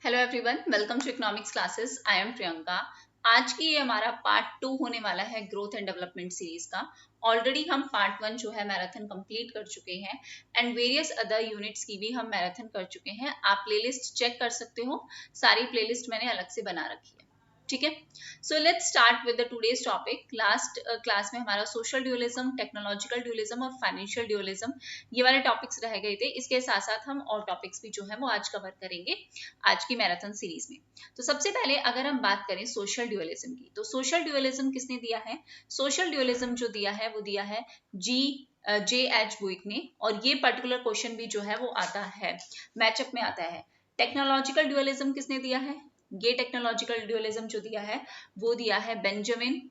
Hello everyone, welcome to economics classes. I am Priyanka. आज की ये हमारा पार्ट 2 होने वाला है ग्रोथ एंड डेवलपमेंट सीरीज का। ऑलरेडी हम पार्ट 1 जो है मैराथन कंप्लीट कर चुके हैं एंड वेरियस अदर यूनिट्स की भी हम मैराथन कर चुके हैं। आप प्लेलिस्ट चेक कर सकते हो, सारी प्लेलिस्ट मैंने अलग से बना रखी है। ठीक है, so let's start with the today's topic. Last class में हमारा सोशल ड्यूअलिज्म, टेक्नोलॉजिकल ड्यूअलिज्म और फाइनेंशियल ड्यूअलिज्म ये वाले टॉपिक्स रह गए थे। इसके साथ साथ हम और टॉपिक्स भी जो है वो आज कवर करेंगे आज की मैराथन सीरीज में। तो सबसे पहले अगर हम बात करें सोशल ड्यूअलिज्म की, तो सोशल ड्यूअलिज्म किसने दिया है? सोशल ड्यूअलिज्म जो दिया है वो दिया है J.H. बुइक ने, और ये पर्टिकुलर क्वेश्चन भी जो है वो आता है, मैचअप में आता है। टेक्नोलॉजिकल ड्यूअलिज्म किसने दिया है? ये टेक्नोलॉजिकल ड्यूअलिज्म जो दिया है वो दिया है बेंजामिन।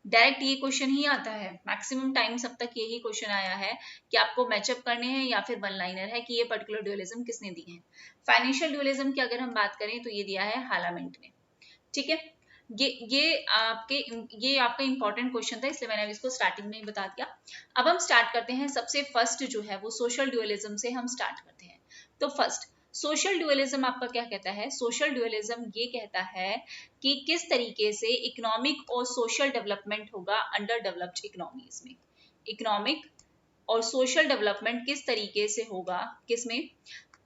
डायरेक्ट ये क्वेश्चन ही आता है, मैक्सिमम टाइम्स अब तक यही क्वेश्चन आया है कि आपको मैचअप करने हैं या फिर वन लाइनर है कि ये पर्टिकुलर ड्यूअलिज्म किसने दी है। फाइनेंशियल ड्यूअलिज्म की अगर हम बात करें तो ये दिया है हालामेंट ने। ठीक है, ये आपका इंपॉर्टेंट क्वेश्चन था, इसलिए मैंने अभी इसको स्टार्टिंग में ही बता दिया। अब हम स्टार्ट करते हैं, सबसे फर्स्ट जो है वो सोशल ड्यूअलिज्म से हम स्टार्ट करते हैं। तो फर्स्ट सोशल ड्यूअलिज्म आपका क्या कहता है? सोशल ड्यूअलिज्म ये कहता है कि किस तरीके से इकोनॉमिक और सोशल डेवलपमेंट होगा अंडर डेवलप्ड इकोनॉमीज में। इकोनॉमिक और सोशल डेवलपमेंट किस तरीके से होगा, किसमें?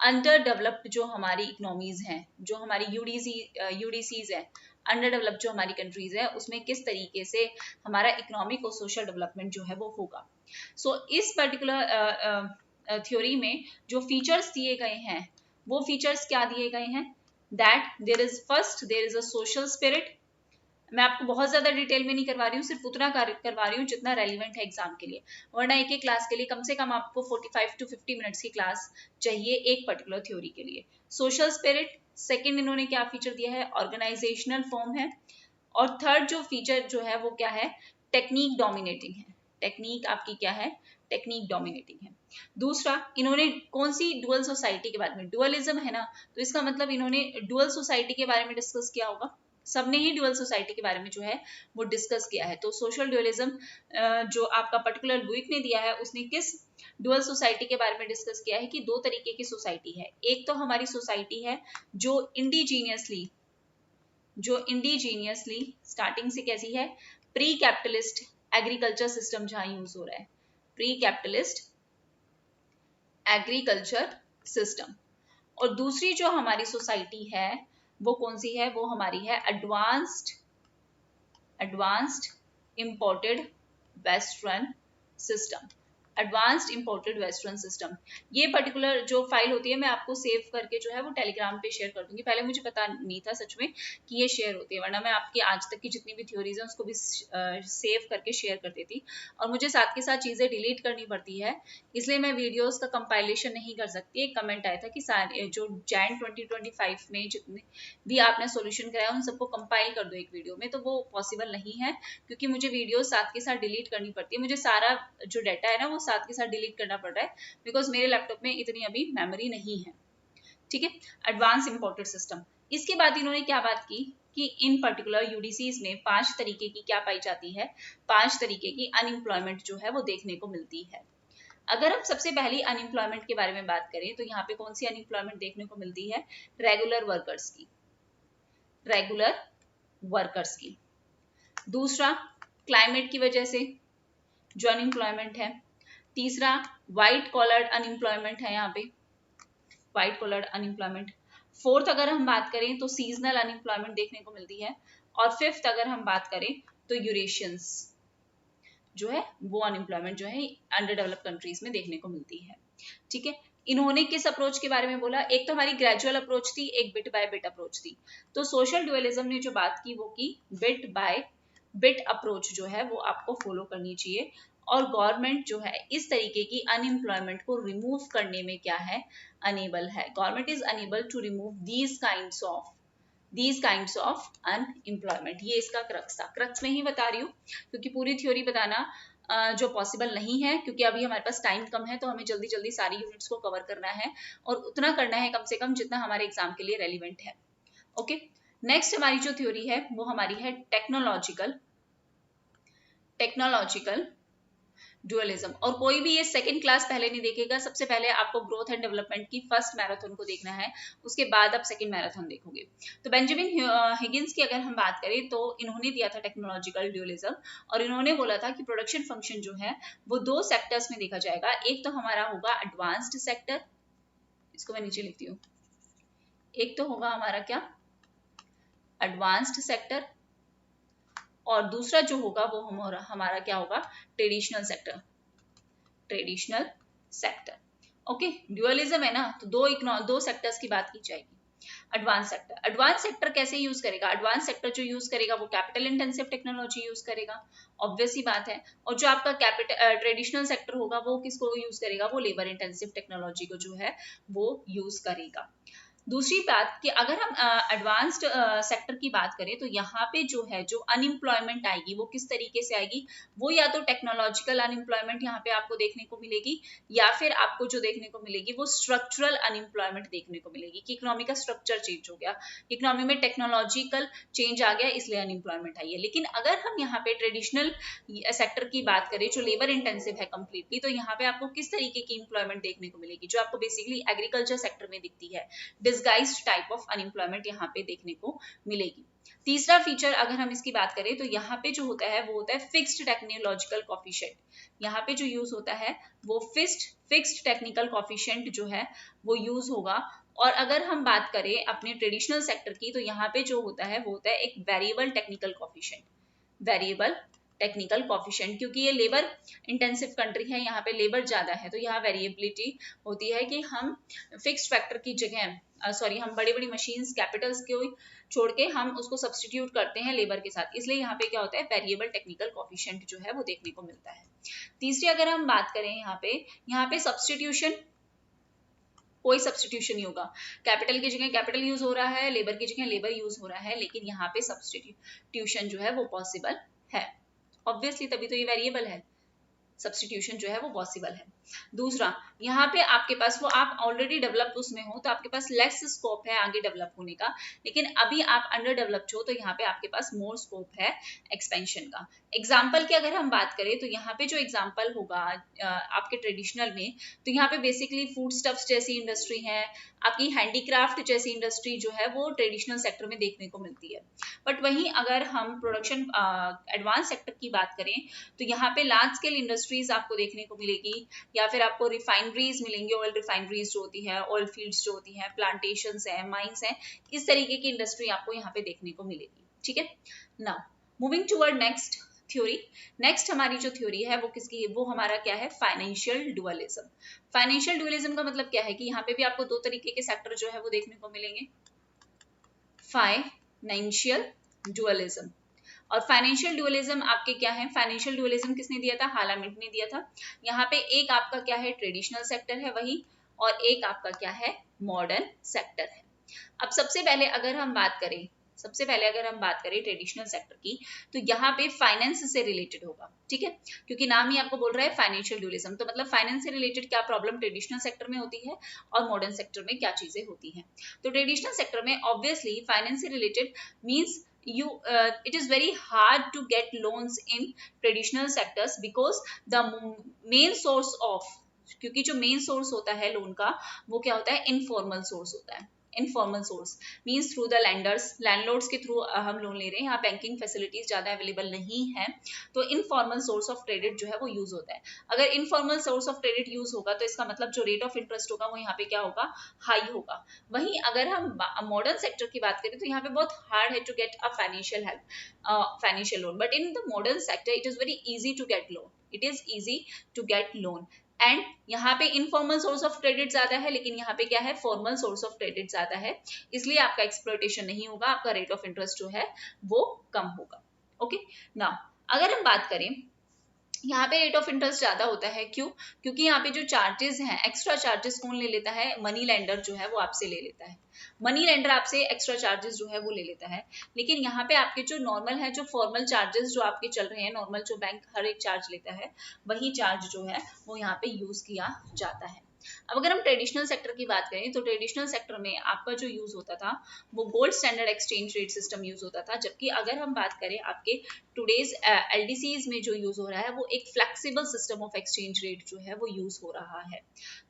अंडर डेवलप्ड जो हमारी इकोनॉमीज हैं, जो हमारी यूडीसीज है, अंडर डेवलप्ड जो हमारी कंट्रीज है, उसमें किस तरीके से हमारा इकोनॉमिक और सोशल डेवलपमेंट जो है वो होगा। सो इस पर्टिकुलर थ्योरी में जो फीचर्स दिए गए हैं वो फीचर्स क्या दिए गए हैं? That there is a social spirit. मैं आपको बहुत ज्यादा डिटेल में नहीं करवा रही हूँ, सिर्फ उतना करवा रही हूँ जितना रेलिवेंट है एग्जाम के लिए, वरना एक क्लास के लिए कम से कम आपको 45 to 50 मिनट्स की क्लास चाहिए एक पर्टिकुलर थ्योरी के लिए। Social spirit. सेकंड इन्होंने क्या फीचर दिया है? ऑर्गेनाइजेशनल फॉर्म है। और थर्ड जो फीचर जो है वो क्या है? टेक्निक डोमिनेटिंग है। टेक्निक आपकी क्या है? टेक्निक डोमिनेटिंग है। दूसरा, इन्होंने कौन सी? डुअल सोसाइटी के बारे में। डुअलिज्म है ना, तो इसका मतलब इन्होंने डुअल सोसाइटी के बारे में डिस्कस किया होगा। सबने ही डुअल सोसाइटी के बारे में जो है वो डिस्कस किया है। तो सोशल डुअलिज्म जो आपका पर्टिकुलर बुइक ने दिया है, उसने किस डुअल सोसाइटी के बारे में डिस्कस किया है कि दो तरीके की सोसाइटी है। एक तो हमारी सोसाइटी है जो इंडिजीनियसली स्टार्टिंग से कैसी है? प्री कैपिटलिस्ट एग्रीकल्चर सिस्टम जहां यूज हो रहा है, प्री कैपिटलिस्ट एग्रीकल्चर सिस्टम। और दूसरी जो हमारी सोसाइटी है वो कौन सी है? वो हमारी है advanced imported western system. Advanced imported western system. ये पर्टिकुलर जो फाइल होती है मैं आपको सेव करके जो है वो टेलीग्राम पे शेयर कर दूंगी। पहले मुझे पता नहीं था सच में कि ये शेयर होती है, वरना मैं आपकी आज तक की जितनी भी थ्योरीज हैं उसको भी सेव करके शेयर कर देती, और मुझे साथ के साथ चीजें डिलीट करनी पड़ती है, इसलिए मैं वीडियोस का कंपाइलेशन नहीं कर सकती। एक कमेंट आया था कि सारे जो जैन 2025 में जितने भी आपने सोल्यूशन कराया उन सबको कंपाइल कर दो एक वीडियो में, तो वो पॉसिबल नहीं है क्योंकि मुझे वीडियो साथ के साथ डिलीट करनी पड़ती है। मुझे सारा जो डाटा है ना वो साथ के साथ डिलीट करना पड़ रहा है बिकॉज मेरे लैपटॉप में इतनी अभी मेमोरी नहीं है। ठीक है, एडवांस इंपोर्टेड सिस्टम। इसके बाद इन्होंने क्या बात की कि इन पर्टिकुलर यूडीसीज में 5 तरीके की क्या पाई जाती है? 5 तरीके की अनएम्प्लॉयमेंट जो है वो देखने को मिलती है। अगर हम सबसे पहली अनएम्प्लॉयमेंट के बारे में बात करें तो यहाँ पे कौन सी अनएम्प्लॉयमेंट देखने को मिलती है? रेगुलर वर्कर्स की। रेगुलर वर्कर्स की। दूसरा, क्लाइमेट की वजह से जो अनएम्प्लॉयमेंट है। तीसरा, व्हाइट कॉलर्ड अनएम्प्लॉयमेंट है यहाँ पे, व्हाइट कॉलर्ड अनएम्प्लॉयमेंट। फोर्थ अगर हम बात करें तो सीजनल अनएम्प्लॉयमेंट देखने को मिलती है। और फिफ्थ अगर हम बात करें तो यूरेशियंस जो है वो अनएम्प्लॉयमेंट जो है अंडर डेवलप कंट्रीज में देखने को मिलती है। ठीक है, इन्होंने किस अप्रोच के बारे में बोला? एक तो हमारी ग्रेजुअल अप्रोच थी, एक बिट बाय बिट अप्रोच थी। तो सोशल ड्यूअलिज्म ने जो बात की वो की बिट बाय बिट अप्रोच जो है वो आपको फॉलो करनी चाहिए, और गवर्नमेंट जो है इस तरीके की अनएम्प्लॉयमेंट को रिमूव करने में क्या है? अनेबल है। Government is unable to remove these kinds of unemployment. ये इसका क्रक्स था, क्रक्स में ही बता रही हूँ क्योंकि पूरी थ्योरी बताना जो पॉसिबल नहीं है, क्योंकि अभी हमारे पास टाइम कम है तो हमें जल्दी जल्दी सारी यूनिट्स को कवर करना है, और उतना करना है कम से कम जितना हमारे एग्जाम के लिए रेलिवेंट है। ओके, नेक्स्ट हमारी जो थ्योरी है वो हमारी है टेक्नोलॉजिकल ड्यूअलिज्म। और कोई भी ये सेकंड क्लास पहले नहीं देखेगा, सबसे पहले आपको ग्रोथ एंड डेवलपमेंट की फर्स्ट मैराथन को देखना है, उसके बाद आप सेकंड मैराथन देखोगे। तो बेंजामिन हिगिंस की अगर हम बात करें तो इन्होंने दिया था टेक्नोलॉजिकल ड्यूअलिज्म, और इन्होंने बोला था कि प्रोडक्शन फंक्शन जो है वो दो सेक्टर्स में देखा जाएगा। एक तो हमारा होगा एडवांस्ड सेक्टर, इसको मैं नीचे लिखती हूँ, एक तो होगा हमारा क्या एडवांस्ड सेक्टर, और दूसरा जो होगा वो हमारा क्या होगा traditional sector, traditional sector. Okay, dualism है ना, तो दो सेक्टर्स की बात की जाएगी। एडवांस सेक्टर, एडवांस सेक्टर कैसे यूज करेगा, एडवांस सेक्टर जो यूज करेगा वो कैपिटल इंटेंसिव टेक्नोलॉजी यूज करेगा, ऑब्वियस ही बात है। और जो आपका ट्रेडिशनल सेक्टर होगा वो किसको यूज करेगा, वो लेबर इंटेंसिव टेक्नोलॉजी को जो है वो यूज करेगा। दूसरी बात कि अगर हम एडवांस्ड सेक्टर की बात करें तो यहाँ पे जो है जो अनएम्प्लॉयमेंट आएगी वो किस तरीके से आएगी, वो या तो टेक्नोलॉजिकल अनएम्प्लॉयमेंट यहाँ पे आपको देखने को मिलेगी, या फिर आपको जो देखने को मिलेगी वो स्ट्रक्चरल अनएम्प्लॉयमेंट देखने को मिलेगी कि इकोनॉमी का स्ट्रक्चर चेंज हो गया, इकोनॉमी में टेक्नोलॉजिकल चेंज आ गया इसलिए अनएम्प्लॉयमेंट आई है। लेकिन अगर हम यहाँ पे ट्रेडिशनल सेक्टर की बात करें जो लेबर इंटेंसिव है कंप्लीटली, तो यहाँ पे आपको किस तरीके की एम्प्लॉयमेंट देखने को मिलेगी, जो आपको बेसिकली एग्रीकल्चर सेक्टर में दिखती है, डिस्गाइज्ड टाइप ऑफ अनएम्प्लॉयमेंट यहाँ पे देखने को मिलेगी। तीसरा फीचर अगर हम इसकी बात करें तो यहाँ पे जो होता है वो होता है फिक्स्ड टेक्नोलॉजिकल कोफिशिएंट, यहाँ पे जो यूज होता है वो फिक्स्ड टेक्निकल कोफिशिएंट जो है वो यूज होगा। और अगर हम बात करें अपने ट्रेडिशनल सेक्टर की तो यहाँ पे जो होता है वो होता है एक variable technical coefficient, variable technical coefficient, क्योंकि ये लेबर इंटेंसिव कंट्री है, यहाँ पे लेबर ज्यादा है, तो यहाँ वेरिएबिलिटी होती है कि हम फिक्स्ड फैक्टर की जगह हम बड़ी बड़ी मशीन्स कैपिटल्स को छोड़ के हम उसको सब्सटीट्यूट करते हैं लेबर के साथ, इसलिए यहाँ पे क्या होता है वेरिएबल टेक्निकल कोफिशिएंट जो है वो देखने को मिलता है। तीसरी अगर हम बात करें यहाँ पे सब्सटीट्यूशन, कोई सब्सटीट्यूशन नहीं होगा, कैपिटल की जगह कैपिटल यूज हो रहा है, लेबर की जगह लेबर यूज हो रहा है, लेकिन यहाँ पे सब्सटीट्यूशन जो है वो पॉसिबल है, ऑब्वियसली तभी तो ये वेरिएबल है, सब्सटीट्यूशन जो है वो पॉसिबल है। दूसरा, यहाँ पे आपके पास वो आप ऑलरेडी डेवलप उसमें हो तो आपके पास लेस स्कोप है आगे डेवलप होने का, लेकिन अभी आप अंडर डेवलप्ड हो तो यहाँ पे आपके पास मोर स्कोप है एक्सपेंशन का। एग्जाम्पल की अगर हम बात करें तो यहाँ पे जो एग्जाम्पल होगा आपके ट्रेडिशनल में, तो यहाँ पे बेसिकली फूड स्टफ्स जैसी इंडस्ट्री है, आपकी हैंडीक्राफ्ट जैसी इंडस्ट्री जो है वो ट्रेडिशनल सेक्टर में देखने को मिलती है। बट वहीं अगर हम प्रोडक्शन एडवांस सेक्टर की बात करें तो यहाँ पे लार्ज स्केल इंडस्ट्रीज आपको देखने को मिलेगी, या फिर आपको रिफाइनरीज मिलेंगी, ऑयल रिफाइनरीज जो होती है, ऑयल फील्ड्स जो होती है, प्लांटेशंस है, माइंस है, इस तरीके की इंडस्ट्री आपको यहाँ पे देखने को मिलेगी। ठीक है, now moving toward next theory. Next हमारी जो थ्योरी है वो किसकी है, वो हमारा क्या है फाइनेंशियल डुअलिज्म। फाइनेंशियल डुअलिज्म का मतलब क्या है कि यहाँ पे भी आपको दो तरीके के सेक्टर जो है वो देखने को मिलेंगे, फाइनेंशियल डुअलिज्म। और फाइनेंशियल डुअलिज्म आपके क्या है, फाइनेंशियल डुअलिज्म किसने दिया था, हालामिट ने दिया था। यहाँ पे एक आपका क्या है ट्रेडिशनल सेक्टर है वही, और एक आपका क्या है मॉडर्न सेक्टर है। अब सबसे पहले अगर हम बात करें ट्रेडिशनल सेक्टर की, तो यहाँ पे फाइनेंस से रिलेटेड होगा, ठीक है, क्योंकि नाम ही आपको बोल रहा है फाइनेंशियल डुअलिज्म, तो मतलब फाइनेंस से रिलेटेड क्या प्रॉब्लम ट्रेडिशनल सेक्टर में होती है और मॉडर्न सेक्टर में क्या चीजें होती हैं। तो ट्रेडिशनल सेक्टर में ऑब्वियसली फाइनेंस से related means it is very hard to get loans in traditional sectors because the main source of, क्योंकि जो मेन सोर्स होता है लोन का वो क्या होता है इनफॉर्मल सोर्स होता है। Informal source means through the landers, landlords के थ्रू हम लोन ले रहे हैं, यहाँ बैंकिंग फैसिलिटीज ज्यादा अवेलेबल नहीं है, तो इनफॉर्मल सोर्स ऑफ क्रेडिट जो है वो यूज होता है। अगर informal source of credit use होगा तो इसका मतलब जो रेट ऑफ इंटरेस्ट होगा वो यहाँ पे क्या होगा, हाई होगा। वहीं अगर हम मॉडर्न सेक्टर की बात करें तो यहाँ पे बहुत हार्ड है to get a financial help, financial loan, but in the modern sector it is very easy to get loan, it is easy to get loan. And यहाँ पे इनफॉर्मल सोर्स ऑफ क्रेडिट ज्यादा है, लेकिन यहाँ पे क्या है फॉर्मल सोर्स ऑफ क्रेडिट ज्यादा है, इसलिए आपका एक्सप्लॉयटेशन नहीं होगा, आपका रेट ऑफ इंटरेस्ट जो है वो कम होगा। ओके, नाउ अगर हम बात करें यहाँ पे रेट ऑफ इंटरेस्ट ज्यादा होता है, क्यों, क्योंकि यहाँ पे जो चार्जेस हैं, एक्स्ट्रा चार्जेस कौन ले लेता है, मनी लेंडर जो है वो आपसे ले लेता है, मनी लेंडर आपसे एक्स्ट्रा चार्जेस जो है वो ले लेता है। लेकिन यहाँ पे आपके जो नॉर्मल है, जो फॉर्मल चार्जेस जो आपके चल रहे हैं, नॉर्मल जो बैंक हर एक चार्ज लेता है वही चार्ज जो है वो यहाँ पे यूज किया जाता है। अब अगर हम ट्रेडिशनल सेक्टर की बात करें तो ट्रेडिशनल सेक्टर में आपका जो यूज होता था वो gold standard exchange rate system use होता था, जबकि अगर हम बात करें आपके टुडेज एलडीसीज में जो यूज हो रहा है वो एक flexible system of exchange rate जो है वो यूज हो रहा है।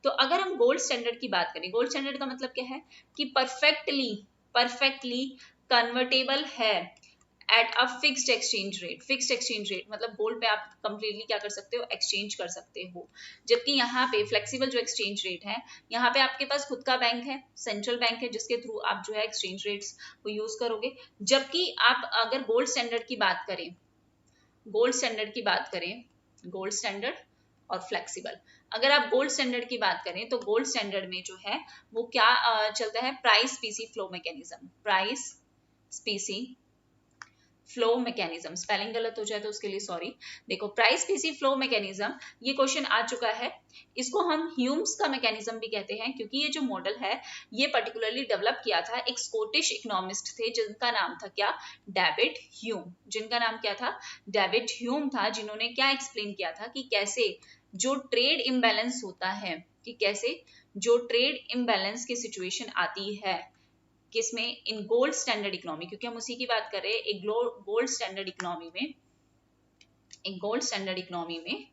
तो अगर हम गोल्ड स्टैंडर्ड की बात करें, गोल्ड स्टैंडर्ड का मतलब क्या है कि परफेक्टली कन्वर्टेबल है at a fixed exchange rate. Fixed exchange rate मतलब गोल्ड पे आप कंप्लीटली क्या कर सकते हो, एक्सचेंज कर सकते हो। जबकि यहाँ पे फ्लेक्सिबल जो एक्सचेंज रेट है, यहाँ पे आपके पास खुद का बैंक है, सेंट्रल बैंक है, जिसके थ्रू आप जो है एक्सचेंज रेट्स को यूज करोगे। जबकि आप अगर गोल्ड स्टैंडर्ड की बात करें, गोल्ड स्टैंडर्ड की बात करें, गोल्ड स्टैंडर्ड और फ्लेक्सिबल, अगर आप गोल्ड स्टैंडर्ड की बात करें तो गोल्ड स्टैंडर्ड में जो है वो क्या चलता है, price स्पीसी flow mechanism. Price स्पीसी flow mechanism, spelling गलत हो जाए तो उसके लिए सॉरी। देखो प्राइस स्पीसी फ्लो मैकेनिज्म, ये क्वेश्चन आ चुका है। इसको हम ह्यूम्स का मैकेनिज्म भी कहते हैं, क्योंकि ये जो मॉडल है ये पर्टिकुलरली डेवलप किया था एक स्कॉटिश इकोनॉमिस्ट थे जिनका नाम था क्या, डेविड ह्यूम। जिनका नाम क्या था, डेविड ह्यूम था, जिन्होंने क्या एक्सप्लेन किया था कि कैसे जो ट्रेड इम्बैलेंस होता है, कि कैसे जो ट्रेड इम्बैलेंस की सिचुएशन आती है किसमें, इन गोल्ड स्टैंडर्ड इकोनॉमी, क्योंकि हम उसी की बात कर रहे हैं। एक गोल्ड स्टैंडर्ड इकोनॉमी में, एक गोल्ड स्टैंडर्ड इकोनॉमी में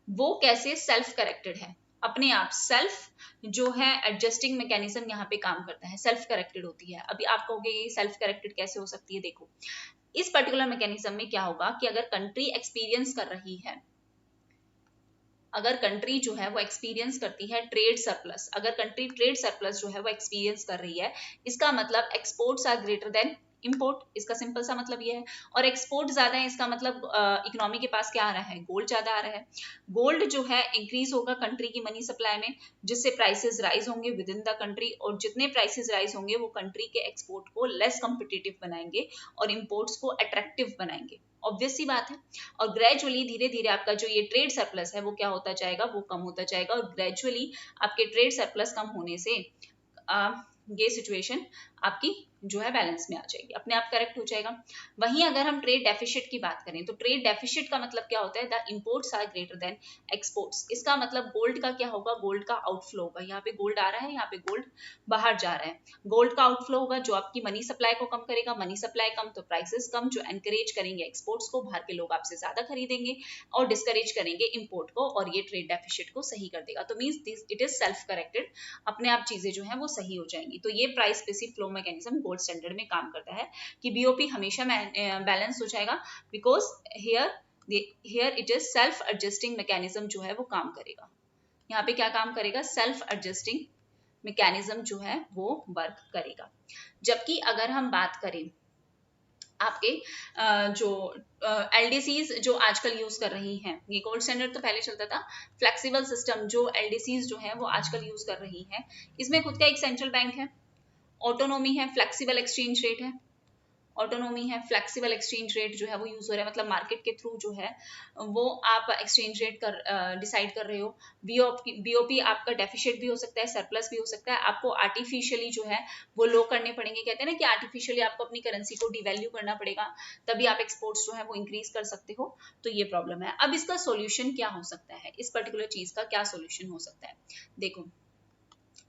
वो कैसे सेल्फ करेक्टेड है, अपने आप सेल्फ जो है एडजस्टिंग मैकेनिज्म यहाँ पे काम करता है, सेल्फ करेक्टेड होती है। अभी आप कहोगे ये सेल्फ करेक्टेड कैसे हो सकती है, देखो इस पर्टिकुलर मैकेनिज्म में क्या होगा कि अगर कंट्री एक्सपीरियंस कर रही है, अगर कंट्री जो है वो एक्सपीरियंस करती है ट्रेड सरप्लस, अगर कंट्री ट्रेड सरप्लस जो है वो एक्सपीरियंस कर रही है, इसका मतलब exports are greater than import, इसका सिंपल सा मतलब ये है। और एक्सपोर्ट ज्यादा है, इसका मतलब इकोनॉमी के पास क्या आ रहा है, गोल्ड ज्यादा आ रहा है। गोल्ड जो है इंक्रीज होगा कंट्री की मनी सप्लाई में, जिससे प्राइसेस राइज होंगे विद इन द कंट्री, और जितने प्राइसेस राइज होंगे वो कंट्री के एक्सपोर्ट को लेस कॉम्पिटिटिव बनाएंगे और इंपोर्ट्स को अट्रैक्टिव बनाएंगे, ऑब्वियस सी बात है। और ग्रेजुअली धीरे धीरे आपका जो ये ट्रेड सरप्लस है वो क्या होता जाएगा, वो कम होता जाएगा, और ग्रेजुअली आपके ट्रेड सरप्लस कम होने से ये सिचुएशन आपकी जो है बैलेंस में आ जाएगी, अपने आप करेक्ट हो जाएगा। वहीं अगर हम ट्रेड डेफिसिट की बात करें तो ट्रेड डेफिसिट का मतलब क्या होता है, the imports are greater than exports. इसका मतलब गोल्ड का क्या होगा, गोल्ड का आउटफ्लो होगा। यहाँ पे गोल्ड आ रहा है, यहाँ पे गोल्ड बाहर जा रहा है, गोल्ड का आउटफ्लो होगा जो आपकी मनी सप्लाई को कम करेगा। मनी सप्लाई कम तो प्राइसेस कम, जो एनकरेज करेंगे एक्सपोर्ट्स को, बाहर के लोग आपसे ज्यादा खरीदेंगे, और डिस्करेज करेंगे इंपोर्ट को, और ये ट्रेड डेफिसिट को सही कर देगा। तो means this it is self corrected, अपने आप चीजें जो है वो सही हो जाएंगी। तो ये price specific flow mechanism gold standard में काम करता है कि बीओपी हमेशा बैलेंस हो जाएगा, because here it is self adjusting mechanism जो है वो काम करेगा। यहाँ पे क्या काम करेगा, सेल्फ एडजस्टिंग मैकेनिज्म जो है वो वर्क करेगा। जबकि अगर हम बात करें आपके जो एलडीसीज जो आजकल यूज कर रही हैं, ये गोल्ड स्टैंडर्ड तो पहले चलता था, फ्लेक्सिबल सिस्टम जो एलडीसीज जो है वो आजकल यूज कर रही हैं, इसमें खुद का एक सेंट्रल बैंक है, ऑटोनोमी है, फ्लेक्सिबल एक्सचेंज रेट है, ऑटोनोमी है, फ्लेक्सिबल एक्सचेंज रेट जो है वो यूज हो रहा है, मतलब मार्केट के थ्रू जो है वो आप एक्सचेंज रेट कर डिसाइड कर रहे हो। बीओपी आपका डेफिशिएट भी हो सकता है, सरप्लस भी हो सकता है, आपको आर्टिफिशियली जो है वो लो करने पड़ेंगे। कहते हैं ना कि आर्टिफिशियली आपको अपनी करेंसी को डिवैल्यू करना पड़ेगा, तभी आप एक्सपोर्ट्स जो है वो इंक्रीज कर सकते हो। तो ये प्रॉब्लम है। अब इसका सोल्यूशन क्या हो सकता है, इस पर्टिकुलर चीज का क्या सोल्यूशन हो सकता है, देखो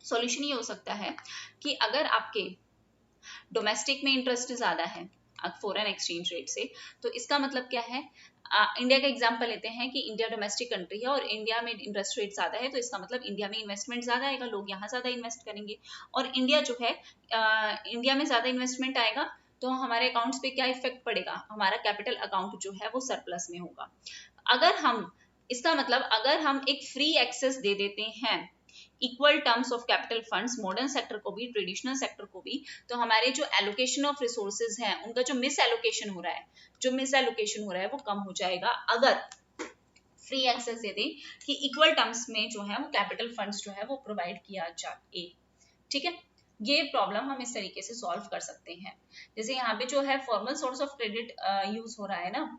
सॉल्यूशन ये हो सकता है कि अगर आपके डोमेस्टिक में इंटरेस्ट ज्यादा है फॉरेन एक्सचेंज रेट से, तो इसका मतलब क्या है, इंडिया का एग्जांपल लेते हैं कि इंडिया डोमेस्टिक कंट्री है और इंडिया में इंटरेस्ट रेट ज्यादा है, तो इसका मतलब इंडिया में इन्वेस्टमेंट ज्यादा आएगा, लोग यहाँ ज्यादा इन्वेस्ट करेंगे, और इंडिया जो है इंडिया में ज्यादा इन्वेस्टमेंट आएगा तो हमारे अकाउंट्स पे क्या इफेक्ट पड़ेगा, हमारा कैपिटल अकाउंट जो है वो सरप्लस में होगा। अगर हम इसका मतलब अगर हम एक फ्री एक्सेस दे देते हैं equal terms of capital funds, modern sector को भी ट्रेडिशनल सेक्टर को भी, तो हमारे जो एलोकेशन ऑफ रिसोर्सेज हैं उनका जो मिस एलोकेशन हो रहा है, जो मिस एलोकेशन हो रहा है वो कम हो जाएगा, अगर फ्री एक्सेस दे दें कि इक्वल टर्म्स में जो है वो कैपिटल फंड्स जो है वो प्रोवाइड किया जाए। ठीक है, ये प्रॉब्लम हम इस तरीके से सॉल्व कर सकते हैं। जैसे यहाँ पे जो है formal source of credit use हो रहा है ना,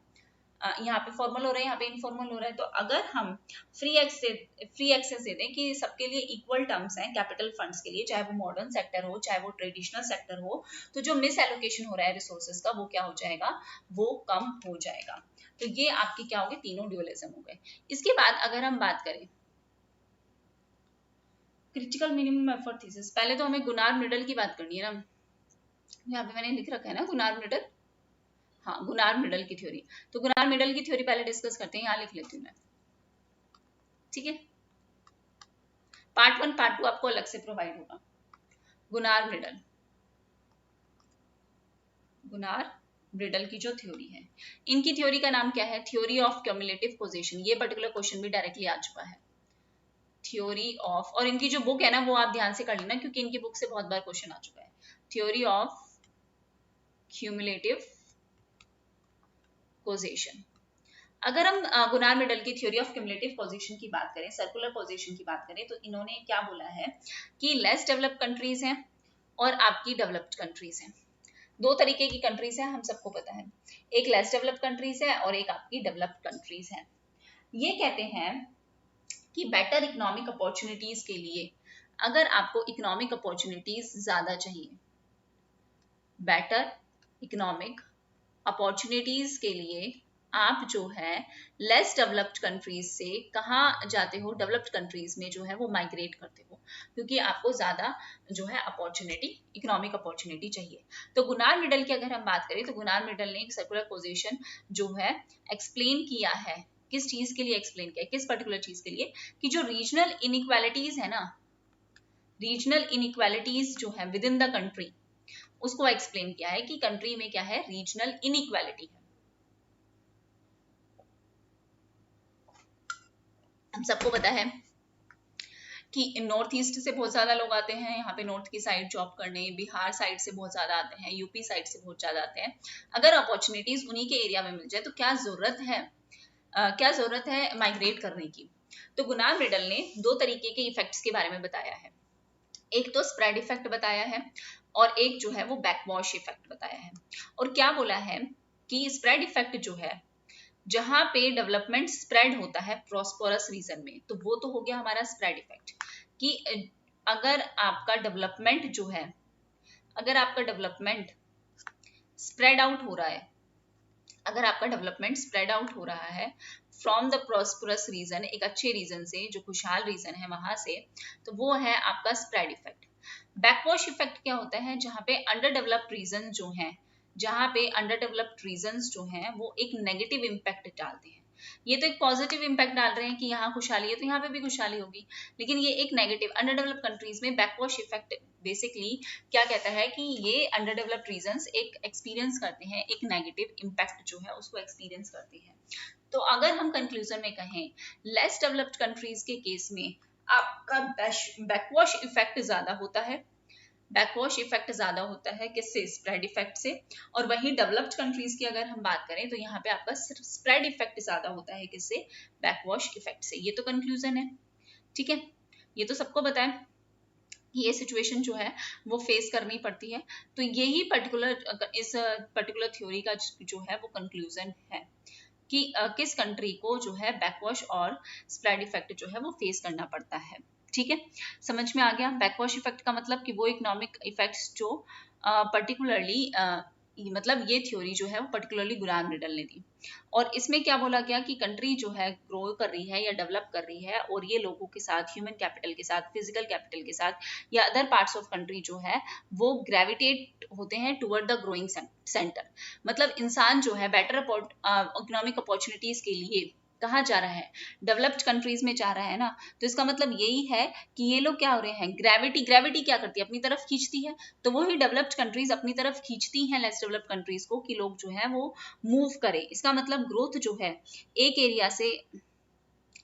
यहाँ पे फॉर्मल हो रहा है, यहाँ पे इनफॉर्मल हो रहा है, तो अगर हम फ्री एक्सेस दे दें कि सबके लिए इक्वल टर्म्स हैं कैपिटल फंड्स के लिए, चाहे वो मॉडर्न सेक्टर हो चाहे वो ट्रेडिशनल सेक्टर हो, तो जो मिस एलोकेशन हो रहा है रिसोर्सेज का वो क्या हो जाएगा, वो कम हो जाएगा। तो ये आपके क्या हो गए, तीनों ड्यूअलिज्म हो गए। इसके बाद अगर हम बात करें क्रिटिकल मिनिमम एफर्ट थीसिस, पहले तो हमें गुनार मिडल की बात करनी है ना, यहाँ पे मैंने लिख रखा है ना गुनार मिडल, हाँ गुनार मिडल की थ्योरी। तो गुनार मिडल की थ्योरी पहले डिस्कस करते हैं, यहाँ लिख लेती हूँ मैं, ठीक है। पार्ट 1 पार्ट 2 आपको अलग से प्रोवाइड होगा। गुनार मिडल, गुनार ब्रिडल की जो थ्योरी है, इनकी थ्योरी का नाम क्या है, थ्योरी ऑफ क्यूमुलेटिव पोजीशन। ये पर्टिकुलर क्वेश्चन भी डायरेक्टली आ चुका है, थ्योरी ऑफ, और इनकी जो बुक है ना वो आप ध्यान से कर लेना क्योंकि इनकी बुक से बहुत बार क्वेश्चन आ चुका है, थ्योरी ऑफ क्यूमुलेटिव पोजीशन। अगर हम गुनार मिडल की थ्योरी ऑफ क्यूमुलेटिव पोजीशन की बात करें, सर्कुलर पोजीशन की बात करें, तो इन्होंने क्या बोला है कि लेस डेवलप्ड कंट्रीज हैं और आपकी डेवलप्ड कंट्रीज हैं। दो तरीके की कंट्रीज हैं, हम सबको पता है, एक लेस डेवलप्ड कंट्रीज है और एक आपकी डेवलप्ड कंट्रीज है। ये कहते हैं कि बेटर इकोनॉमिक अपॉर्चुनिटीज के लिए, अगर आपको इकोनॉमिक अपॉर्चुनिटीज ज्यादा चाहिए, बेटर इकोनॉमिक अपॉर्चुनिटीज के लिए आप जो है लेस डेवलप्ड कंट्रीज से कहाँ जाते हो, डेवलप्ड कंट्रीज में जो है वो माइग्रेट करते हो, क्योंकि आपको ज्यादा जो है अपॉर्चुनिटी, इकोनॉमिक अपॉर्चुनिटी चाहिए। तो गुनार मिडल की अगर हम बात करें तो गुनार मिडल ने एक सर्कुलर पोजीशन जो है एक्सप्लेन किया है, किस चीज के लिए एक्सप्लेन किया है, किस पर्टिकुलर चीज के लिए, कि जो रीजनल इनइक्वालिटीज है ना, रीजनल इनइक्वालिटीज जो है विद इन द कंट्री, उसको एक्सप्लेन किया है कि कंट्री में क्या है, रीजनल इनइक्वालिटी है। हम सबको पता है कि नॉर्थ ईस्ट से बहुत ज्यादा लोग आते हैं यहाँ पे नॉर्थ की साइड जॉब करने, बिहार साइड से बहुत ज्यादा आते हैं, यूपी साइड से बहुत ज्यादा आते हैं। अगर अपॉर्चुनिटीज उन्हीं के एरिया में मिल जाए तो क्या जरूरत है माइग्रेट करने की। तो गुनार मिडल ने दो तरीके के इफेक्ट्स के बारे में बताया है, एक तो स्प्रेड इफेक्ट बताया है और एक जो है वो बैकवॉश इफेक्ट बताया है। और क्या बोला है कि स्प्रेड इफेक्ट जो है, जहां पे डेवलपमेंट स्प्रेड होता है प्रॉस्परस रीजन में, तो वो तो हो गया हमारा स्प्रेड इफेक्ट, कि अगर आपका डेवलपमेंट जो है, अगर आपका डेवलपमेंट स्प्रेड आउट हो रहा है, अगर आपका डेवलपमेंट स्प्रेड आउट हो रहा है फ्रॉम द प्रॉस्परस रीजन, एक अच्छे रीजन से, जो खुशहाल रीजन है वहां से, तो वो है आपका स्प्रेड इफेक्ट। बैकवॉश इफेक्ट क्या होता है, जहां पे अंडर डेवलप्ड रीजन जो है, जहां पे अंडर डेवलप्ड रीजन्स जो हैं वो एक नेगेटिव इम्पैक्ट डालते हैं। ये तो एक पॉजिटिव इम्पैक्ट डाल रहे हैं कि यहाँ खुशहाली है तो यहाँ पे भी खुशहाली होगी, लेकिन ये एक नेगेटिव, अंडर डेवलप्ड कंट्रीज में बैकवॉश इफेक्ट बेसिकली क्या कहता है कि ये अंडर डेवलप्ड रीजन्स एक एक्सपीरियंस करते हैं, एक नेगेटिव इम्पैक्ट जो है उसको एक्सपीरियंस करते हैं। तो अगर हम कंक्लूजन में कहें, लेस डेवलप्ड कंट्रीज के केस में आपका बैकवॉश इफेक्ट ज्यादा होता है, बैकवॉश इफेक्ट ज्यादा होता है किससे, स्प्रेड इफेक्ट से। और वहीं डेवलप्ड कंट्रीज की अगर हम बात करें तो यहाँ पे आपका स्प्रेड इफेक्ट ज्यादा होता है किससे, बैकवॉश इफेक्ट से। ये तो कंक्लूजन है, ठीक है, ये तो सबको पता है कि ये सिचुएशन जो है वो फेस करनी पड़ती है। तो यही इस पर्टिकुलर थ्योरी का जो है वो कंक्लूजन है कि किस कंट्री को जो है बैकवॉश और स्प्रेड इफेक्ट जो है वो फेस करना पड़ता है। ठीक है, समझ में आ गया। बैकवॉश इफेक्ट का मतलब कि वो इकोनॉमिक इफेक्ट्स जो पर्टिकुलरली मतलब ये थ्योरी जो है वो पर्टिकुलरली गुनार मिडल ने दी। और इसमें क्या बोला गया कि कंट्री जो है ग्रो कर रही है या डेवलप कर रही है, और ये लोगों के साथ, ह्यूमन कैपिटल के साथ, फिजिकल कैपिटल के साथ या अदर पार्ट्स ऑफ कंट्री जो है वो ग्रेविटेट होते हैं टुवर्ड द ग्रोइंग सेंटर। मतलब इंसान जो है बेटर इकोनॉमिक अपॉर्चुनिटीज के लिए कहाँ जा रहा है, डेवलप्ड कंट्रीज में जा रहा है ना। तो इसका मतलब यही है कि ये लोग क्या हो रहे हैं, ग्रेविटी क्या करती है, अपनी तरफ खींचती है। तो वही डेवलप्ड कंट्रीज अपनी तरफ खींचती हैं लेस डेवलप्ड कंट्रीज को, कि लोग जो है वो मूव करें। इसका मतलब ग्रोथ जो है एक एरिया से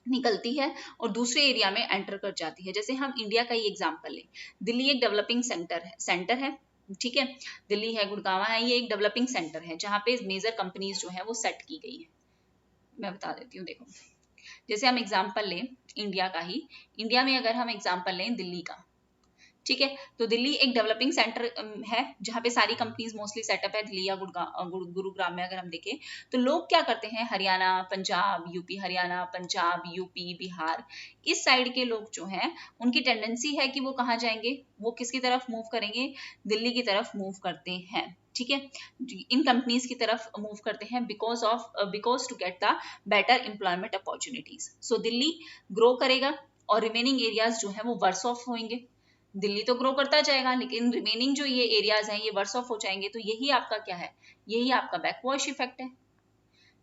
निकलती है और दूसरे एरिया में एंटर कर जाती है। जैसे हम इंडिया का ही एग्जांपल लें, दिल्ली एक डेवलपिंग सेंटर है, ठीक है, दिल्ली है, गुड़गांव है, ये एक डेवलपिंग सेंटर है जहाँ पे मेजर कंपनीज जो है वो सेट की गई है। मैं बता देती हूँ, देखो जैसे हम एग्जांपल लें इंडिया का ही, इंडिया में अगर हम एग्जांपल लें दिल्ली का, ठीक है, तो दिल्ली एक डेवलपिंग सेंटर है जहाँ पे सारी कंपनीज मोस्टली सेटअप है। दिल्ली या गुरुग्राम में अगर हम देखें तो लोग क्या करते हैं, हरियाणा पंजाब यूपी, हरियाणा पंजाब यूपी बिहार, इस साइड के लोग जो हैं उनकी टेंडेंसी है कि वो कहाँ जाएंगे, वो किसकी तरफ मूव करेंगे, दिल्ली की तरफ मूव करते हैं। ठीक है, इन कंपनीज की तरफ मूव करते हैं because to get the better employment opportunities. So Delhi grow करेगा और रिमेनिंग एरियाज जो है वो वर्स ऑफ होंगे। दिल्ली तो ग्रो करता जाएगा लेकिन रिमेनिंग जो ये एरियाज हैं ये वर्स ऑफ हो जाएंगे। तो यही आपका क्या है, यही आपका बैकवॉश इफेक्ट है।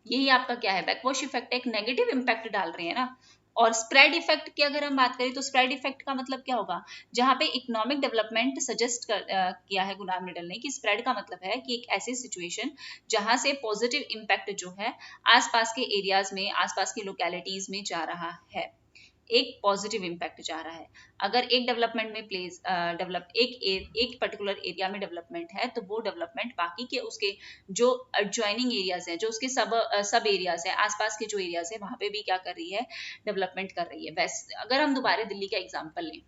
यही आपका क्या है, बैकवॉश इफेक्ट, एक नेगेटिव इम्पैक्ट डाल रहे हैं ना। और स्प्रेड इफेक्ट की अगर हम बात करें तो स्प्रेड इफेक्ट का मतलब क्या होगा, जहां पे इकोनॉमिक डेवलपमेंट सजेस्ट किया है गुलाम मिडल ने कि स्प्रेड का मतलब है कि एक ऐसी सिचुएशन जहां से पॉजिटिव इम्पैक्ट जो है आसपास के एरियाज में, आसपास की लोकेलिटीज में जा रहा है, एक पॉजिटिव इम्पैक्ट जा रहा है। अगर एक डेवलपमेंट में प्लेस डेवलप एक पर्टिकुलर एरिया में डेवलपमेंट है तो वो डेवलपमेंट बाकी के उसके जो एडजॉइनिंग एरियाज हैं, जो उसके सब एरियाज हैं, आसपास के जो एरियाज है वहां पे भी क्या कर रही है, डेवलपमेंट कर रही है। वैसे अगर हम दोबारा दिल्ली का एग्जाम्पल लें,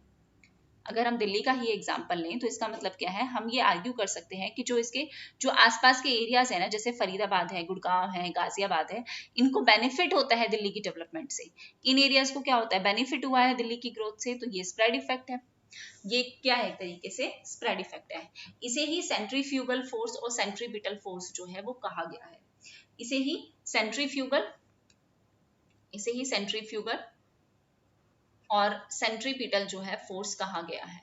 अगर हम दिल्ली का ही एग्जाम्पल लें तो इसका मतलब क्या है, हम ये आर्ग्यू कर सकते हैं कि जो इसके जो आसपास के एरियाज है ना, जैसे फरीदाबाद है, गुड़गांव है, गाजियाबाद है, इनको बेनिफिट होता है दिल्ली की डेवलपमेंट से। इन एरियाज को क्या होता है, बेनिफिट हुआ है दिल्ली की ग्रोथ से, तो ये स्प्रेड इफेक्ट है। ये क्या है, एक तरीके से स्प्रेड इफेक्ट है। इसे ही सेंट्रीफ्यूगल फोर्स और सेंट्रीपिटल फोर्स जो है वो कहा गया है। इसे ही सेंट्रीफ्यूगल और सेंट्रीपिटल जो है फोर्स कहा गया है।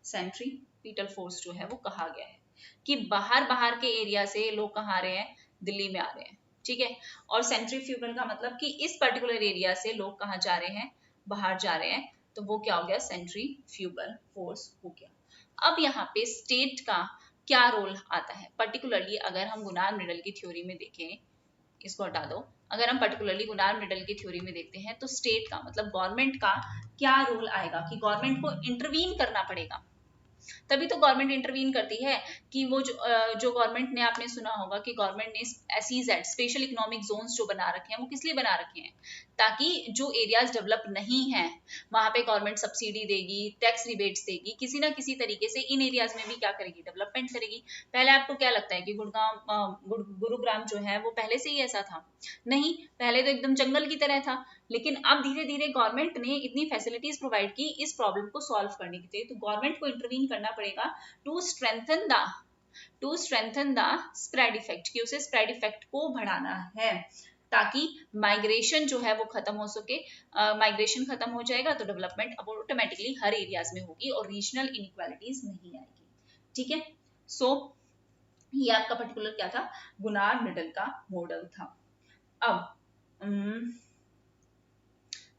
सेंट्रीपिटल फोर्स जो है वो कहा गया है कि बाहर के एरिया से लोग कहाँ आ रहे हैं, दिल्ली में आ रहे हैं, ठीक है। और सेंट्रीफ्यूगल का मतलब कि इस पर्टिकुलर एरिया से लोग कहाँ जा रहे हैं, बाहर जा रहे हैं, तो वो क्या हो गया, सेंट्रीफ्यूगल फोर्स हो गया। अब यहाँ पे स्टेट का क्या रोल आता है, पर्टिकुलरली अगर हम गुनार मिडल की थ्योरी में देखें, इसको हटा दो, अगर हम पर्टिकुलरली गुनार मिडल की थ्योरी में देखते हैं तो स्टेट का मतलब गवर्नमेंट का क्या रोल आएगा कि गवर्नमेंट को इंटरवीन करना पड़ेगा। तभी तो गवर्नमेंट इंटरवीन करती है कि वो जो गवर्नमेंट ने, आपने सुना होगा कि गवर्नमेंट ने एसईजेड स्पेशल इकोनॉमिक जोन्स जो बना रखे हैं वो किस लिए बना रखे हैं, ताकि जो एरियाज डेवलप नहीं है वहां पे गवर्नमेंट सब्सिडी देगी, टैक्स रिबेट्स देगी, किसी ना किसी तरीके से इन एरियाज में भी क्या करेगी, डेवलपमेंट करेगी। पहले आपको क्या लगता है कि गुरुग्राम जो है वो पहले से ही ऐसा था? नहीं, पहले तो एकदम जंगल की तरह था, लेकिन अब धीरे धीरे गवर्नमेंट ने इतनी फैसिलिटीज प्रोवाइड की इस प्रॉब्लम को सॉल्व करने के लिए। तो गवर्नमेंट को इंटरवीन करना पड़ेगा to strengthen the spread effect, कि उसे स्प्रेड इफेक्ट को बढ़ाना है ताकि माइग्रेशन जो है वो खत्म हो सके। माइग्रेशन खत्म हो जाएगा तो डेवलपमेंट अब ऑटोमेटिकली हर एरियाज में होगी और रीजनल इनइक्वालिटीज नहीं आएगी, ठीक है। सो ये आपका पर्टिकुलर क्या था, गुनार मिडल का मॉडल था। अब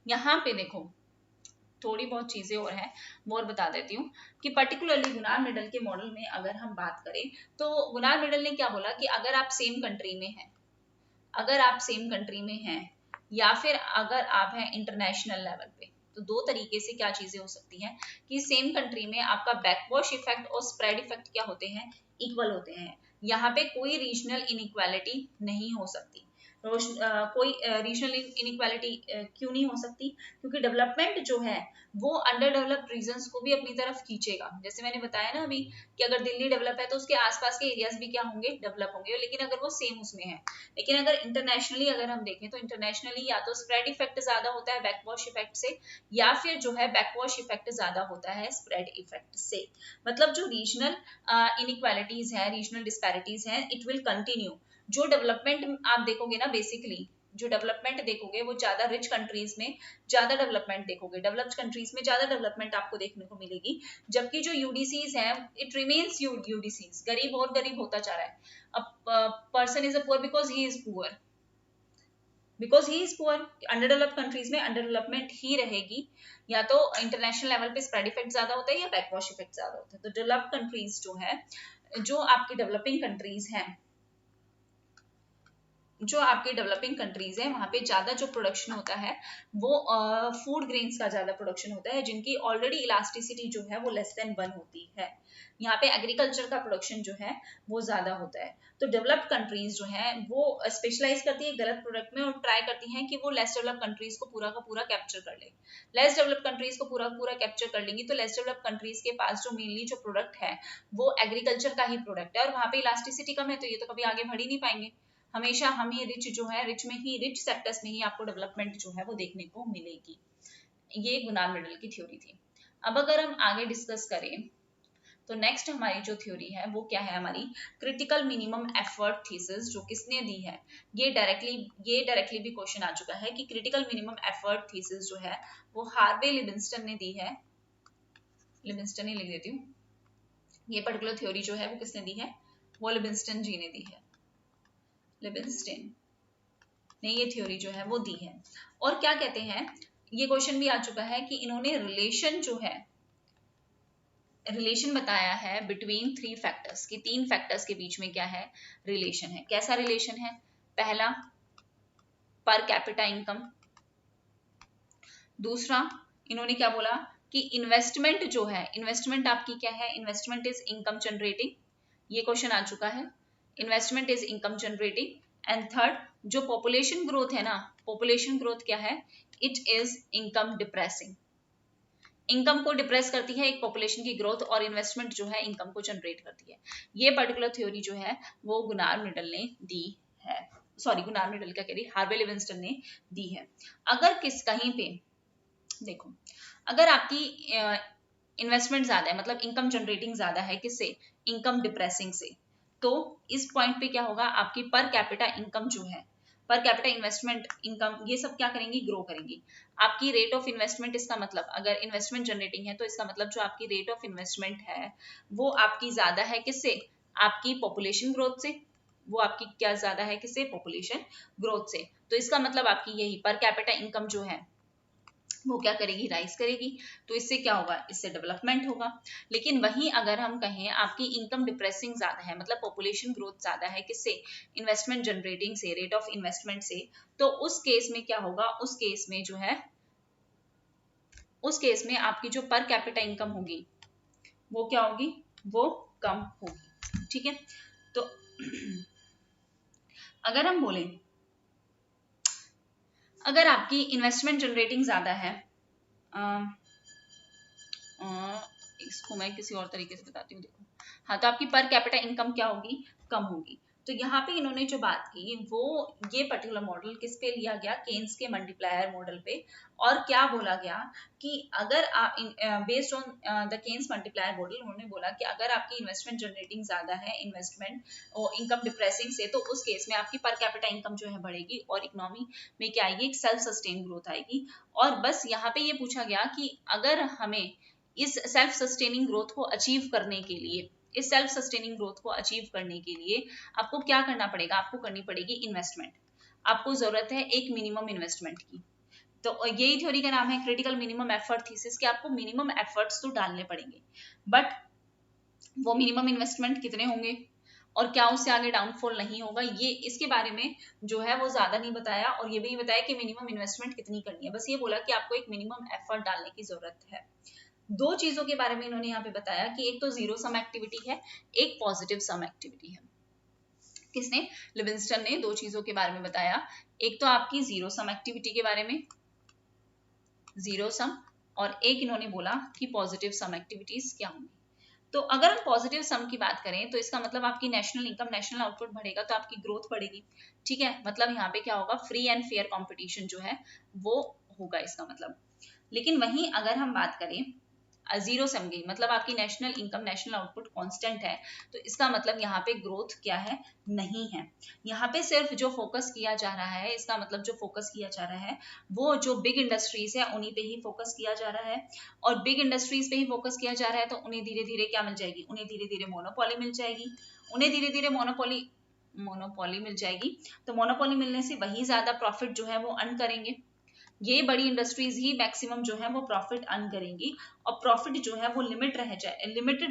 यहाँ पे देखो थोड़ी बहुत चीजें और हैं, वो और बता देती हूँ कि पर्टिकुलरली गुनार मिडल के मॉडल में अगर हम बात करें तो गुनार मिडल ने क्या बोला कि अगर आप सेम कंट्री में हैं या फिर अगर आप हैं इंटरनेशनल लेवल पे, तो दो तरीके से क्या चीजें हो सकती हैं कि सेम कंट्री में आपका बैकवॉश इफेक्ट और स्प्रेड इफेक्ट क्या होते हैं, इक्वल होते हैं। यहाँ पे कोई रीजनल इनइक्वालिटी नहीं हो सकती। कोई रीजनल इनइक्वालिटी क्यों नहीं हो सकती, क्योंकि डेवलपमेंट जो है वो अंडर डेवलप्ड रीजन्स को भी अपनी तरफ खींचेगा। जैसे मैंने बताया ना अभी कि अगर दिल्ली डेवलप है तो उसके आसपास के एरियाज भी क्या होंगे, डेवलप होंगे, लेकिन अगर वो सेम उसमें है। लेकिन अगर इंटरनेशनली अगर हम देखें तो इंटरनेशनली या तो स्प्रेड इफेक्ट ज्यादा होता है बैकवॉश इफेक्ट से, या फिर जो है बैकवॉश इफेक्ट ज्यादा होता है स्प्रेड इफेक्ट से। मतलब जो रीजनल इनइक्वालिटीज है, रीजनल डिस्पैरिटीज है, इट विल कंटिन्यू। जो डेवलपमेंट आप देखोगे ना, बेसिकली जो डेवलपमेंट देखोगे वो ज्यादा रिच कंट्रीज में ज्यादा डेवलपमेंट देखोगे, डेवलप्ड कंट्रीज में ज्यादा डेवलपमेंट आपको देखने को मिलेगी, जबकि जो यूडीसीज है इट रिमेन्स यूडीसीज, गरीब और गरीब होता जा रहा है। अब person is a poor because he is poor, under developed countries में अंडर डेवलपमेंट ही रहेगी, या तो इंटरनेशनल लेवल पे स्प्रेड इफेक्ट ज्यादा होता है या बैकवॉश इफेक्ट ज्यादा होता है। तो डेवलप्ड कंट्रीज जो है, जो आपकी डेवलपिंग कंट्रीज हैं, जो आपके डेवलपिंग कंट्रीज है वहां पे ज्यादा जो प्रोडक्शन होता है वो फूड ग्रेन्स का ज्यादा प्रोडक्शन होता है, जिनकी ऑलरेडी इलास्टिसिटी जो है वो लेस देन 1 होती है। यहाँ पे एग्रीकल्चर का प्रोडक्शन जो है वो ज्यादा होता है। तो डेवलप्ड कंट्रीज जो है वो स्पेशलाइज करती है गलत प्रोडक्ट में और ट्राई करती हैं कि वो लेस डेवलप्ड कंट्रीज को पूरा का पूरा कैप्चर कर ले। लेस डेवलप्ड कंट्रीज को पूरा पूरा कैप्चर कर लेंगी तो लेस डेवलप्ड कंट्रीज के पास जो मेनली जो प्रोडक्ट है वो एग्रीकल्चर का ही प्रोडक्ट है, और वहां पे इलास्टिसिटी कम है तो ये तो कभी आगे बढ़ ही नहीं पाएंगे। हमेशा हम ही रिच जो है, रिच सेक्टर्स में ही आपको डेवलपमेंट जो है वो देखने को मिलेगी। ये गुनार मिडल की थ्योरी थी। अब अगर हम आगे डिस्कस करें तो नेक्स्ट हमारी जो थ्योरी है वो क्या है, हमारी क्रिटिकल मिनिमम एफर्ट थीसिस, जो किसने दी है, ये डायरेक्टली भी क्वेश्चन आ चुका है कि क्रिटिकल मिनिमम एफर्ट थीसिस जो है वो हार्वे लिविंगस्टन ने दी है। लिविंगस्टन ही लिख देती हूँ। ये पर्टिकुलर थ्योरी जो है वो किसने दी है, वो लिविंगस्टन जी ने दी है। लिविंगस्टन ने ये थ्योरी जो है वो दी है। और क्या कहते हैं, ये क्वेश्चन भी आ चुका है कि इन्होंने रिलेशन जो है, रिलेशन बताया है बिटवीन 3 फैक्टर्स, कि 3 फैक्टर्स के बीच में क्या है, रिलेशन है। कैसा रिलेशन है, पहला पर कैपिटा इनकम, दूसरा इन्होंने क्या बोला कि इन्वेस्टमेंट जो है, इन्वेस्टमेंट आपकी क्या है, इन्वेस्टमेंट इज इनकम जनरेटिंग, ये क्वेश्चन आ चुका है, investment is income generating. And third, जो पॉपुलेशन ग्रोथ है ना, पॉपुलेशन ग्रोथ क्या है, it is income depressing, income को डिप्रेस करती है एक पॉपुलेशन की ग्रोथ, और इन्वेस्टमेंट जो है इनकम को जनरेट करती है। ये पर्टिकुलर थ्योरी जो है वो गुनार मिडल ने दी है, सॉरी गुनार मिडल क्या कह रही, हार्वे लिविंगस्टन ने दी है। अगर किस कहीं पे देखो, अगर आपकी इन्वेस्टमेंट ज्यादा है, मतलब इनकम जनरेटिंग ज्यादा है, किससे, इनकम डिप्रेसिंग से, तो इस पॉइंट पे क्या होगा, आपकी पर कैपिटा इनकम जो है, पर कैपिटा इन्वेस्टमेंट इनकम, ये सब क्या करेंगी, ग्रो करेंगी। आपकी रेट ऑफ इन्वेस्टमेंट, इसका मतलब अगर इन्वेस्टमेंट जनरेटिंग है तो इसका मतलब जो आपकी रेट ऑफ इन्वेस्टमेंट है वो आपकी ज्यादा है, किससे, आपकी पॉपुलेशन ग्रोथ से, वो आपकी क्या ज्यादा है, किससे, पॉपुलेशन ग्रोथ से। तो इसका मतलब आपकी यही पर कैपिटा इनकम जो है वो क्या करेगी, राइज करेगी। तो इससे क्या होगा, इससे डेवलपमेंट होगा। लेकिन वहीं अगर हम कहें आपकी इनकम डिप्रेसिंग ज्यादा है, मतलब पॉपुलेशन ग्रोथ ज्यादा है, किससे, इन्वेस्टमेंट जनरेटिंग से, रेट ऑफ इन्वेस्टमेंट से, तो उस केस में क्या होगा, उस केस में जो है, उस केस में आपकी जो पर कैपिटा इनकम होगी वो क्या होगी, वो कम होगी। ठीक है, तो अगर हम बोलें, अगर आपकी इन्वेस्टमेंट जनरेटिंग ज्यादा है, इसको मैं किसी और तरीके से बताती हूँ, देखो, हाँ, तो आपकी पर कैपिटा इनकम क्या होगी, कम होगी। तो यहाँ पे इन्होंने जो बात की वो, ये पर्टिकुलर मॉडल किस पे लिया गया, केन्स के मल्टीप्लायर मॉडल पे। और क्या बोला गया कि अगर आप based on the Keynes multiplier model, उन्होंने बोला कि अगर आपकी इन्वेस्टमेंट जनरेटिंग ज्यादा है, इन्वेस्टमेंट और इनकम डिप्रेसिंग से, तो उस केस में आपकी पर कैपिटा इनकम जो है बढ़ेगी और इकोनॉमी में क्या आएगी, एक सेल्फ सस्टेन ग्रोथ आएगी। और बस यहाँ पे ये पूछा गया कि अगर हमें इस सेल्फ सस्टेनिंग ग्रोथ को अचीव करने के लिए, इस सेल्फ सस्टेनिंग ग्रोथ को अचीव करने के लिए आपको क्या करना पड़ेगा, आपको करनी पड़ेगी इन्वेस्टमेंट, आपको जरूरत है एक मिनिमम इन्वेस्टमेंट की। तो यही थ्योरी का नाम है क्रिटिकल मिनिमम एफर्ट थीसिस, कि आपको मिनिमम एफर्ट्स तो डालने पड़ेंगे, बट वो मिनिमम इन्वेस्टमेंट कितने होंगे और क्या उससे आगे डाउनफॉल नहीं होगा, ये इसके बारे में जो है वो ज्यादा नहीं बताया। और ये भी नहीं बताया कि मिनिमम इन्वेस्टमेंट कितनी करनी है, बस ये बोला कि आपको एक मिनिमम एफर्ट डालने की जरूरत है। दो चीजों के बारे में इन्होंने यहाँ पे बताया कि एक तो जीरो सम एक्टिविटी है, एक पॉजिटिव सम एक्टिविटी है। किसने, लिविंगस्टन ने दो चीजों के बारे में बताया, एक तो आपकी जीरो सम एक्टिविटी के बारे में, जीरो सम, और एक इन्होंने बोला कि पॉजिटिव सम एक्टिविटीज क्या होंगी। तो अगर हम पॉजिटिव सम की बात करें तो इसका मतलब आपकी नेशनल इनकम, नेशनल आउटपुट बढ़ेगा तो आपकी ग्रोथ बढ़ेगी। ठीक है, मतलब यहाँ पे क्या होगा, फ्री एंड फेयर कंपटीशन जो है वो होगा, इसका मतलब। लेकिन वहीं अगर हम बात करें जीरो सम की, मतलब आपकी national income, national output constant है, तो इसका मतलब यहाँ पे ग्रोथ क्या है, नहीं है। यहाँ पे सिर्फ जो फोकस किया जा रहा है, इसका मतलब जो फोकस किया जा रहा है वो जो बिग इंडस्ट्रीज है उन्हीं पे ही फोकस किया जा रहा है। और बिग इंडस्ट्रीज पे ही फोकस किया जा रहा है तो उन्हें धीरे धीरे क्या मिल जाएगी, उन्हें धीरे धीरे मोनोपोली मिल जाएगी, उन्हें धीरे धीरे मोनोपोली मिल जाएगी। तो मोनोपोली मिलने से वही ज्यादा प्रॉफिट जो है वो अर्न करेंगे, ये बड़ी इंडस्ट्रीज ही मैक्सिमम जो है वो प्रॉफिट अर्न करेंगी। और प्रॉफिट जो है वो लिमिटेड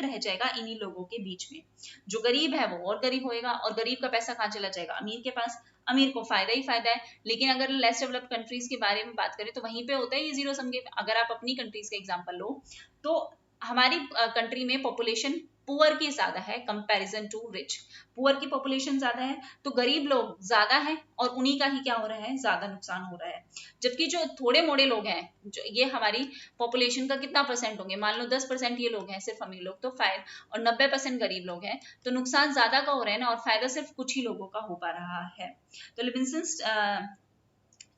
रह जाएगा इन्हीं लोगों के बीच में। जो गरीब है वो और गरीब होएगा, और गरीब का पैसा कहाँ चला जाएगा, अमीर के पास, अमीर को फायदा ही फायदा है। लेकिन अगर लेस डेवलप्ड कंट्रीज के बारे में बात करें तो वहीं पे होता है ये जीरो सम गेम। अगर आप अपनी कंट्रीज का एग्जाम्पल लो तो हमारी कंट्री में पॉपुलेशन पुअर की ज्यादा है कंपैरिजन टू रिच, पुअर की पॉपुलेशन ज्यादा है तो गरीब लोग ज्यादा है, और उन्हीं का ही क्या हो रहा है, ज्यादा नुकसान हो रहा है। जबकि जो थोड़े मोड़े लोग हैं, जो ये हमारी पॉपुलेशन का कितना परसेंट होंगे, मान लो 10% ये लोग हैं सिर्फ अमीर लोग, तो फायदा, और 90% गरीब लोग हैं, तो नुकसान ज्यादा का हो रहा है ना, और फायदा सिर्फ कुछ ही लोगों का हो पा रहा है। तो लिविंगस्टन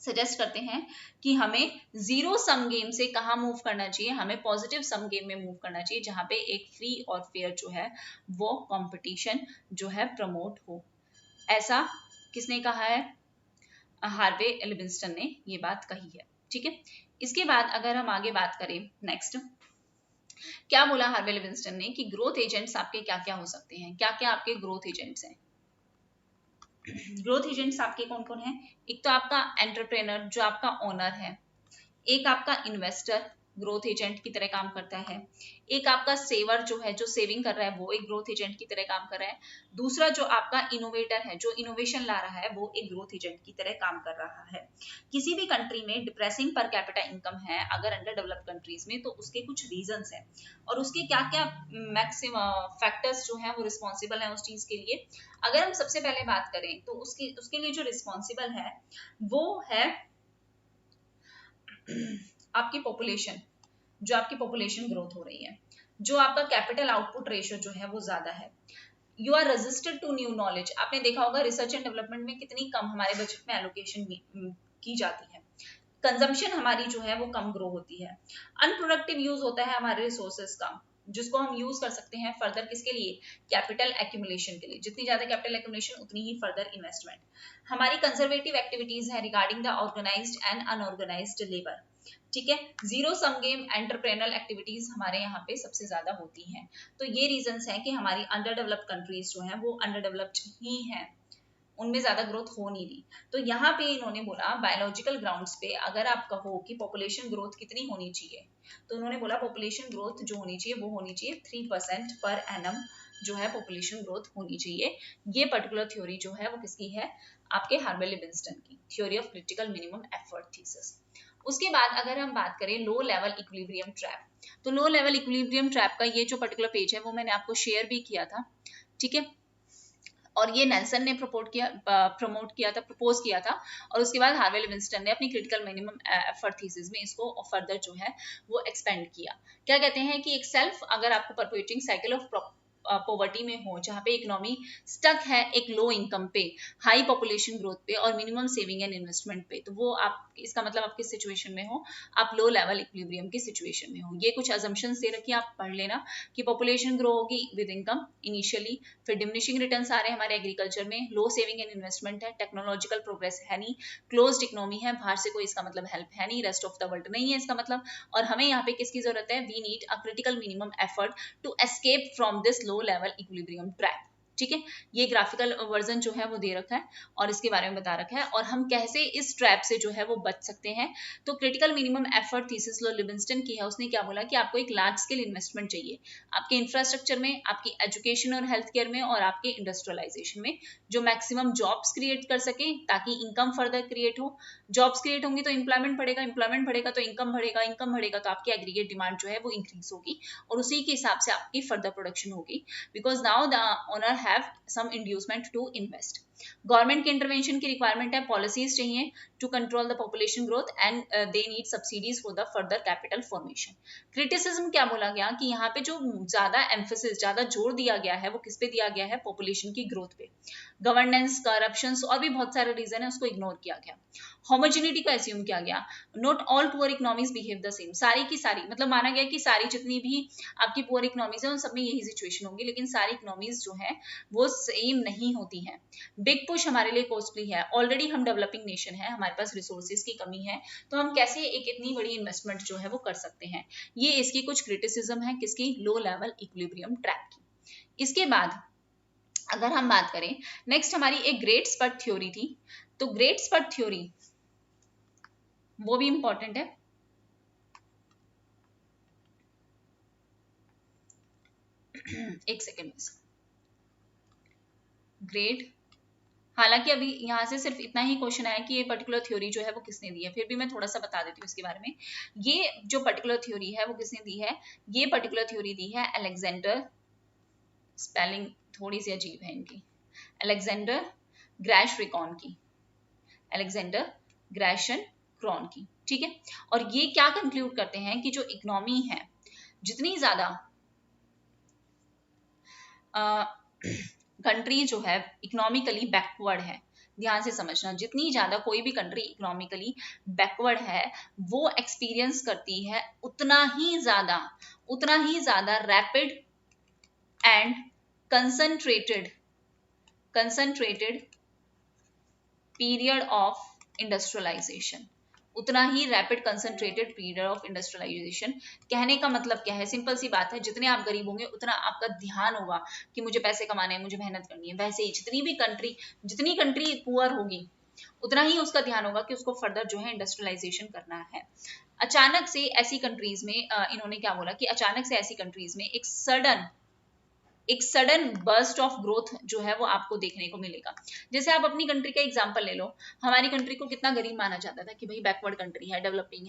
सजेस्ट करते हैं कि हमें जीरो सम गेम से कहाँ मूव करना चाहिए, हमें पॉजिटिव सम गेम में मूव करना चाहिए, जहां पे एक फ्री और फेयर जो है वो कंपटीशन जो है प्रमोट हो। ऐसा किसने कहा है? हार्वे लिविंगस्टन ने ये बात कही है। ठीक है, इसके बाद अगर हम आगे बात करें, नेक्स्ट क्या बोला हार्वे लिविंगस्टन ने कि ग्रोथ एजेंट्स आपके क्या क्या हो सकते हैं, क्या क्या आपके ग्रोथ एजेंट्स हैं। ग्रोथ एजेंट्स आपके कौन कौन है? एक तो आपका एंटरप्रेनर जो आपका ओनर है, एक आपका इन्वेस्टर ग्रोथ एजेंट की तरह काम करता है, एक आपका सेवर जो है जो सेविंग कर रहा है वो एक ग्रोथ एजेंट की तरह काम कर रहा है, दूसरा जो आपका इनोवेटर है जो इनोवेशन ला रहा है वो एक ग्रोथ एजेंट की तरह काम कर रहा है। किसी भी कंट्री में डिप्रेसिंग पर कैपिटा इनकम है अगर अंडर डेवलप्ड कंट्रीज में, तो उसके कुछ रीजंस हैं और उसके क्या क्या मैक्सिमम फैक्टर्स जो है वो रिस्पॉन्सिबल है उस चीज के लिए। अगर हम सबसे पहले बात करें तो उसके लिए जो रिस्पॉन्सिबल है वो है आपकी पॉपुलेशन, जो आपकी पॉपुलेशन ग्रोथ हो रही है, जो आपका कैपिटल आउटपुट रेशियो जो है वो ज्यादा है, you are registered to new knowledge. आपने देखा होगा रिसर्च एंड डेवलपमेंट में कितनी कम हमारे बजट में एलोकेशन की जाती है, कंजम्पशन हमारी जो है वो कम ग्रो होती है, अनप्रोडक्टिव यूज होता है हमारे रिसोर्सेज का जिसको हम यूज कर सकते हैं फर्दर किसके लिए? कैपिटल एक्यूमुलेशन के लिए। जितनी ज्यादा कैपिटल एक्यूमुलेशन उतनी ही फर्दर इन्वेस्टमेंट। हमारी कंजर्वेटिव एक्टिविटीज है regarding the organised and unorganised labour. ठीक है, zero sum game entrepreneurial activities हमारे यहाँ पे सबसे ज्यादा होती हैं। तो ये रीजंस हैं कि हमारी अंडर डेवलप्ड कंट्रीज जो हैं वो अंडर डेवलप्ड ही हैं, उनमें ज्यादा ग्रोथ हो नहीं रही। तो यहाँ पे इन्होंने बोला बायोलॉजिकल ग्राउंड्स पे अगर आप कहो कि पॉपुलेशन ग्रोथ कितनी होनी चाहिए, तो उन्होंने बोला पॉपुलेशन ग्रोथ जो होनी चाहिए वो होनी चाहिए 3% पर एनम जो है पॉपुलेशन ग्रोथ होनी चाहिए। ये पर्टिकुलर थ्योरी जो है वो किसकी है? आपके हार्वे लिविंगस्टन की, theory of critical minimum effort thesis. उसके बाद अगर हम बात करें लो लेवल इक्विलिब्रियम ट्रैप, तो लो लेवल इक्विलिब्रियम ट्रैप का ये जो पर्टिकुलर पेज है वो मैंने आपको शेयर भी किया था। ठीक है, और ये नेल्सन ने प्रमोट किया था, प्रपोज किया था, और उसके बाद हार्वे लिविंगस्टन ने अपनी क्रिटिकल मिनिमम एफर्ट थीसिस में इसको फर्दर जो है वो एक्सपेंड किया। क्या कहते हैं कि एक सेल्फ अगर आपको परपेचुएटिंग साइकिल ऑफ पॉवर्टी में हो, जहां पे इकोनॉमी स्टक है एक लो इनकम पे, हाई पॉपुलेशन ग्रोथ पे और मिनिमम सेविंग एंड इन्वेस्टमेंट पे, तो वो आप इसका मतलब आप किस सिचुएशन में हो? आप लो लेवल इक्विलिब्रियम की सिचुएशन में हो। ये कुछ अजम्पशंस दे रखी है, आप पढ़ लेना कि पॉपुलेशन ग्रो होगी विद इनकम इनिशियली, फिर डिमिनिशिंग रिटर्न्स आ रहे हैं हमारे एग्रीकल्चर में, लो सेविंग एंड इन्वेस्टमेंट है, टेक्नोलॉजिकल प्रोग्रेस है नहीं, क्लोज्ड इकोनॉमी है, बाहर से कोई इसका मतलब हेल्प है नहीं, रेस्ट ऑफ द वर्ल्ड नहीं है इसका मतलब, और हमें यहाँ पे किसकी जरूरत है? We need a critical minimum effort to escape from this low level equilibrium trap. ठीक है, ये ग्राफिकल वर्जन जो है वो दे रखा है और इसके बारे में बता रखा है, और हम कैसे इस ट्रैप से जो है वो बच सकते हैं। तो क्रिटिकल मिनिमम एफर्ट थीसिस लो लिविंगस्टन की है, उसने क्या बोला कि आपको एक लार्ज स्केल इन्वेस्टमेंट चाहिए आपके इंफ्रास्ट्रक्चर में, आपकी एजुकेशन और हेल्थ केयर में और आपके इंडस्ट्रियलाइजेशन में, जो मैक्सिमम जॉब्स क्रिएट कर सके ताकि इनकम फर्दर क्रिएट हो। जॉब्स क्रिएट होंगी तो एम्प्लॉयमेंट बढ़ेगा, एम्प्लॉयमेंट बढ़ेगा तो इनकम बढ़ेगा, इनकम बढ़ेगा तो आपकी एग्रीगेट डिमांड जो है वो इंक्रीज होगी और उसी के हिसाब से आपकी फर्दर प्रोडक्शन होगी, because now the owner have some inducement to invest. Government के इंटरवेंशन की रिक्वायरमेंट है, पॉलिसीज चाहिए to control the population growth and they need subsidies for the further capital formation. Criticism क्या बोला गया कि यहाँ पे जो ज्यादा एम्फेसिस, ज्यादा जोर दिया गया है वो किस पे दिया गया है? पॉपुलेशन की ग्रोथ पे। गवर्नेंस, करप्शन और भी बहुत सारे रीजन है, उसको इग्नोर किया गया। होमोजेनिटी को एज्यूम किया गया, not all poor economies behave the same, सारी की सारी मतलब माना गया कि सारी जितनी भी आपकी पुअर इकोनॉमीज है उन सब में यही सिचुएशन होगी, लेकिन सारी इकोनॉमीज जो है वो सेम नहीं होती हैं। बिग पुश हमारे लिए कॉस्टली है, ऑलरेडी हम डेवलपिंग नेशन है, हमारे पास रिसोर्सेज की कमी है, तो हम कैसे एक इतनी बड़ी इन्वेस्टमेंट जो है वो कर सकते हैं? ये इसकी कुछ क्रिटिसिज्म है किसकी? लो लेवल इक्विलिब्रियम ट्रैप की। इसके बाद अगर हम बात करें, नेक्स्ट हमारी एक ग्रेट स्पर्ट थ्योरी थी, तो ग्रेट स्पर्ट थ्योरी वो भी इंपॉर्टेंट है। एक सेकेंड, ग्रेट, हालांकि अभी यहाँ से सिर्फ इतना ही क्वेश्चन आया कि ये पर्टिकुलर थ्योरी जो है वो किसने दी है, फिर भी मैं थोड़ा सा बता देती हूँ इसके बारे में। ये जो पर्टिकुलर थ्योरी है वो किसने दी है? ये पर्टिकुलर थ्योरी दी है अलेक्जेंडर, स्पेलिंग थोड़ी सी अजीब है इनकी, अलेक्जेंडर ग्रैश-रिकॉन की, अलेक्जेंडर ग्रैशन क्रॉन की। ठीक है, और ये क्या कंक्लूड करते हैं कि जो इकोनॉमी है, जितनी ज्यादा कंट्री जो है इकोनॉमिकली बैकवर्ड है, ध्यान से समझना, जितनी ज्यादा कोई भी कंट्री इकोनॉमिकली बैकवर्ड है वो एक्सपीरियंस करती है उतना ही ज्यादा rapid and concentrated period of industrialisation, उतना ही rapid concentrated period of industrialisation. कहने का मतलब क्या है, सिंपल सी बात है, जितने आप गरीब होंगे उतना आपका ध्यान होगा कि मुझे पैसे कमाने हैं, मुझे मेहनत करनी है। वैसे ही जितनी कंट्री पुअर होगी उतना ही उसका ध्यान होगा कि उसको फर्दर जो है इंडस्ट्रियलाइजेशन करना है। अचानक से ऐसी कंट्रीज में इन्होंने क्या बोला कि अचानक से ऐसी कंट्रीज में एक सडन बर्स्ट ऑफ ग्रोथ जो है वो आपको देखने को मिलेगा। जैसे आप अपनी कंट्री का एग्जांपल ले लो, हमारी कंट्री को कितना गरीब माना जाता था कि भाई बैकवर्ड कंट्री है, डेवलपिंग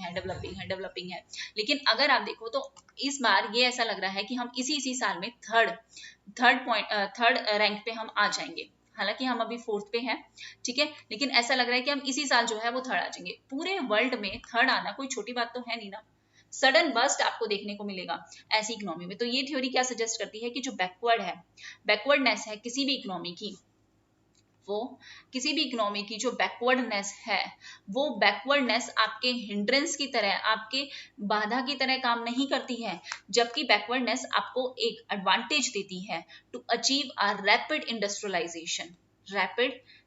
है। लेकिन अगर आप देखो तो इस बार ये ऐसा लग रहा है कि हम इसी साल में थर्ड रैंक पे हम आ जाएंगे। हालांकि हम अभी 4th पे हैं, ठीक है, लेकिन ऐसा लग रहा है कि हम इसी साल जो है वो थर्ड आ जाएंगे। पूरे वर्ल्ड में थर्ड आना कोई छोटी बात तो है नहीं ना। सडन बर्स्ट आपको देखने को मिलेगा ऐसी इकोनॉमी में। तो ये थ्योरी क्या सजेस्ट करती है कि जो बैकवर्डनेस है किसी भी इकोनॉमी की जो बैकवर्डनेस है, वो बैकवर्डनेस आपके हिंड्रेंस की तरह, आपके बाधा की तरह काम नहीं करती है, जबकि बैकवर्डनेस आपको एक एडवांटेज देती है to achieve a rapid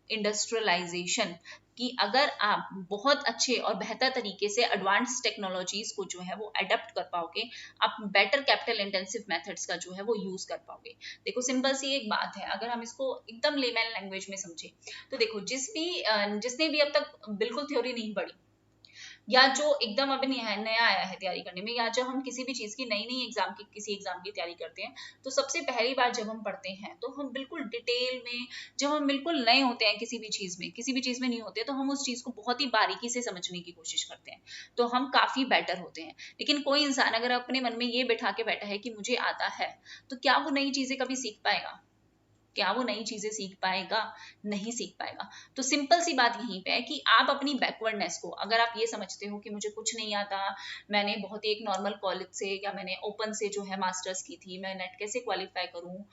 industrialisation कि अगर आप बहुत अच्छे और बेहतर तरीके से एडवांस टेक्नोलॉजीज को जो है वो अडेप्ट कर पाओगे, आप बेटर कैपिटल इंटेंसिव मेथड्स का जो है वो यूज कर पाओगे। देखो सिंपल सी एक बात है, अगर हम इसको एकदम लेमैन लैंग्वेज में समझे तो देखो जिसने भी अब तक बिल्कुल थ्योरी नहीं पढ़ी, या जो एकदम अभी नया आया है तैयारी करने में, या जब हम किसी भी चीज की किसी एग्जाम की तैयारी करते हैं तो सबसे पहली बार जब हम पढ़ते हैं तो हम बिल्कुल डिटेल में, जब हम बिल्कुल नए होते हैं किसी भी चीज में नहीं होते, तो हम उस चीज को बहुत ही बारीकी से समझने की कोशिश करते हैं, तो हम काफी बेटर होते हैं। लेकिन कोई इंसान अगर अपने मन में ये बैठा के बैठा है कि मुझे आता है, तो क्या वो नई चीजें कभी सीख पाएगा? नहीं सीख पाएगा। तो सिंपल सी बात यहीं पे है कि आप अपनी बैकवर्डनेस को, अगर आप ये समझते हो कि मुझे कुछ नहीं आता, मैंने बहुत ही एक नॉर्मल कॉलेज से या मैंने ओपन से जो है मास्टर्स की थी, मैं नेट कैसे क्वालिफाई करूं,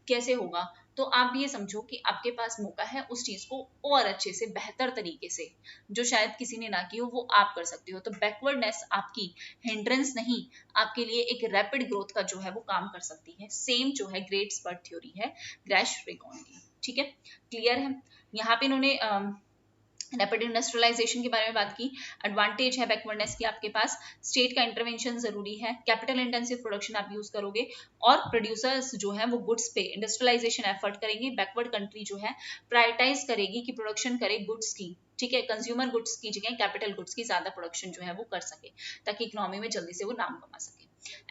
कैसे होगा, तो आप ये समझो कि आपके पास मौका है उस चीज को और अच्छे से बेहतर तरीके से, जो शायद किसी ने ना की हो, वो आप कर सकते हो। तो बैकवर्डनेस आपकी हिंड्रेंस नहीं, आपके लिए एक रैपिड ग्रोथ का जो है वो काम कर सकती है। सेम जो है ग्रेट स्पर्ट थ्योरी है ग्रैश-रेगॉन की, ठीक है, क्लियर है। यहाँ पे इन्होंने रैपिड इंडस्ट्रियलाइजेशन के बारे में बात की। एडवांटेज है बैकवर्डनेस की आपके पास, स्टेट का इंटरवेंशन जरूरी है, कैपिटल इंटेंसिव प्रोडक्शन आप यूज करोगे, और प्रोड्यूसर्स जो है वो गुड्स पे इंडस्ट्रियलाइजेशन एफर्ट करेंगे। बैकवर्ड कंट्री जो है प्रायोरिटाइज करेगी कि प्रोडक्शन करे गुड्स की, ठीक है, कंज्यूमर गुड्स की जगह कैपिटल गुड्स की ज्यादा प्रोडक्शन जो है वो कर सके, ताकि इकोनॉमी में जल्दी से वो नाम कमा सके।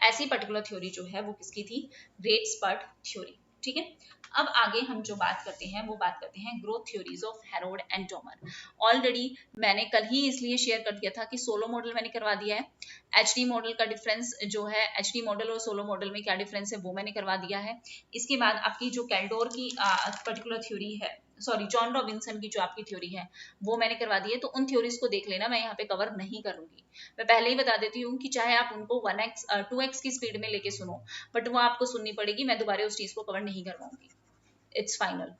ऐसी पर्टिकुलर थ्योरी जो है वो किसकी थी? ग्रेट स्पर्ट थ्योरी, ठीक है। अब आगे हम जो बात करते हैं वो बात करते हैं growth theories of Herod and Domar. Already मैंने कल ही इसलिए शेयर कर दिया था कि सोलो मॉडल मैंने करवा दिया है, एचडी मॉडल का डिफरेंस जो है, एचडी मॉडल और सोलो मॉडल में क्या डिफरेंस है वो मैंने करवा दिया है। इसके बाद आपकी जो कैल्डोर की पर्टिकुलर थ्योरी है, सॉरी जॉन रॉबिन्सन की जो आपकी थ्योरी है वो मैंने करवा दी है, तो उन थ्योरीज को देख लेना, मैं यहाँ पे कवर नहीं करूंगी। मैं पहले ही बता देती हूँ कि चाहे आप उनको 1x 2x की स्पीड में लेके सुनो, बट वो आपको सुननी पड़ेगी, मैं दोबारा उस चीज को कवर नहीं करवाऊंगी, इट्स फाइनल।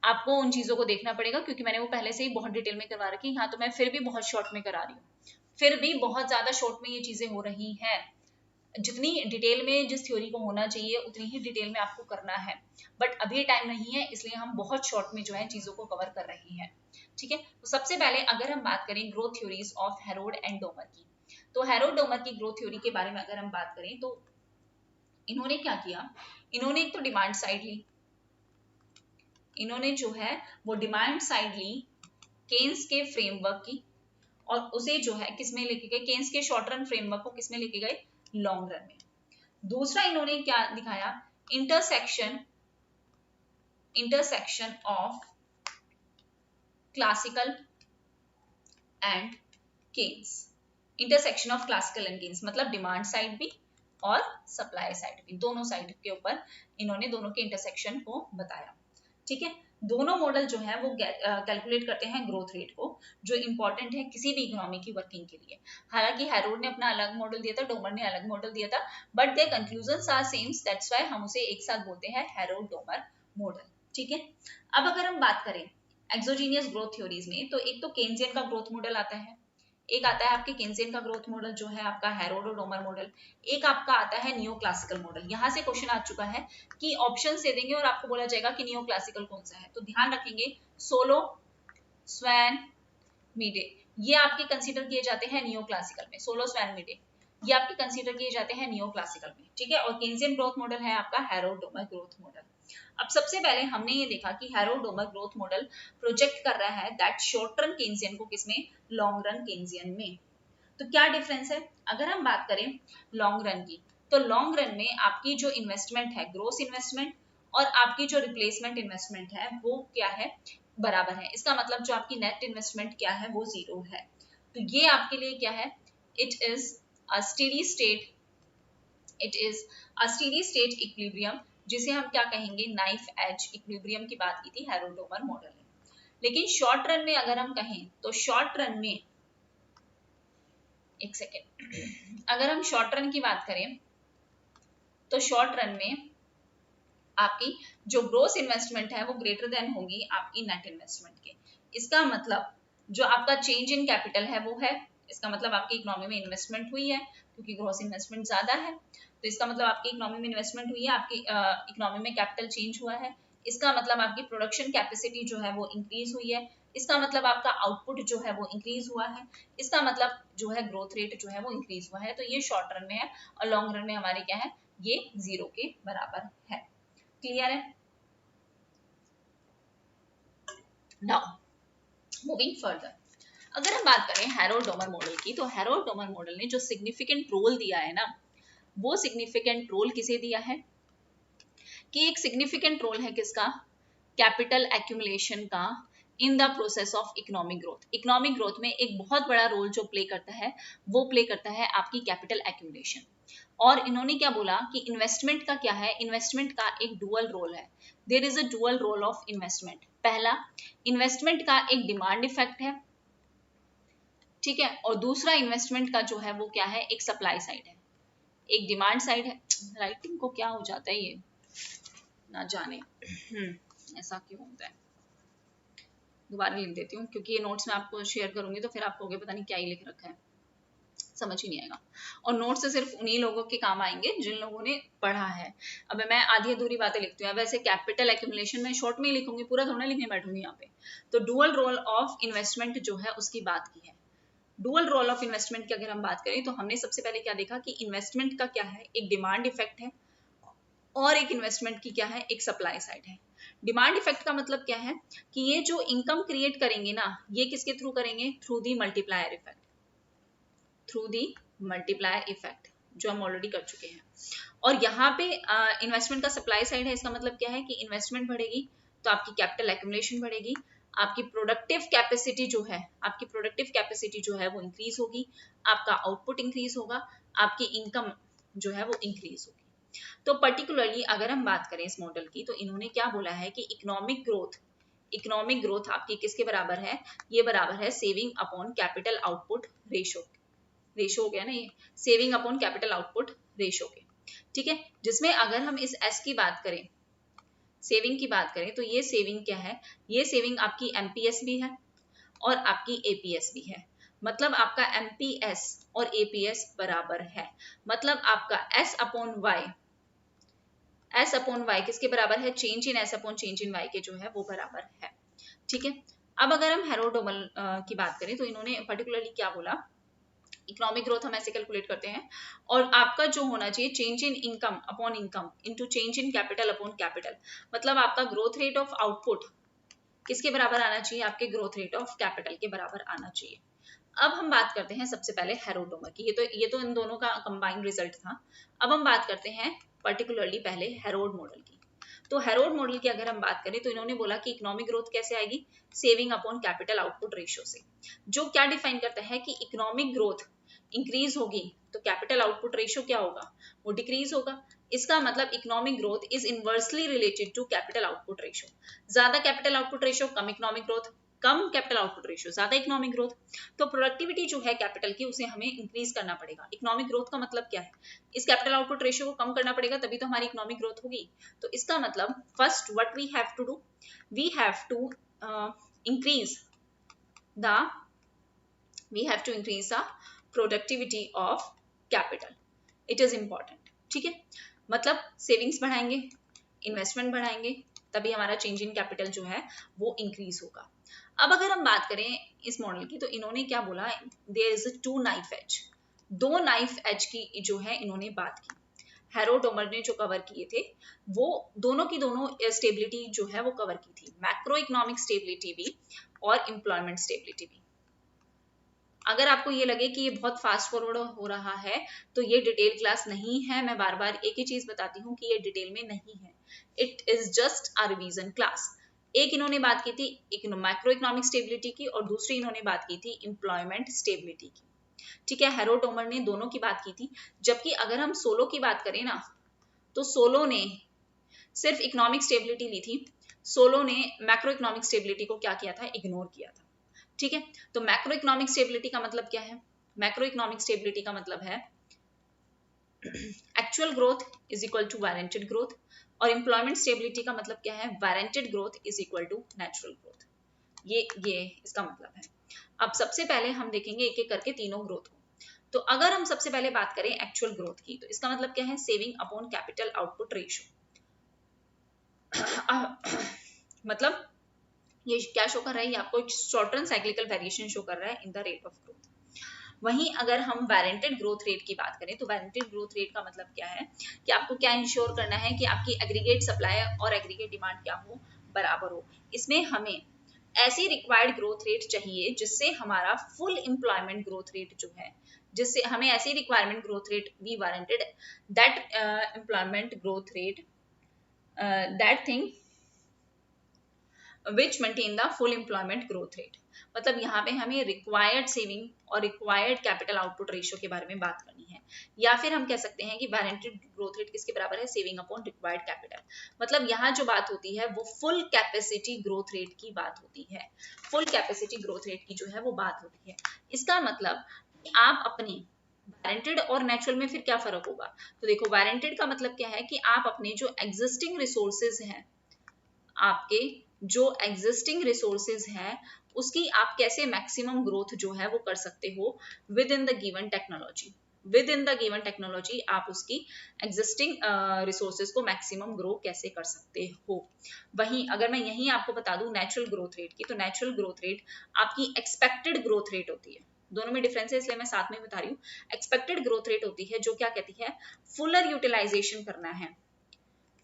आपको उन चीजों को देखना पड़ेगा क्योंकि मैंने वो पहले से ही बहुत डिटेल में करवा रखी है। यहाँ तो मैं फिर भी बहुत शॉर्ट में करा रही हूँ, फिर भी बहुत ज्यादा शॉर्ट में ये चीजें हो रही हैं। जितनी डिटेल में जिस थ्योरी को होना चाहिए उतनी ही डिटेल में आपको करना है, बट अभी टाइम नहीं है, इसलिए हम बहुत शॉर्ट में जो है चीजों को कवर कर रहे हैं, ठीक है। तो सबसे पहले अगर हम बात करें growth theories of Herod and Domar की, तो हेरोड डोमर की ग्रोथ थ्योरी के बारे में अगर हम बात करें तो इन्होंने क्या किया, इन्होंने एक तो डिमांड साइड ली, इन्होंने जो है वो डिमांड साइड ली केन्स के फ्रेमवर्क की, और उसे जो है किसमें लेके गए, केन्स के शॉर्ट रन फ्रेमवर्क को किसमें लेके गए, लॉन्ग रन में। दूसरा इन्होंने क्या दिखाया, intersection of classical and Keynes, intersection of classical and Keynes मतलब डिमांड साइड भी और सप्लाई साइड भी, दोनों साइड के ऊपर इन्होंने दोनों के इंटरसेक्शन को बताया, ठीक है। दोनों मॉडल जो है वो कैलकुलेट करते हैं ग्रोथ रेट को, जो इंपॉर्टेंट है किसी भी इकोनॉमी की वर्किंग के लिए। हालांकि हेरोड ने अपना अलग मॉडल दिया था, डोमर ने अलग मॉडल दिया था, but their conclusions are same, that's why हम उसे एक साथ बोलते हैं हेरोड डोमर मॉडल, ठीक है। अब अगर हम बात करें एक्सोजीनियस ग्रोथ थ्योरीज में तो एक तो केन्जियन का ग्रोथ मॉडल आता है, एक आता है आपके केन्जियन का ग्रोथ मॉडल जो है आपका हेरोडोडोमर मॉडल, एक आपका आता है नियो क्लासिकल मॉडल। यहाँ से क्वेश्चन आ चुका है कि ऑप्शन दे देंगे और आपको बोला जाएगा कि नियो क्लासिकल कौन सा है। तो ध्यान रखेंगे सोलो, स्वैन, मीडे, ये आपके कंसीडर किए जाते हैं नियो क्लासिकल में। सोलो, स्वैन, मीडे ये आपके कंसीडर किए जाते हैं नियो क्लासिकल में, ठीक है। और केन्जियन ग्रोथ मॉडल है आपका हेरोडोमर ग्रोथ मॉडल। अब सबसे पहले हमने ये देखा कि हेरोडोमर ग्रोथ मॉडल प्रोजेक्ट कर रहा है दैट शॉर्ट रन केन्जियन को किसमें, लॉन्ग रन केन्जियन में। तो क्या डिफरेंस है अगर हम बात करें लॉन्ग रन की, तो लॉन्ग रन में आपकी जो इन्वेस्टमेंट है ग्रोस इन्वेस्टमेंट और आपकी जो रिप्लेसमेंट इन्वेस्टमेंट है वो क्या है, बराबर है। इसका मतलब जो आपकी नेट इन्वेस्टमेंट क्या है वो जीरो है। तो ये आपके लिए क्या है, it is a steady state, it is a steady state equilibrium, जिसे हम क्या कहेंगे, नाइफ एज इक्विलिब्रियम की बात की थी हेरोडोमर मॉडल ने। लेकिन शॉर्ट रन में अगर हम कहें तो शॉर्ट रन में, एक सेकेंड, अगर हम शॉर्ट रन की बात करें तो शॉर्ट रन में आपकी जो ग्रोस इन्वेस्टमेंट है वो ग्रेटर देन होगी आपकी नेट इन्वेस्टमेंट के। इसका मतलब जो आपका चेंज इन कैपिटल है वो है, इसका मतलब आपकी इकोनॉमी में इन्वेस्टमेंट हुई है क्योंकि ग्रोस इन्वेस्टमेंट ज्यादा है, तो इसका मतलब आपकी इकोनॉमी में इन्वेस्टमेंट हुई है, आपकी इकोनॉमी में कैपिटल चेंज हुआ है। इसका मतलब आपकी प्रोडक्शन कैपेसिटी जो है वो इंक्रीज हुई है, इसका मतलब आपका आउटपुट जो है वो इंक्रीज हुआ है, इसका मतलब जो है ग्रोथ रेट जो है वो इंक्रीज हुआ है। तो ये शॉर्ट रन में है और लॉन्ग रन में हमारे क्या है, ये जीरो के बराबर है। क्लियर है? नाउ मूविंग फर्दर, अगर हम बात करें हेरोडोमर मॉडल की, तो हेरोडोमर मॉडल ने जो सिग्निफिकेंट रोल दिया है ना, वो सिग्निफिकेंट रोल किसे दिया है कि एक सिग्निफिकेंट रोल है किसका, कैपिटल एक्यूमुलेशन का in the process of economic growth. Economic growth में एक बहुत बड़ा रोल जो प्ले करता है वो प्ले करता है आपकी कैपिटल एक्यूमुलेशन। और इन्होंने क्या बोला कि इन्वेस्टमेंट का क्या है, इन्वेस्टमेंट का एक डुअल रोल है, there is a dual role of investment. पहला, इन्वेस्टमेंट का एक डिमांड इफेक्ट है, ठीक है, और दूसरा इन्वेस्टमेंट का जो है वो क्या है, एक सप्लाई साइड है, एक डिमांड साइड है। राइटिंग को क्या हो जाता है ये ना जाने, ऐसा क्यों होता है, दोबारा लिख देती हूँ क्योंकि ये नोट्स मैं आपको शेयर करूंगी तो फिर आप कहोगे पता नहीं क्या ही लिख रखा है, समझ ही नहीं आएगा। और नोट्स से सिर्फ उन्हीं लोगों के काम आएंगे जिन लोगों ने पढ़ा है। अब मैं आधी अधूरी बातें लिखती हूँ, वैसे कैपिटल एक्यूमुलेशन में शॉर्ट में ही लिखूंगी, पूरा थोड़ा लिखने बैठूंगी यहाँ पे। तो डुअल रोल ऑफ इन्वेस्टमेंट जो है उसकी बात की है। डुअल रोल ऑफ इन्वेस्टमेंट की अगर हम बात करें तो हमने सबसे पहले क्या देखा कि इन्वेस्टमेंट का क्या है, एक डिमांड इफेक्ट है और एक इन्वेस्टमेंट की क्या है, एक सप्लाई साइड है। डिमांड इफेक्ट का मतलब क्या है कि ये जो इनकम क्रिएट करेंगे ना, ये किसके थ्रू करेंगे, through the multiplier effect, through the multiplier effect जो हम ऑलरेडी कर चुके हैं। और यहाँ पे इन्वेस्टमेंट का सप्लाई साइड है, इसका मतलब क्या है कि इन्वेस्टमेंट बढ़ेगी तो आपकी कैपिटल एक्यूमुलेशन बढ़ेगी, आपकी प्रोडक्टिव कैपेसिटी जो है, आपकी प्रोडक्टिव कैपेसिटी जो है वो इंक्रीज होगी, आपका आउटपुट इंक्रीज होगा, आपकी इनकम जो है वो इंक्रीज होगी। तो पर्टिकुलरली अगर हम बात करें इस मॉडल की, तो इन्होंने क्या बोला है कि इकोनॉमिक ग्रोथ आपकी किसके बराबर है, ये बराबर है saving upon capital output ratio, ratio हो गया ना ये, saving upon capital output ratio के, ठीक है। जिसमें अगर हम इस एस की बात करें, सेविंग की बात करें, तो ये सेविंग क्या है, ये सेविंग आपकी एमपीएस भी है और आपकी एपीएस भी है। मतलब आपका एमपीएस और एपीएस बराबर है, मतलब आपका S upon Y, S upon Y किसके बराबर है, change in S upon change in Y के जो है वो बराबर है, ठीक है। अब अगर हम हेरोडोमल की बात करें तो इन्होंने पर्टिकुलरली क्या बोला, इकोनॉमिक ग्रोथ हम ऐसे कैलकुलेट करते हैं और आपका जो होना चाहिए change in income upon income into change in capital upon capital, मतलब आपका ग्रोथ रेट ऑफ आउटपुट किसके बराबर आना चाहिए, आपके ग्रोथ रेट ऑफ कैपिटल के बराबर आना चाहिए। अब हम बात करते हैं सबसे पहले हेरोडोमर की, ये तो इन दोनों का कंबाइंड रिजल्ट था। अब हम बात करते हैं पर्टिकुलरली पहले हेरोड मॉडल की। तो हेरोड मॉडल की अगर हम बात करें तो इन्होंने बोला कि इकोनॉमिक ग्रोथ कैसे आएगी, saving upon capital output ratio से, जो क्या डिफाइन करता है कि इकोनॉमिक ग्रोथ इंक्रीज होगी तो कैपिटल आउटपुट रेशियो क्या होगा, वो डिक्रीज होगा। इसका मतलब economic growth is inversely related to capital output ratio. ज्यादा कैपिटल आउटपुट रेशियो कम इकोनॉमिक ग्रोथ, कम कैपिटल आउटपुट रेशियो ज्यादा इकोनॉमिक ग्रोथ। तो प्रोडक्टिविटी जो है कैपिटल की उसे हमें इंक्रीज करना पड़ेगा। इकोनॉमिक ग्रोथ का मतलब क्या है, इस कैपिटल आउटपुट रेशियो को कम करना पड़ेगा तभी तो हमारी इकोनॉमिक ग्रोथ होगी। तो इसका मतलब first what we have to do, we have to increase the we have to increase the productivity of capital. It is important. ठीक है, मतलब सेविंग्स बढ़ाएंगे, इन्वेस्टमेंट बढ़ाएंगे, तभी हमारा चेंज इन कैपिटल जो है वो इंक्रीज होगा। अब अगर हम बात करें इस मॉडल की, तो इन्होंने क्या बोला, there is 2 knife edge, 2 knife edge की जो है इन्होंने बात की। हैरो टोमर ने जो कवर किए थे वो दोनों की दोनों स्टेबिलिटी जो है वो कवर की थी, मैक्रो इकोनॉमिक स्टेबिलिटी भी और एम्प्लॉयमेंट स्टेबिलिटी भी। अगर आपको ये लगे कि ये बहुत फास्ट फॉरवर्ड हो रहा है तो ये डिटेल क्लास नहीं है। मैं बार बार एक ही चीज बताती हूँ कि ये डिटेल में नहीं है, it is just a revision class. एक इन्होंने बात की थी मैक्रो इकोनॉमिक स्टेबिलिटी की और दूसरी इन्होंने बात की थी एम्प्लॉयमेंट स्टेबिलिटी की। ठीक है, हैरो टोमर ने दोनों की बात की थी, जबकि अगर हम सोलो की बात करें ना, तो सोलो ने सिर्फ इकोनॉमिक स्टेबिलिटी ली थी, सोलो ने मैक्रो इकोनॉमिक स्टेबिलिटी को क्या किया था, इग्नोर किया था। ठीक है, तो मैक्रो इकोनॉमिक स्टेबिलिटी का मतलब क्या है, मैक्रो इकोनॉमिक स्टेबिलिटी का मतलब है actual growth is equal to warranted growth, और एम्प्लॉयमेंट स्टेबिलिटी का मतलब क्या है, warranted growth is equal to natural growth. ये इसका मतलब है। अब सबसे पहले हम देखेंगे एक एक करके तीनों ग्रोथ को। तो अगर हम सबसे पहले बात करें एक्चुअल ग्रोथ की, तो इसका मतलब क्या है, saving upon capital output ratio. मतलब ये क्या शो कर रहा है, ये आपको short term cyclical variation show कर रहा है in the rate of growth. वहीं अगर हम वारंटेड ग्रोथ रेट की बात करें, तो वारंटेड ग्रोथ रेट का मतलब क्या है कि आपको क्या इंश्योर करना है कि आपकी एग्रीगेट सप्लाई और एग्रीगेट डिमांड क्या हो, बराबर हो। इसमें हमें ऐसी रिक्वायर्ड ग्रोथ रेट चाहिए जिससे हमारा फुल एम्प्लॉयमेंट ग्रोथ रेट जो है, जिससे हमें ऐसी requirement growth rate we warranted that employment growth rate that thing which maintain the full employment growth rate. मतलब यहाँ पे हमें रिक्वायर्ड सेविंग और रिक्वायर्ड कैपिटल आउटपुट रेशियो के बारे में बात करनी है, या फिर हम कह सकते हैं कि वारंटेड ग्रोथ रेट किसके बराबर है, सेविंग अपॉन रिक्वायर्ड कैपिटल। मतलब यहाँ जो बात होती है वो फुल कैपेसिटी ग्रोथ रेट की बात होती है, फुल कैपेसिटी ग्रोथ रेट की जो है वो बात होती है। इसका मतलब आप अपनी वारंटेड और नेचुरल में फिर क्या फर्क होगा, तो देखो वारंटेड का मतलब क्या है कि आप अपने जो एग्जिस्टिंग रिसोर्सेज हैं, आपके जो एग्जिस्टिंग रिसोर्सेज हैं उसकी आप कैसे मैक्सिमम ग्रोथ जो है वो कर सकते हो with in the given technology. With in the given technology आप उसकी एग्जिस्टिंग रिसोर्सेज को मैक्सिमम ग्रो कैसे कर सकते हो। वहीं अगर मैं यहीं आपको बता दूं नेचुरल ग्रोथ रेट की, तो नेचुरल ग्रोथ रेट आपकी एक्सपेक्टेड ग्रोथ रेट होती है। दोनों में डिफरेंस है इसलिए मैं साथ में बता रही हूँ। एक्सपेक्टेड ग्रोथ रेट होती है जो क्या कहती है, फुलर यूटिलाइजेशन करना है,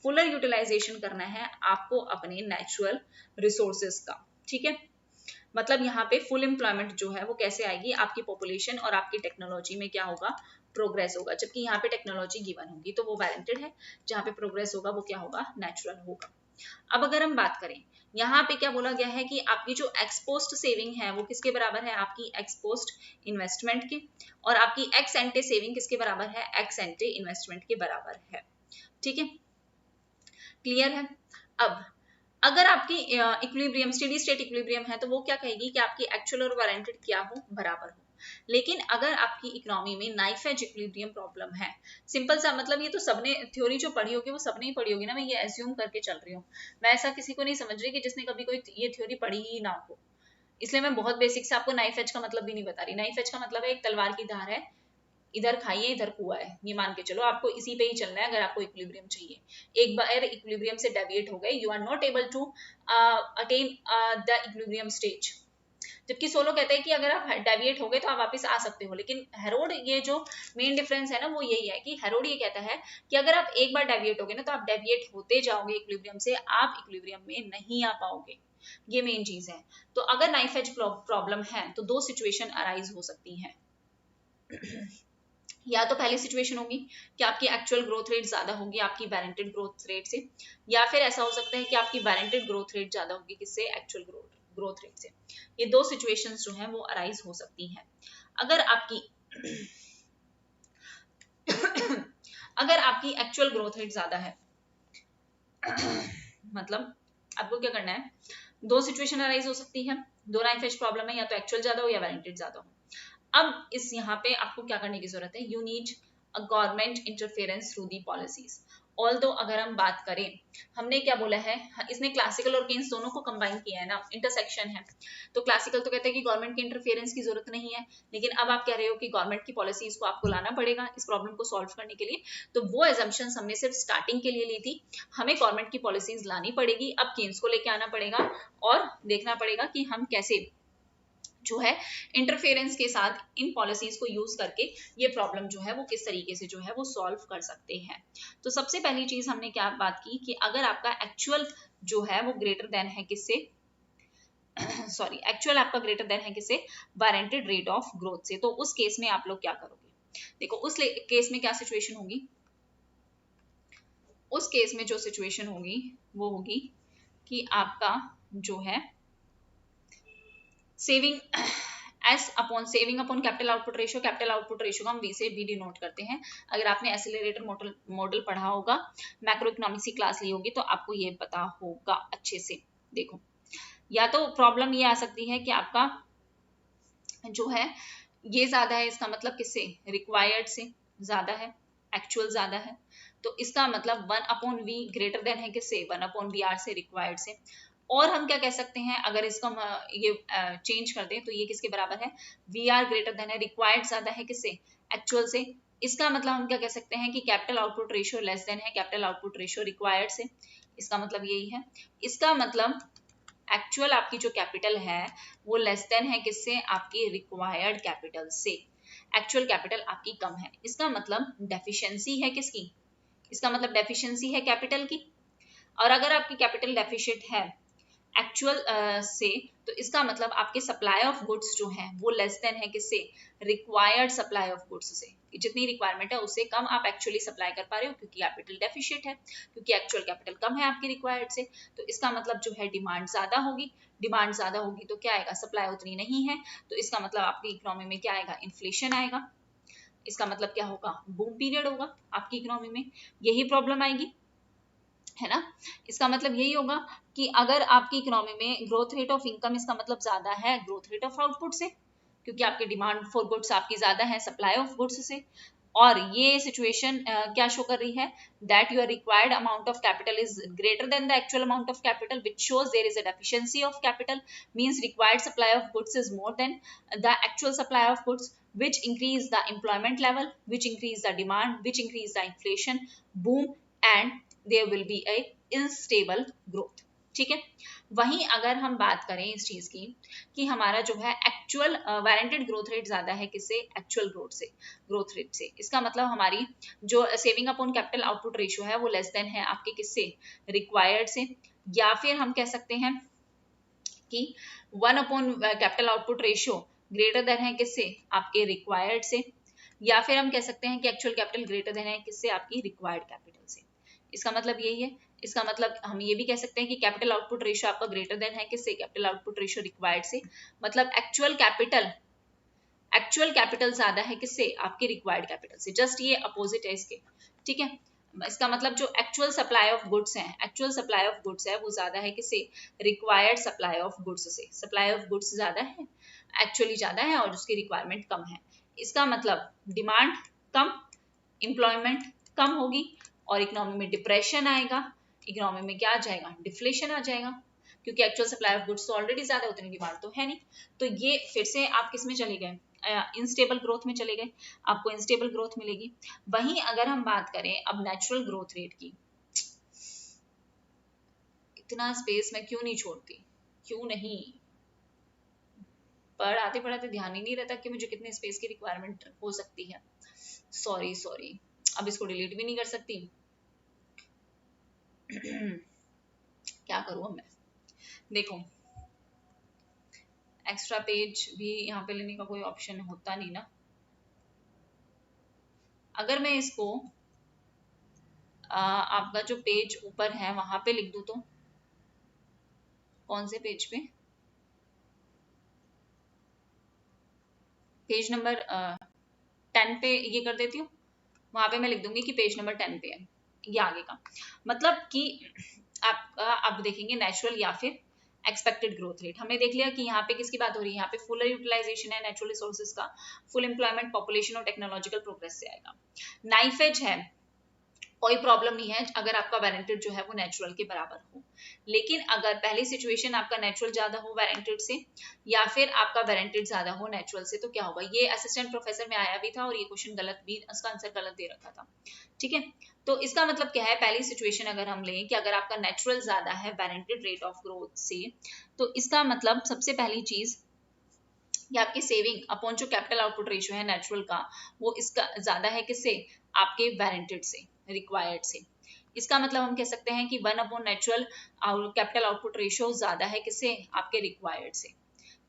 फुलर यूटिलाइजेशन करना है आपको अपने नेचुरल रिसोर्सेज का। ठीक है, मतलब यहाँ पे फुल एम्प्लॉयमेंट जो है वो कैसे आएगी, आपकी पॉपुलेशन और आपकी टेक्नोलॉजी में क्या होगा, प्रोग्रेस होगा। जबकि यहाँ पे टेक्नोलॉजी गिवन होगी तो वो वारंटेड है, जहाँ पे प्रोग्रेस होगा वो क्या होगा, नेचुरल होगा। अब अगर हम बात करें यहाँ पे क्या बोला गया है कि आपकी जो एक्सपोस्ट सेविंग है वो किसके बराबर है, आपकी एक्सपोस्ट इन्वेस्टमेंट के, और आपकी एक्स एंटे सेविंग किसके बराबर है, एक्स एंटे इन्वेस्टमेंट के बराबर है। ठीक है, क्लियर है। अब अगर आपकी इक्विलिब्रियम स्टेडी स्टेट इक्विलिब्रियम है तो वो क्या कहेगी कि आपकी एक्चुअल और वारंटेड क्या हो, बराबर हो। लेकिन अगर आपकी इकोनॉमी में नाइफ एज इक्विलिब्रियम प्रॉब्लम है, सिंपल सा मतलब ये तो सबने थ्योरी जो पढ़ी होगी वो सबने ही पढ़ी होगी ना, मैं ये एज्यूम करके चल रही हूँ, मैं ऐसा किसी को नहीं समझ रही कि जिसने कभी कोई ये थ्योरी पढ़ी ही ना हो, इसलिए मैं बहुत बेसिक से आपको नाइफ एज का मतलब भी नहीं बता रही। नाइफ एज का मतलब है एक तलवार की धार है, इधर खाइए इधर कुआ है, ये मान के चलो आपको इसी पे ही चलना है। अगर आपको इक्विलिब्रियम चाहिए, एक बार इक्विलिब्रियम से डेविएट हो गए, you are not able to attain the equilibrium stage. जबकि सोलो कहते हैं कि अगर आप डेविएट हो गए तो आप वापस आ सकते हो, लेकिन हेरोड ये जो मेन डिफरेंस है ना वो यही है कि हेरोड ये कहता है कि अगर आप एक बार डेविएट हो गए ना तो आप डेविएट होते जाओगे इक्विलिब्रियम से, आप इक्विलिब्रियम में नहीं आ पाओगे, ये मेन चीज है। तो अगर नाइफ एज प्रॉब्लम है तो दो सिचुएशन अराइज हो सकती है। या तो पहली सिचुएशन होगी कि आपकी एक्चुअल ग्रोथ रेट ज्यादा होगी आपकी वारंटेड ग्रोथ रेट से, या फिर ऐसा हो सकता है कि आपकी वारंटेड ग्रोथ रेट ज्यादा होगी किससे, एक्चुअल ग्रोथ रेट से। ये दो सिचुएशंस जो हैं वो अराइज हो सकती हैं। अगर आपकी अगर आपकी एक्चुअल ग्रोथ रेट ज्यादा है मतलब आपको क्या करना है, दो सिचुएशन अराइज हो सकती है, दो नाइफ एज प्रॉब्लम है, या तो एक्चुअल ज्यादा हो या वारंटेड ज्यादा हो। अब इस यहाँ पे आपको क्या करने की जरूरत है, you need a government interference through the policies. Although अगर हम बात करें, हमने क्या बोला है, इसने क्लासिकल और केन्स दोनों को कंबाइन किया है ना, इंटरसेक्शन है। तो क्लासिकल तो कहते हैं कि गवर्नमेंट के इंटरफेरेंस की जरूरत नहीं है, लेकिन अब आप कह रहे हो कि गवर्नमेंट की पॉलिसीज को आपको लाना पड़ेगा इस प्रॉब्लम को सॉल्व करने के लिए। तो वो एजम्पशंस हमने सिर्फ स्टार्टिंग के लिए ली थी, हमें गवर्नमेंट की पॉलिसीज लानी पड़ेगी, अब केन्स को लेके आना पड़ेगा और देखना पड़ेगा कि हम कैसे जो है इंटरफेरेंस के साथ इन पॉलिसीज को यूज करके ये प्रॉब्लम जो है वो किस तरीके से जो है वो सॉल्व कर सकते हैं। तो सबसे पहली चीज हमने क्या बात की कि अगर आपका एक्चुअल जो है वो ग्रेटर देन है किससे, सॉरी, एक्चुअल आपका ग्रेटर देन है किससे, वारंटेड रेट ऑफ ग्रोथ से, तो उस केस में आप लोग क्या करोगे। देखो उस केस में क्या सिचुएशन होगी, उस केस में जो सिचुएशन होगी वो होगी कि आपका जो है saving saving upon capital output ratio, capital output ratio को हम वी से भी डिनोट करते हैं। अगर आपने एसिलरेटर मॉडल पढ़ा होगा, मैक्रो इकोनॉमिक्स की क्लास ली होगी, तो आपको ये पता होगा अच्छे से। देखो या तो प्रॉब्लम ये आ सकती है कि आपका जो है ये ज्यादा है, इसका मतलब किससे, रिक्वायर्ड से ज्यादा है, एक्चुअल ज्यादा है, तो इसका मतलब 1/v ग्रेटर देन है किससे, 1/vr से, रिक्वायर्ड से। और हम क्या कह सकते हैं, अगर इसको हम ये चेंज कर दें तो ये किसके बराबर है, वी आर ग्रेटर देन है, रिक्वायर्ड ज्यादा है किससे, एक्चुअल से। इसका मतलब हम क्या कह सकते हैं कि capital output ratio less than है कैपिटल आउटपुट रेशियो रिक्वायर्ड से, इसका मतलब यही है। इसका मतलब एक्चुअल आपकी जो कैपिटल है वो लेस देन है किससे, आपकी रिक्वायर्ड कैपिटल से, एक्चुअल कैपिटल आपकी कम है, इसका मतलब डेफिशिएंसी है किसकी, इसका मतलब डेफिशिएंसी है कैपिटल की। और अगर आपकी कैपिटल डेफिशिएंट है एक्चुअल से, तो इसका मतलब आपके सप्लाई ऑफ गुड्स जो है वो लेस देन है किससे, रिक्वायर्ड सप्लाई ऑफ गुड्स से, जितनी रिक्वायरमेंट है उससे कम आप एक्चुअली सप्लाई कर पा रहे हो, क्योंकि कैपिटल डेफिशिएंट है, क्योंकि एक्चुअल कैपिटल कम है आपकी रिक्वायर्ड से। तो इसका मतलब जो है डिमांड ज्यादा होगी, डिमांड ज्यादा होगी तो क्या आएगा, सप्लाई उतनी नहीं है, तो इसका मतलब आपकी इकोनॉमी में क्या आएगा, इन्फ्लेशन आएगा। इसका मतलब क्या होगा, बूम पीरियड होगा आपकी इकोनॉमी में, यही प्रॉब्लम आएगी, है ना। इसका मतलब यही होगा कि अगर आपकी इकोनॉमी में ग्रोथ रेट ऑफ इनकम इसका मतलब ज्यादा है ग्रोथ रेट ऑफ आउटपुट से, क्योंकि आपकी डिमांड फॉर गुड्स आपकी ज्यादा है सप्लाई ऑफ गुड्स से, और ये सिचुएशन क्या शो कर रही है, that your required amount of capital is greater than the actual amount of capital, which shows there is a deficiency of capital, means required supply of goods is more than the actual supply of goods, which increase the employment level, which increase the demand, which increase the inflation, boom, and there will be a unstable growth। ठीक है। वहीं अगर हम बात करें इस चीज की कि हमारा जो है एक्चुअल वारंटेड ग्रोथ रेट ज्यादा है किससे, एक्चुअल ग्रोथ रेट से, इसका मतलब हमारी जो saving upon capital output ratio है वो लेस देन है आपके किससे, रिक्वायर्ड से, या फिर हम कह सकते हैं कि 1/कैपिटल आउटपुट रेशियो ग्रेटर देन है किससे, आपके रिक्वायर्ड से, या फिर हम कह सकते हैं कि एक्चुअल कैपिटल ग्रेटर देन है किससे, आपकी रिक्वायर्ड कैपिटल से। इसका मतलब यही है। इसका मतलब हम ये भी कह सकते हैं कि कैपिटल आउटपुट रेशियो आपका ग्रेटर देन है किससे, कैपिटल आउटपुट रेशियो रिक्वायर्ड से, मतलब एक्चुअल कैपिटल ज्यादा है किससे, आपके रिक्वायर्ड कैपिटल से, जस्ट ये अपोजिट है इसके। ठीक है। इसका मतलब जो एक्चुअल सप्लाई ऑफ गुड्स है, एक्चुअल सप्लाई ऑफ गुड्स है वो ज्यादा है किससे, रिक्वायर्ड सप्लाई ऑफ गुड्स से, सप्लाई ऑफ गुड्स ज्यादा है, एक्चुअली ज्यादा है, और उसकी रिक्वायरमेंट कम है। इसका मतलब डिमांड कम, एम्प्लॉयमेंट कम होगी, और इकोनॉमी में डिप्रेशन आएगा, इकोनॉमी में क्या आ जाएगा, डिफ्लेशन आ जाएगा, क्योंकि एक्चुअल सप्लाई ऑफ गुड्स तो ऑलरेडी ज्यादा, उतनी डिमांड तो है नहीं। तो ये फिर से आप किस में चले गए, इनस्टेबल ग्रोथ में चले गए, आपको इनस्टेबल ग्रोथ मिलेगी। वहीं अगर हम बात करें अब नेचुरल ग्रोथ रेट की, इतना स्पेस मैं क्यों नहीं छोड़ती, क्यों नहीं, पढ़ाते पढ़ाते ध्यान ही नहीं रहता कि मुझे कितने स्पेस की रिक्वायरमेंट हो सकती है। सॉरी, अब इसको डिलीट भी नहीं कर सकती। क्या करूँ अब मैं, देखो एक्स्ट्रा पेज भी यहाँ पे लेने का कोई ऑप्शन होता नहीं ना। अगर मैं इसको आपका जो पेज ऊपर है वहां पे लिख दूं तो, कौन से पेज पे, पेज नंबर 10 पे ये कर देती हूँ, वहां पे मैं लिख दूंगी कि पेज नंबर 10 पे है ये आगे का। मतलब कि आपका आप देखेंगे नेचुरल या फिर एक्सपेक्टेड ग्रोथ रेट। हमने देख लिया कि यहाँ पे किसकी बात हो रही है, यहाँ पे फुल यूटिलाइजेशन है नेचुरल रिसोर्सेज का, फुल एम्प्लॉयमेंट, पॉपुलेशन और टेक्नोलॉजिकल प्रोग्रेस से आएगा। नाइफ एज है कोई प्रॉब्लम नहीं है अगर आपका वारंटेड जो है वो नेचुरल के बराबर हो। लेकिन अगर पहली सिचुएशन आपका नेचुरल ज्यादा हो वारंटेड से, या फिर आपका वारंटेड ज्यादा हो नेचुरल से, तो क्या होगा? ये असिस्टेंट प्रोफेसर में आया भी था और ये क्वेश्चन गलत भी, इसका आंसर गलत दे रखा था। ठीक है, तो इसका मतलब क्या है? पहली सिचुएशन अगर हम लें कि अगर आपका नेचुरल ज्यादा है वारंटेड रेट ऑफ ग्रोथ से, तो इसका मतलब सबसे पहली चीज ये आपकी सेविंग अपॉन जो कैपिटल आउटपुट रेशियो है नेचुरल का, वो इसका ज्यादा है किससे? आपके वारंटेड से, रिक्वायर्ड से। इसका मतलब हम कह सकते हैं कि 1 upon natural capital output ratio ज्यादा है किससे? आपके रिक्वायर्ड से।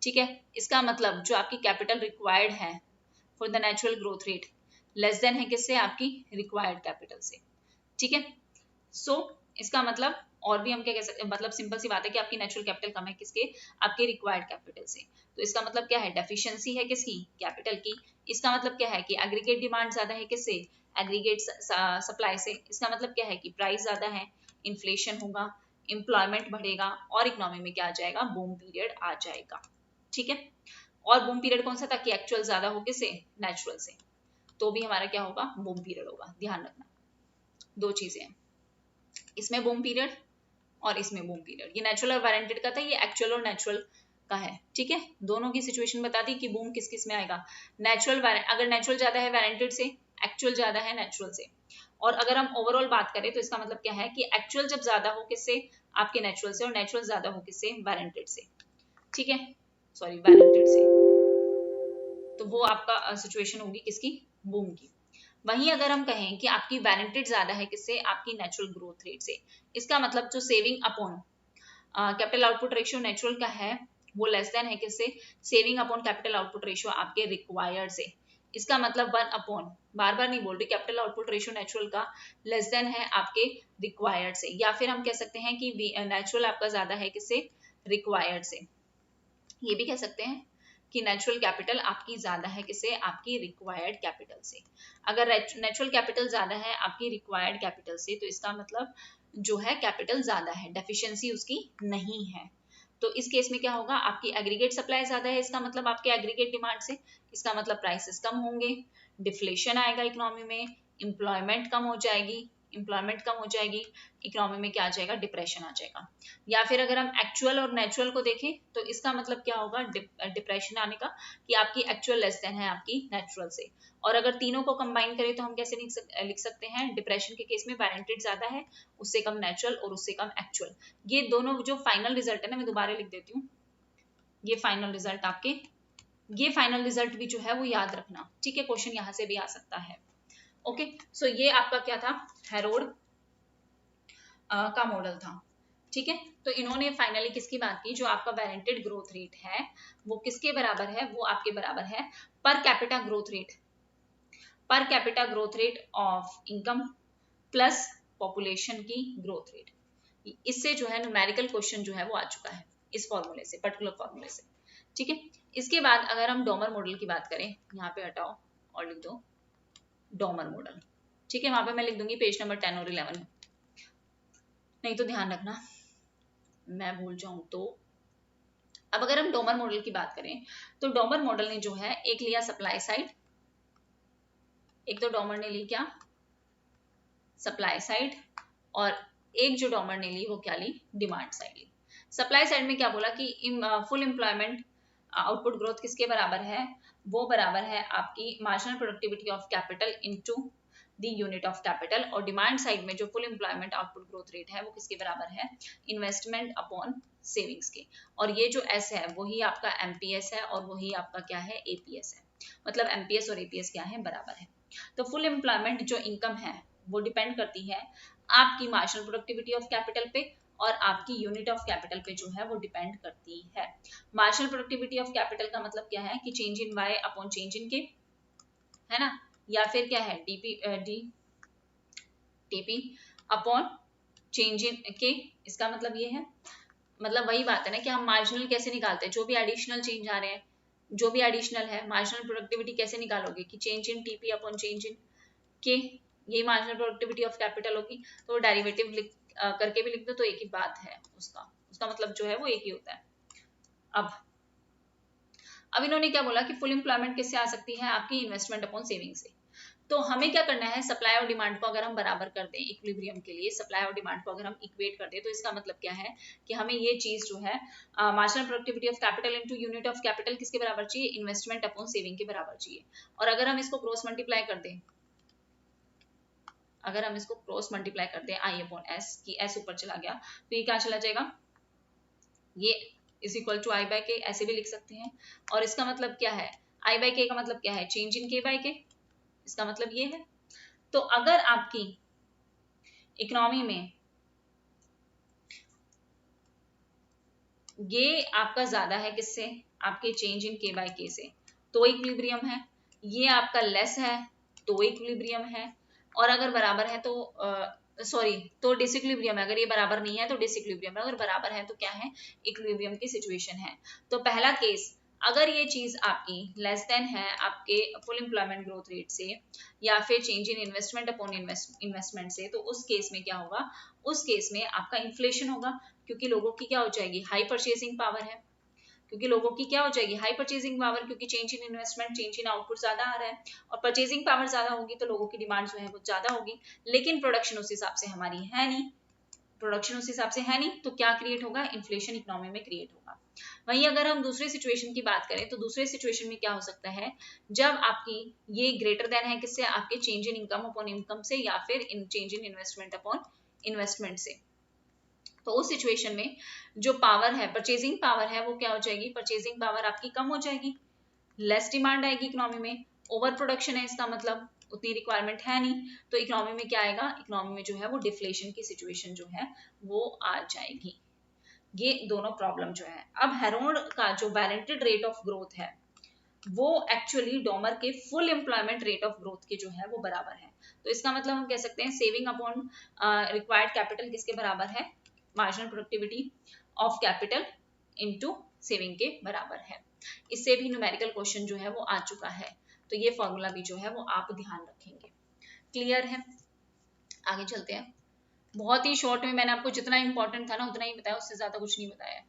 ठीक है, इसका मतलब जो आपकी कैपिटल रिक्वायर्ड है for the natural growth rate less than है किससे? आपकी रिक्वायर्ड कैपिटल से। ठीक है, सो इसका मतलब और भी हम क्या कह सकते हैं, मतलब सिंपल सी बात है कि आपकी नेचुरल कैपिटल कम है किसके? आपके रिक्वायर्ड कैपिटल से। तो इसका मतलब क्या है? डेफिशिएंसी है किसकी? कैपिटल की। इसका मतलब क्या है कि एग्रीगेट डिमांड ज्यादा है किससे? एग्रीगेट सप्लाई से। इसका मतलब क्या है कि प्राइस ज्यादा है, इन्फ्लेशन होगा, एम्प्लॉयमेंट बढ़ेगा और इकोनॉमी में क्या आ जाएगा? बूम पीरियड आ जाएगा। ठीक है, और बूम पीरियड कौन सा था? कि एक्चुअल ज्यादा हो किससे? नेचुरल से। तो भी हमारा क्या होगा? बूम पीरियड होगा। ध्यान रखना, दो चीजें हैं, इसमें बूम पीरियड और इसमें बूम पीरियड। ये नेचुरल और वारंटेड का था, ये एक्चुअल और नेचुरल का है। ठीक है, दोनों की सिचुएशन बता दी कि बूम किस किस में आएगा। नेचुरल, अगर नेचुरल ज्यादा है वारंटेड से, एक्चुअल ज्यादा है नेचुरल से। और अगर हम ओवरऑल बात करें तो इसका मतलब क्या है कि एक्चुअल जब ज्यादा हो किससे? आपके नेचुरल से, और नेचुरल ज्यादा हो किससे? वारंटेड से। ठीक है, सॉरी वारंटेड से। तो वो आपका सिचुएशन होगी किसकी? बूम की। वहीं अगर हम कहें कि आपकी वारंटेड ज्यादा है किससे? आपकी नेचुरल ग्रोथ रेट से। इसका मतलब जो saving upon capital output ratio natural का है वो लेस देन है किससे? Saving upon capital output ratio आपके रिक्वायर्ड से। इसका मतलब 1 अपॉन, बार बार नहीं बोल रही, कैपिटल आउटपुट रेशियो नेचुरल का लेस देन है आपके रिक्वायर्ड से। या फिर हम कह सकते हैं कि नेचुरल आपका ज्यादा है किससे? रिक्वायर्ड से। ये भी कह सकते हैं कि नेचुरल कैपिटल आपकी ज्यादा है किससे? आपकी रिक्वायर्ड कैपिटल से। अगर नेचुरल कैपिटल ज्यादा है आपकी रिक्वायर्ड कैपिटल से, तो इसका मतलब जो है कैपिटल ज्यादा है, डेफिशिएंसी उसकी नहीं है। तो इस केस में क्या होगा? आपकी एग्रीगेट सप्लाई ज्यादा है, इसका मतलब आपके एग्रीगेट डिमांड से, इसका मतलब प्राइसेस कम होंगे, डिफ्लेशन आएगा इकोनॉमी में, एम्प्लॉयमेंट कम हो जाएगी, एम्प्लॉयमेंट कम हो जाएगी, इकोनॉमी में क्या आ जाएगा? डिप्रेशन आ जाएगा। या फिर अगर हम एक्चुअल और नेचुरल को देखें तो इसका मतलब क्या होगा? डिप्रेशन आने का, कि आपकी एक्चुअल लेस देन है आपकी नेचुरल से। और अगर तीनों को कंबाइन करें तो हम कैसे लिख सकते हैं? डिप्रेशन के केस में वारंटेड ज्यादा है, उससे कम नेचुरल और उससे कम एक्चुअल। ये दोनों जो फाइनल रिजल्ट है ना, मैं दोबारा लिख देती हूँ, ये फाइनल रिजल्ट आपके, ये फाइनल रिजल्ट भी जो है वो याद रखना। ठीक है, क्वेश्चन यहाँ से भी आ सकता है। ओके, सो ये आपका क्या था? हेरोड का मॉडल था। ठीक है, तो इन्होंने फाइनली किसकी बात की? जो आपका वारंटेड ग्रोथ रेट है वो किसके बराबर है? वो आपके बराबर है per capita growth rate, per capita growth rate of income plus population की ग्रोथ रेट। इससे जो है न्यूमेरिकल क्वेश्चन जो है वो आ चुका है इस फॉर्मूले से, पर्टिकुलर फॉर्मूले से। ठीक है, इसके बाद अगर हम डोमर मॉडल की बात करें, यहाँ पे हटाओ और लिख दो डोमर मॉडल। ठीक है, वहां पे मैं लिख दूंगी पेज नंबर 10 और 11, नहीं तो ध्यान रखना मैं भूल जाऊं तो। अब अगर हम डोमर मॉडल की बात करें तो डोमर मॉडल ने जो है एक लिया सप्लाई साइड, एक तो डोमर ने ली क्या? सप्लाई साइड, और एक जो डोमर ने ली वो क्या ली? डिमांड साइड ली। सप्लाई साइड में क्या बोला कि फुल एम्प्लॉयमेंट आउटपुट ग्रोथ किसके बराबर है? वो बराबर है आपकी marginal productivity of capital into the unit of capital. और डिमांड साइड में जो full employment output growth rate है वो किसके बराबर है? इन्वेस्टमेंट अपॉन सेविंग्स के। और ये जो एस है वही आपका एमपीएस है और वही आपका क्या है? एपीएस है। मतलब एमपीएस और एपीएस क्या है? बराबर है। तो फुल एम्प्लॉयमेंट जो इनकम है वो डिपेंड करती है आपकी मार्जिनल प्रोडक्टिविटी ऑफ कैपिटल पे, और आपकी यूनिट ऑफ कैपिटल पे जो है वो डिपेंड करती है। मार्जिनल प्रोडक्टिविटी ऑफ कैपिटल का मतलब क्या है? कि change in Y upon change in K, है ना? या फिर क्या है? टीपी अपॉन चेंज इन के। इसका मतलब ये है, मतलब वही बात है ना कि हम मार्जिनल कैसे निकालते हैं? जो भी एडिशनल चेंज आ रहे हैं, जो भी एडिशनल है, मार्जिनल प्रोडक्टिविटी कैसे निकालोगे? कि change in TP upon change in के, यही मार्जिनल प्रोडक्टिविटी ऑफ कैपिटल होगी। तो डेरिवेटिव करके भी लिख दो तो एक ही बात है, उसका उसका मतलब जो है वो एक ही होता है। अब इन्होंने क्या बोला कि फुल एम्प्लॉयमेंट किससे आ सकती है? आपकी इन्वेस्टमेंट अपॉन सेविंग से। तो हमें क्या करना है, सप्लाई और डिमांड को अगर हम बराबर कर दें इक्विलिब्रियम के लिए, सप्लाई और डिमांड को अगर हम इक्वेट कर दें, तो इसका मतलब क्या है कि हमें ये चीज जो है marginal productivity of capital into unit of capital किसके बराबर चाहिए, इन्वेस्टमेंट अपॉन सेविंग के बराबर चाहिए। और अगर हम इसको क्रॉस मल्टीप्लाई कर दें, अगर हम इसको क्रॉस मल्टीप्लाई कर दें आई अपॉन एस, की एस ऊपर चला गया तो ये क्या चला जाएगा, ये is equal to I by K, ऐसे भी लिख सकते हैं। और इसका मतलब क्या है, आई बाय के का मतलब क्या है, चेंज इन के बाय के, इसका मतलब ये है। तो अगर आपकी इकोनॉमी में ये आपका ज्यादा है किससे, आपके चेंज इन के बाय के से, तो इक्विलिब्रियम है। ये आपका लेस है तो इक्विलिब्रियम है। और अगर बराबर है तो सॉरी तो डिसइक्विलिब्रियम है, अगर ये बराबर नहीं है तो डिसइक्विलिब्रियम है, अगर बराबर है तो क्या है, इक्विलिब्रियम की सिचुएशन है। तो पहला केस, अगर ये चीज आपकी लेस देन है आपके फुल एम्प्लॉयमेंट ग्रोथ रेट से या फिर change in investment upon investment से, तो उस केस में क्या होगा, उस केस में आपका इन्फ्लेशन होगा, क्योंकि लोगों की क्या हो जाएगी, हाई परचेसिंग पावर है, क्योंकि लोगों की क्या हो जाएगी, हाई परचेसिंग पावर, क्योंकि change in investment, change in output ज्यादा आ रहा है, और परचेसिंग पावर ज्यादा होगी तो लोगों की डिमांड जो है वो ज्यादा होगी, लेकिन प्रोडक्शन उस हिसाब से हमारी है नहीं, प्रोडक्शन उस हिसाब से है नहीं, तो क्या क्रिएट होगा, इन्फ्लेशन इकोनॉमी में क्रिएट होगा। वहीं अगर हम दूसरे सिचुएशन की बात करें, तो दूसरे सिचुएशन में क्या हो सकता है, जब आपकी ये ग्रेटर देन है किससे, आपके change in income upon income से, या फिर change in investment upon investment से। तो उस सिचुएशन में जो पावर है, परचेजिंग पावर है, वो क्या हो जाएगी, परचेजिंग पावर आपकी कम हो जाएगी, लेस डिमांड आएगी इकोनॉमी में, ओवर प्रोडक्शन है, इसका मतलब उतनी रिक्वायरमेंट है नहीं, तो इकोनॉमी में क्या आएगा, इकोनॉमी में जो है वो डिफ्लेशन की सिचुएशन जो है वो आ जाएगी। ये दोनों प्रॉब्लम जो है। अब हेरोल्ड का जो वैलेंटेड रेट ऑफ ग्रोथ है वो एक्चुअली डॉमर के full employment rate of growth के जो है वो बराबर है। तो इसका मतलब हम कह सकते हैं सेविंग अपॉन रिक्वायर्ड कैपिटल किसके बराबर है, marginal productivity of capital into saving के बराबर है। इससे भी न्यूमेरिकल क्वेश्चन जो है वो आ चुका है, तो ये फॉर्मूला भी जो है वो आप ध्यान रखेंगे। क्लियर है, आगे चलते हैं। बहुत ही शॉर्ट में मैंने आपको जितना इंपॉर्टेंट था ना उतना ही बताया, उससे ज्यादा कुछ नहीं बताया।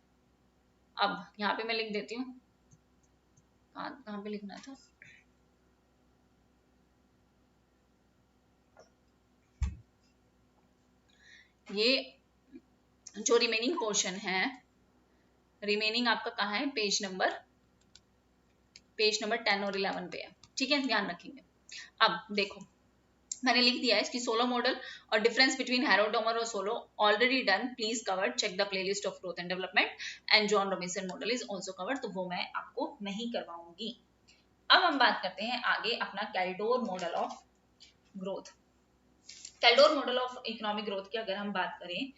अब यहाँ पे मैं लिख देती हूँ, कहाँ पे लिखना था, ये जो रिमेनिंग पोर्शन है, रिमेनिंग आपका कहाँ है, पेज नंबर 10 और 11 पे है, ठीक है, ध्यान रखेंगे। अब देखो मैंने लिख दिया है इसकी सोलो मॉडल और डिफरेंस बिटवीन हैरोल्ड डॉमर और Solow already done, please covered, check the playlist of growth and development, and John Robinson model is also covered, तो वो मैं आपको नहीं करवाऊंगी। अब हम बात करते हैं आगे अपना Kaldor model of growth. Kaldor model of economic growth की अगर हम बात करें,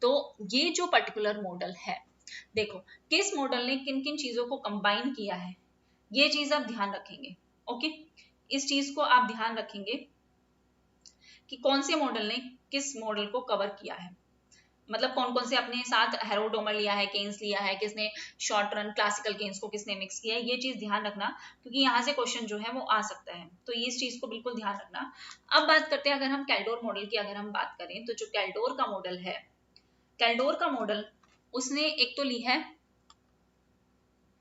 तो ये जो पर्टिकुलर मॉडल है, देखो किस मॉडल ने किन किन चीजों को कंबाइन किया है, ये चीज आप ध्यान रखेंगे। ओके, इस चीज को आप ध्यान रखेंगे कि कौन से मॉडल ने किस मॉडल को कवर किया है, मतलब कौन कौन से अपने साथ हेरोल्ड डॉमर लिया है, केन्स लिया है, किसने शॉर्ट रन क्लासिकल केन्स को किसने मिक्स किया है, ये चीज ध्यान रखना, क्योंकि यहाँ से क्वेश्चन जो है वो आ सकता है, तो ये इस चीज को बिल्कुल ध्यान रखना। अब बात करते हैं, अगर हम कैल्डोर मॉडल की अगर हम बात करें, तो जो कैल्डोर का मॉडल है, कैल्डोर का मॉडल उसने एक तो ली है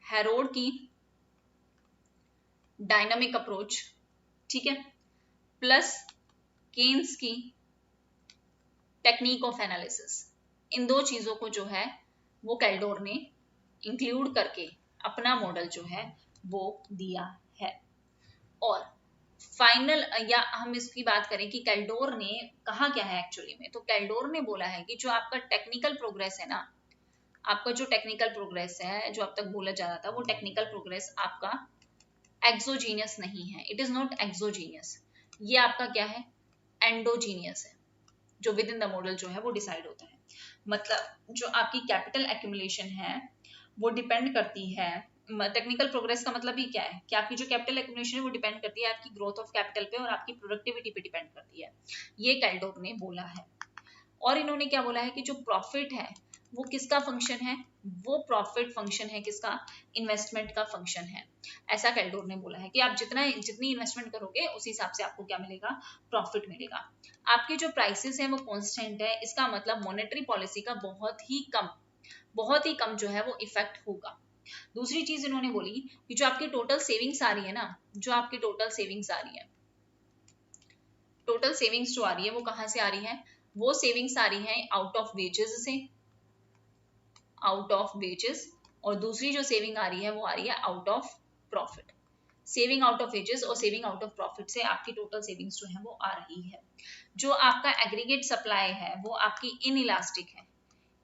हेरोल्ड की डायनामिक अप्रोच, ठीक है, प्लस केन्स की टेक्निक ऑफ एनालिसिस, इन दो चीजों को जो है वो कैल्डोर ने इंक्लूड करके अपना मॉडल जो है वो दिया है। और फाइनल, या हम इसकी बात करें कि कैल्डोर ने कहा क्या है एक्चुअली में, तो कैल्डोर ने बोला है कि जो आपका टेक्निकल प्रोग्रेस है ना, आपका जो टेक्निकल प्रोग्रेस है जो अब तक बोला जा रहा था, वो टेक्निकल प्रोग्रेस आपका एक्सोजीनियस नहीं है, इट इज नॉट एक्सोजीनियस, ये आपका क्या है, एंडोजीनियस है, जो विद इन द मॉडल जो है वो डिसाइड होता है। मतलब जो आपकी कैपिटल एक्यूमुलेशन है वो डिपेंड करती है, टेक्निकल प्रोग्रेस का मतलब ही क्या है कि आपकी जो कैपिटल एक्यूमुलेशन है वो डिपेंड करती है आपकी ग्रोथ ऑफ कैपिटल पे और आपकी प्रोडक्टिविटी पे डिपेंड करती है, ये कैल्डोर ने बोला है। और इन्होंने क्या बोला है कि जो प्रॉफिट है वो किसका फंक्शन है, वो प्रॉफिट फंक्शन है किसका, इन्वेस्टमेंट का फंक्शन है। ऐसा कैल्डोर ने बोला है कि आप जितनी इन्वेस्टमेंट करोगे उस हिसाब से आपको क्या मिलेगा, प्रॉफिट मिलेगा। आपकी जो प्राइसेस है वो कांस्टेंट है, इसका मतलब मॉनेटरी पॉलिसी का बहुत ही कम जो है वो इफेक्ट होगा। दूसरी चीज इन्होंने बोली कि जो आपकी टोटल सेविंग्स आ रही है ना, जो आपकी टोटल सेविंग्स आ रही है टोटल सेविंग्स जो आ रही है वो कहाँ से आ रही है, वो सेविंग्स आ रही है आउट ऑफ वेजेस से, आउट ऑफ वेजेस, और दूसरी जो सेविंग आ रही है वो आ रही है out of profit. Saving out of wages और सेविंग आउट ऑफ प्रॉफिट से आपकी टोटल सेविंग्स जो है वो आ रही है। जो आपका एग्रीगेट सप्लाई है वो आपकी इनइलास्टिक है।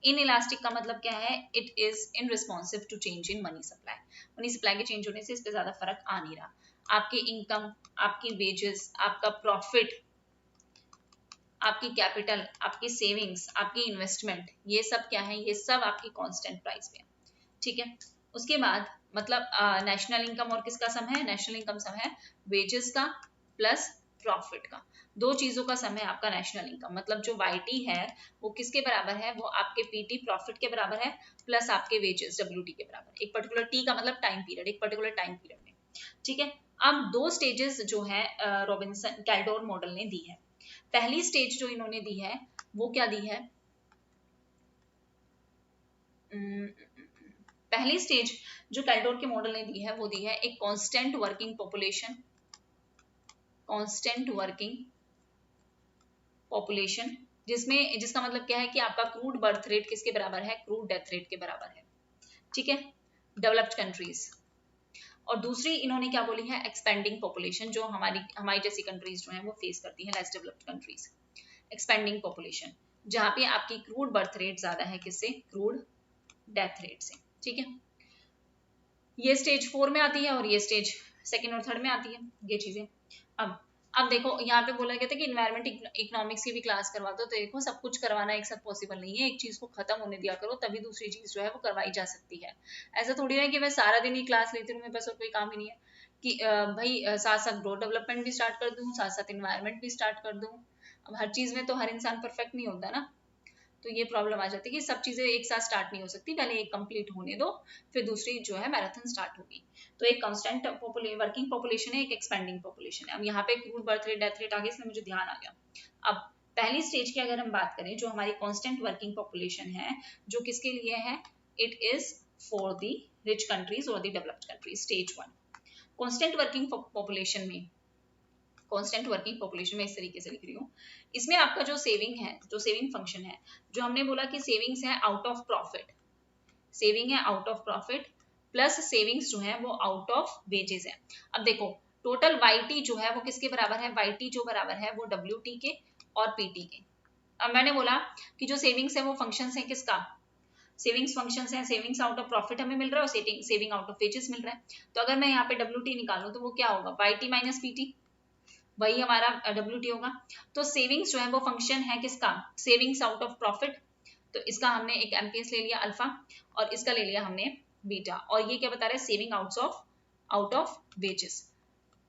इनइलास्टिक का मतलब क्या है, it is in responsive to change in money supply. Money supply के चेंज होने से इस पे ज्यादा फर्क आ नहीं रहा। आपकी इनकम, आपकी वेजेस, आपका प्रॉफिट, आपकी कैपिटल, आपकी सेविंग्स, आपकी इन्वेस्टमेंट, ये सब क्या है, ये सब आपकी कांस्टेंट प्राइस पे है, ठीक है। उसके बाद मतलब नेशनल इनकम और किसका सम है, नेशनल इनकम सम है वेजेस का प्लस प्रॉफिट का, दो चीजों का सम है आपका नेशनल इनकम। मतलब जो वाईटी है वो किसके बराबर है, वो आपके पीटी प्रॉफिट के बराबर है प्लस आपके वेजेस डब्ल्यूटी के बराबर। एक पर्टिकुलर टी का मतलब टाइम पीरियड, एक पर्टिकुलर टाइम पीरियड में, ठीक है। अब दो स्टेजेस जो है रॉबिन्सन कैल्डोर मॉडल ने दी है। पहली स्टेज जो इन्होंने दी है वो क्या दी है, पहली स्टेज जो कैल्डोर के मॉडल ने दी है वो दी है एक constant working population, constant working population, जिसमें जिसका मतलब क्या है कि आपका क्रूड बर्थ रेट किसके बराबर है, क्रूड डेथ रेट के बराबर है, ठीक है, डेवलप्ड कंट्रीज। और दूसरी इन्होंने क्या बोली है, एक्सपेंडिंग पॉपुलेशन, जो हमारी हमारी जैसी कंट्रीज जो है वो फेस करती है, less developed countries. Expanding population जहाँ पे आपकी क्रूड बर्थ रेट ज्यादा है किससे, क्रूड डेथ रेट से, ठीक है। ये स्टेज 4 में आती है और ये स्टेज सेकंड और थर्ड में आती है ये चीजें। अब देखो यहाँ पे बोला गया था कि इन्वायरमेंट इकोनॉमिक्स की भी क्लास करवा दो, तो देखो सब कुछ करवाना एक साथ पॉसिबल नहीं है, एक चीज को खत्म होने दिया करो तभी दूसरी चीज जो है वो करवाई जा सकती है। ऐसा थोड़ी ना कि मैं सारा दिन ही क्लास लेती रहूँ, मेरे पास और कोई काम ही नहीं है कि भाई साथ साथ ग्रोथ डेवलपमेंट भी स्टार्ट कर दूँ, साथ साथ इन्वायरमेंट भी स्टार्ट कर दूँ। अब हर चीज में तो हर इंसान परफेक्ट नहीं होता ना, तो ये प्रॉब्लम आ जाती है कि सब चीजें एक साथ स्टार्ट नहीं हो सकती, पहले एक कंप्लीट होने दो फिर दूसरी जो है मैराथन स्टार्ट होगी। तो एक कांस्टेंट वर्किंग पॉपुलेशन है, एक एक्सपेंडिंग पॉपुलेशन है। अब यहाँ पे crude birth rate death rate आगे इसलिए मुझे ध्यान आ गया। अब पहली स्टेज की अगर हम बात करें, जो हमारी कांस्टेंट वर्किंग पॉपुलेशन है, जो किसके लिए है, it is for the rich countries और the developed countries, stage 1। Constant working population में, कांस्टेंट वर्किंग पॉपुलेशन में इस तरीके से लिख रही हूँ, इसमें आपका जो सेविंग है, जो सेविंग फंक्शन है, जो हमने बोला कि सेविंग्स है आउट ऑफ प्रॉफिट, सेविंग है out of profit plus savings जो है वो आउट ऑफ वेजेस है। अब देखो टोटल वाईटी जो है वो किसके बराबर है, वाईटी जो बराबर है वो डब्ल्यूटी के और पीटी के। अब मैंने बोला कि जो सेविंग्स है वो फंक्शन है किसका, सेविंग्स फंक्शन है, सेविंग्स आउट ऑफ प्रॉफिट हमें मिल रहा है और सेविंग आउट ऑफ वेजेस मिल रहा है। तो अगर मैं यहाँ पे डब्ल्यूटी निकालूं तो वो क्या होगा, वाईटी माइनस पीटी, वही हमारा डब्ल्यूटी होगा। तो सेविंग्स जो है वो फंक्शन है किसका, सेविंग्स आउट ऑफ प्रॉफिट, तो इसका हमने एक एमपीएस ले लिया अल्फा और इसका ले लिया हमने बीटा, और ये क्या बता रहा है, सेविंग आउट ऑफ वेजेस।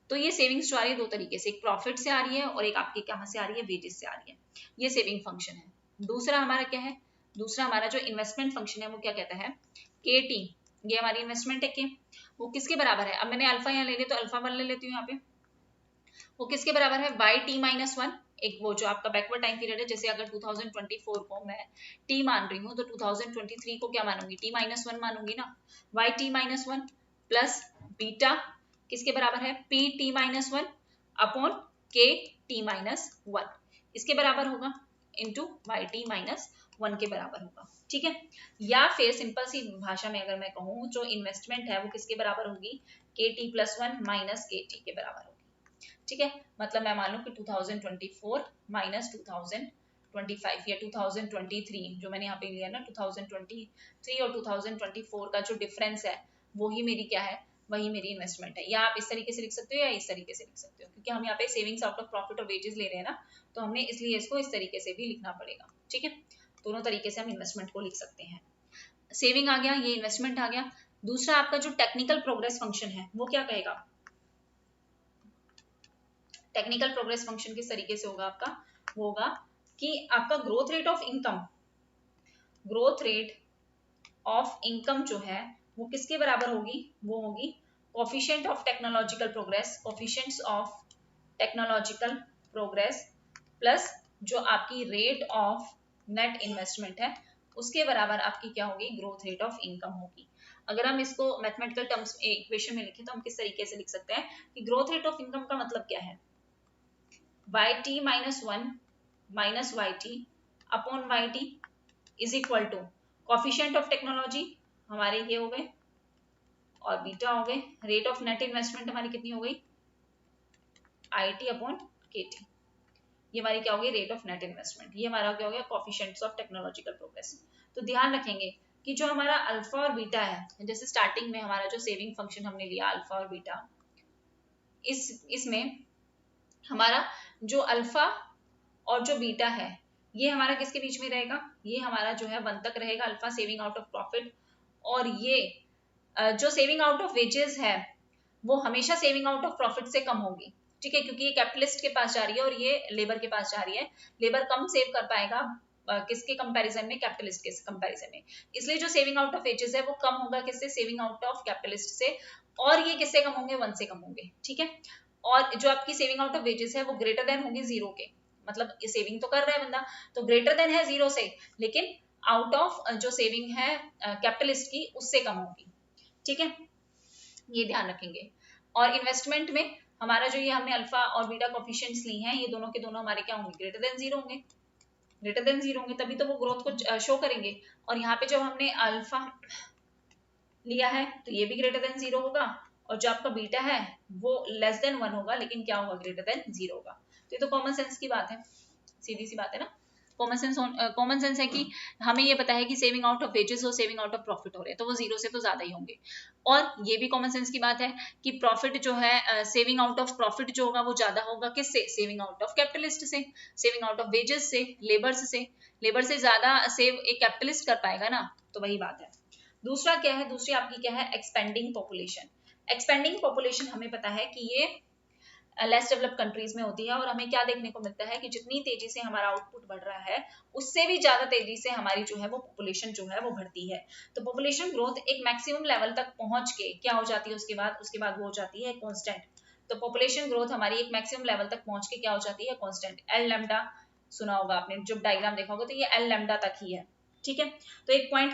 तो ये सेविंग्स जो आ रही है दो तरीके से, एक प्रॉफिट से आ रही है और एक आपकी कहाँ से आ रही है, वेजेस से आ रही है, ये सेविंग फंक्शन है। दूसरा हमारा क्या है, दूसरा हमारा जो इन्वेस्टमेंट फंक्शन है वो क्या कहता है, के टी, ये हमारी इन्वेस्टमेंट है के, वो किसके बराबर है, अब मैंने अल्फा यहाँ ले लिया तो अल्फा 1 ले लेती हूँ यहाँ पे, वो किसके बराबर है, वाई टी माइनस 1, एक वो जो आपका बैकवर्ड टाइम पीरियड है, जैसे अगर 2024 को मैं टी मान रही हूँ तो 2023 को क्या मानूंगी, टी माइनस 1 मानूंगी ना, Y T minus 1 plus beta किसके बराबर है, P T minus 1 upon K T minus 1, इसके बराबर होगा इंटू वाई टी माइनस 1 के बराबर होगा, ठीक है। या फिर सिंपल सी भाषा में अगर मैं कहूँ, जो इन्वेस्टमेंट है वो किसके बराबर होगी, के टी प्लस 1 माइनस के टी के बराबर होगी, ठीक है। मतलब मैं मान लूं कि 2024 माइनस 2025 या 2023 जो मैंने यहाँ पे लिया ना, 2023 और 2024 का जो डिफरेंस है वही मेरी क्या है, वही मेरी इन्वेस्टमेंट है। या आप इस तरीके से लिख सकते हो या इस तरीके से लिख सकते हो, क्योंकि हम यहाँ पे सेविंग्स आउट ऑफ प्रॉफिट और वेजेस ले रहे हैं ना, तो हमने इसलिए इसको इस तरीके से भी लिखना पड़ेगा, ठीक है। दोनों तरीके से हम इन्वेस्टमेंट को लिख सकते हैं। सेविंग आ गया, ये इन्वेस्टमेंट आ गया। दूसरा आपका जो टेक्निकल प्रोग्रेस फंक्शन है वो क्या कहेगा, टेक्निकल प्रोग्रेस फंक्शन किस तरीके से होगा आपका, वो होगा कि आपका growth rate of income, growth rate of income जो है वो किसके बराबर होगी, वो होगी coefficient of technological progress, coefficients of technological progress plus जो आपकी रेट ऑफ नेट इन्वेस्टमेंट है उसके बराबर आपकी क्या होगी, ग्रोथ रेट ऑफ इनकम होगी। अगर हम इसको मैथमेटिकल टर्म्स इक्वेशन में लिखें तो हम किस तरीके से लिख सकते हैं कि ग्रोथ रेट ऑफ इनकम का मतलब क्या है, Y T -1 minus Y T upon Y T is equal to coefficient of technology हमारे ये हो गए और बीटा हो गए, रेट ऑफ नेट इन्वेस्टमेंट हमारी कितनी हो गई I T upon K T, ये हमारी क्या हो गई रेट ऑफ नेट इन्वेस्टमेंट, ये हमारा क्या हो गया कोफिशिएंट्स ऑफ टेक्नोलॉजिकल प्रोग्रेस। तो ध्यान रखेंगे कि जो हमारा अल्फा और बीटा है, जैसे स्टार्टिंग में हमारा जो सेविंग फंक्शन हमने लिया अल्फा और बीटा, इसमें हमारा जो अल्फा और जो बीटा है ये हमारा किसके बीच में रहेगा, ये हमारा जो है 1 तक रहेगा alpha saving out of profit, और ये जो सेविंग आउट ऑफ वेजेस है वो हमेशा सेविंग आउट ऑफ प्रॉफिट से कम होगी, ठीक है, क्योंकि ये कैपिटलिस्ट के पास जा रही है और ये लेबर के पास जा रही है। लेबर कम सेव कर पाएगा किसके कंपैरिजन में, कैपिटलिस्ट के कंपैरिजन में, इसलिए जो सेविंग आउट ऑफ वेजेस है वो कम होगा किससे, सेविंग आउट ऑफ कैपिटलिस्ट से, और ये किससे कम होंगे 1 से कम होंगे, ठीक है। और जो आपकी सेविंग आउट ऑफ वेजेस है वो ग्रेटर देन होगी 0 के, मतलब ये सेविंग तो कर रहा है बंदा तो ग्रेटर देन है 0 से, लेकिन आउट ऑफ जो सेविंग है कैपिटलिस्ट की उससे कम होगी, ठीक है, ये ध्यान रखेंगे। और इन्वेस्टमेंट में हमारा जो ये हमने अल्फा और बीटा कोफिशिएंट्स ली हैं ये दोनों के दोनों हमारे क्या होंगे ग्रेटर देन 0 होंगे, ग्रेटर देन 0 होंगे तभी तो वो ग्रोथ को शो करेंगे। और यहाँ पे जब हमने अल्फा लिया है तो ये भी ग्रेटर देन 0 होगा, और जो आपका बीटा है वो लेस देन 1 होगा, लेकिन क्या होगा ग्रेटर देन 0 होगा। तो ये तो कॉमन सेंस की बात है, सीधी सी बात है ना, कॉमन सेंस है कि हमें ये पता है कि सेविंग आउट ऑफ वेजेस और सेविंग आउट ऑफ प्रॉफिट हो रहे हैं तो वो 0 से तो ज्यादा ही होंगे। और ये भी कॉमन सेंस की बात है कि प्रॉफिट जो है सेविंग आउट ऑफ प्रॉफिट जो होगा वो ज्यादा होगा किससे, सेविंग आउट ऑफ कैपिटलिस्ट से, सेविंग आउट ऑफ वेजेस से, लेबर से ज्यादा सेव एक कैपिटलिस्ट कर पाएगा ना, तो वही बात है। दूसरा क्या है, दूसरी आपकी क्या है एक्सपेंडिंग पॉपुलेशन। एक्सपेंडिंग पॉपुलेशन हमें पता है कि ये लेस डेवलप्ड कंट्रीज में होती है, और हमें क्या देखने को मिलता है कि जितनी तेजी से हमारा आउटपुट बढ़ रहा है उससे भी ज्यादा तेजी से हमारी जो है वो पॉपुलेशन जो है वो बढ़ती है। तो पॉपुलेशन ग्रोथ एक मैक्सिमम लेवल तक पहुंच के क्या हो जाती है, उसके बाद वो हो जाती है कांस्टेंट। तो पॉपुलेशन ग्रोथ हमारी एक मैक्सिमम लेवल तक पहुंच के क्या हो जाती है कांस्टेंट, एल लैम्डा सुना होगा आपने, जब डायग्राम देखा होगा तो ये एल लैम्डा तक ही है, ठीक है। तो एक पॉइंट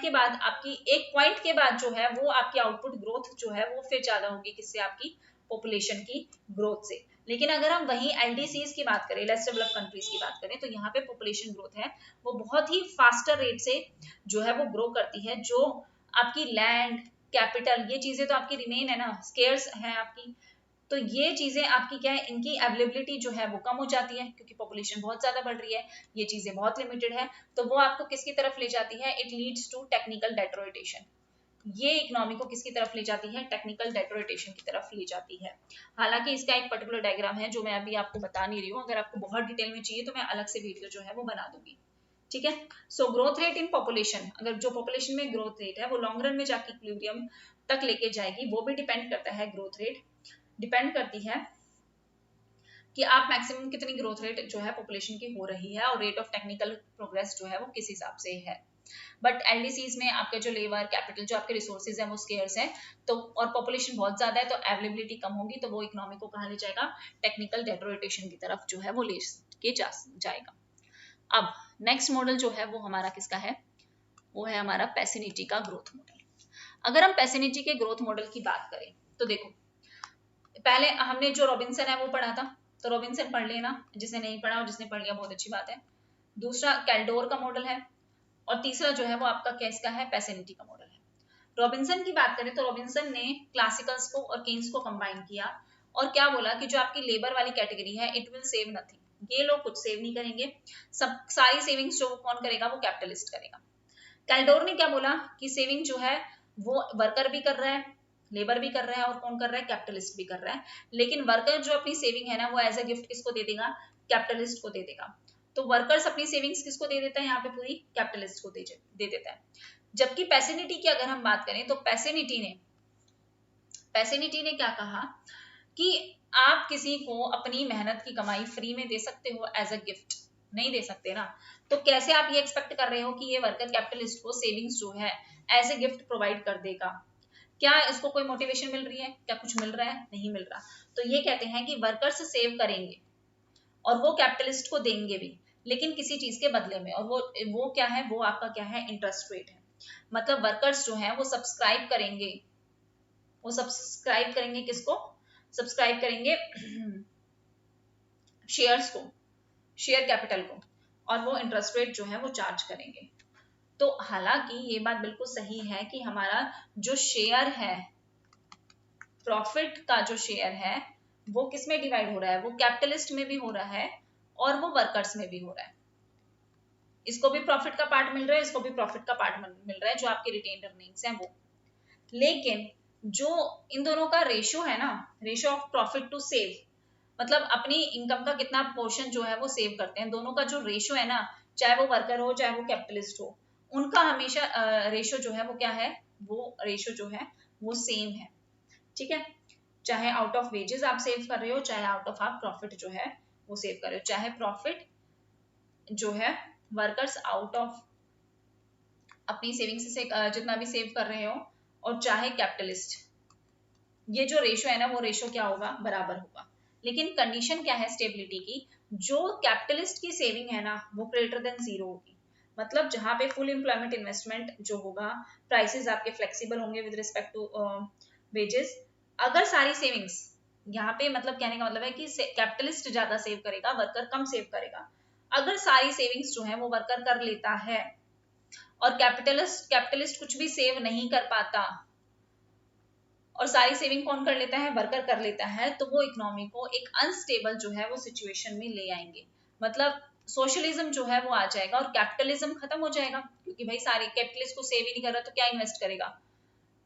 के बाद जो है वो आपकी आउटपुट ग्रोथ जो है वो फिर ज्यादा होगी किससे, आपकी पॉपुलेशन की ग्रोथ से। लेकिन अगर हम वहीं एलडीसीज की बात करें, लेस डेवलप्ड कंट्रीज की बात करें, तो यहाँ पे पॉपुलेशन ग्रोथ है वो बहुत ही फास्टर रेट से जो है वो ग्रो करती है। जो आपकी लैंड कैपिटल ये चीजें तो आपकी रिमेन है ना, स्केर्स है आपकी, तो ये चीजें आपकी क्या है, इनकी अवेलेबिलिटी जो है वो कम हो जाती है क्योंकि पॉपुलेशन बहुत ज्यादा बढ़ रही है, ये चीजें बहुत लिमिटेड है, तो वो आपको किसकी तरफ ले जाती है, इट लीड्स टू टेक्निकल डेटोरेटेशन। ये इकोनॉमी को किसकी तरफ ले जाती है, टेक्निकल डेटोरेटेशन की तरफ ले जाती है। हालांकि इसका एक पर्टिकुलर डायग्राम है जो मैं अभी आपको बता नहीं रही हूँ, अगर आपको बहुत डिटेल में चाहिए तो मैं अलग से वीडियो जो है वो बना दूंगी, ठीक है। So growth rate in population, अगर जो पॉपुलेशन में ग्रोथ रेट है वो लॉन्ग रन में जाके इक्विलिब्रियम तक लेके जाएगी, वो भी डिपेंड करता है, ग्रोथ रेट डिपेंड करती है कि आप मैक्सिमम कितनी ग्रोथ रेट जो है पॉपुलेशन की हो रही है, और रेट ऑफ टेक्निकल प्रोग्रेस जो है वो किस हिसाब से है। बट एलडीसीज में आपके जो लेबर कैपिटल जो आपके रिसोर्सेज है वो स्केर्स है, तो और पॉपुलेशन बहुत ज्यादा है तो अवेलेबिलिटी कम होगी, तो वो इकोनॉमी को कहाँ ले जाएगा, टेक्निकल डेटोरेटेशन की तरफ जो है वो ले के जाएगा। अब नेक्स्ट मॉडल जो है वो हमारा किसका है, वो है हमारा पैसिनिटी का ग्रोथ मॉडल। अगर हम पैसिनिटी के ग्रोथ मॉडल की बात करें तो देखो, पहले हमने जो रॉबिन्सन है वो पढ़ा था, तो रॉबिन्सन पढ़ लेना, जिसने नहीं पढ़ा और जिसने पढ़ लिया बहुत अच्छी बात है। दूसरा कैल्डोर का मॉडल है, और तीसरा जो है वो आपका कैस है, पैसिनिटी का मॉडल है। रॉबिन्सन की बात करें तो रॉबिन्सन ने क्लासिकल्स को और केन्स को कंबाइन किया, और क्या बोला कि जो आपकी लेबर वाली कैटेगरी है इट विल सेव नथिंग, ये लोग कुछ सेव नहीं करेंगे, सब सारी सेविंग्स जो कौन करेगा, वो कैपिटलिस्ट करेगा। कैल्डोर ने क्या बोला कि सेविंग जो है वो वर्कर भी कर रहा है, लेबर भी कर रहा है, और कौन कर रहा है, कैपिटलिस्ट भी कर रहा है, लेकिन वर्कर जो अपनी सेविंग है ना वो एज अ गिफ्ट किसको दे देगा, कैपिटलिस्ट को दे देगा। तो वर्कर्स अपनी सेविंग्स किसको दे देता है, यहाँ पे पूरी कैपिटलिस्ट को दे देता है। जबकि पैसिनिटी की अगर हम बात करें तो पैसिनिटी ने क्या कहा कि आप किसी को अपनी मेहनत की कमाई फ्री में दे सकते हो, एज अ गिफ्ट नहीं दे सकते ना, तो कैसे आप ये एक्सपेक्ट कर रहे हो कि ये वर्कर कैपिटलिस्ट को सेविंग्स जो है एज ए गिफ्ट प्रोवाइड कर देगा, क्या इसको कोई मोटिवेशन मिल रही है, क्या कुछ मिल रहा है, नहीं मिल रहा। तो ये कहते हैं कि वर्कर्स सेव करेंगे और वो कैपिटलिस्ट को देंगे भी, लेकिन किसी चीज के बदले में, और वो क्या है, वो आपका क्या है, इंटरेस्ट रेट है। मतलब वर्कर्स जो है वो सब्सक्राइब करेंगे किसको, सब्सक्राइब करेंगे शेयर्स को, शेयर कैपिटल को, और वो इंटरेस्ट रेट जो है वो चार्ज करेंगे। तो हालांकि ये बात बिल्कुल सही है कि हमारा जो शेयर है, प्रॉफिट का जो शेयर है वो किस में डिवाइड हो रहा है, वो कैपिटलिस्ट में भी हो रहा है और वो वर्कर्स में भी हो रहा है। इसको भी प्रॉफिट का पार्ट मिल रहा है, इसको भी प्रॉफिट का पार्ट मिल रहा है, जो आपके रिटेन्ड अर्निंग्स हैं वो। लेकिन जो इन दोनों का रेशो है ना, ratio of profit to save, मतलब अपनी इनकम का कितना पोर्शन जो है वो सेव करते हैं, दोनों का जो रेशो है ना, चाहे वो वर्कर हो चाहे वो कैपिटलिस्ट हो, उनका हमेशा रेशो जो है वो क्या है, वो रेशो जो है वो सेम है। ठीक है, चाहे आउट ऑफ वेजेस आप सेव कर रहे हो, चाहे आउट ऑफ आप प्रॉफिट जो है वो सेव कर रहे हो, चाहे प्रॉफिट जो है वर्कर्स आउट ऑफ अपनी सेविंग्स से जितना भी सेव कर रहे हो, और चाहे कैपिटलिस्ट, ये जो रेशो है ना वो रेशो क्या होगा, बराबर होगा। लेकिन कंडीशन क्या है स्टेबिलिटी की, जो कैपिटलिस्ट की सेविंग है ना वो ग्रेटर देन जीरो होगी। मतलब जहां पे फुल एम्प्लॉयमेंट इन्वेस्टमेंट जो होगा, प्राइसेस आपके फ्लेक्सिबल होंगे विद रिस्पेक्ट टू वेजेस, अगर सारी सेविंग्स यहाँ पे, मतलब कहने का मतलब है कि कैपिटलिस्ट ज्यादा सेव करेगा, वर्कर कम सेव करेगा। अगर सारी सेविंग्स जो है वो वर्कर कर लेता है और कैपिटलिस्ट कुछ भी सेव नहीं कर पाता, और सारी सेविंग कौन कर लेता है, वर्कर कर लेता है, तो वो इकोनॉमी को एक अनस्टेबल जो है वो सिचुएशन में ले आएंगे। मतलब सोशलिज्म जो है वो आ जाएगा और कैपिटलिज्म खत्म हो जाएगा, क्योंकि भाई सारे कैपिटलिस्ट को सेव ही नहीं कर रहा तो क्या इन्वेस्ट करेगा,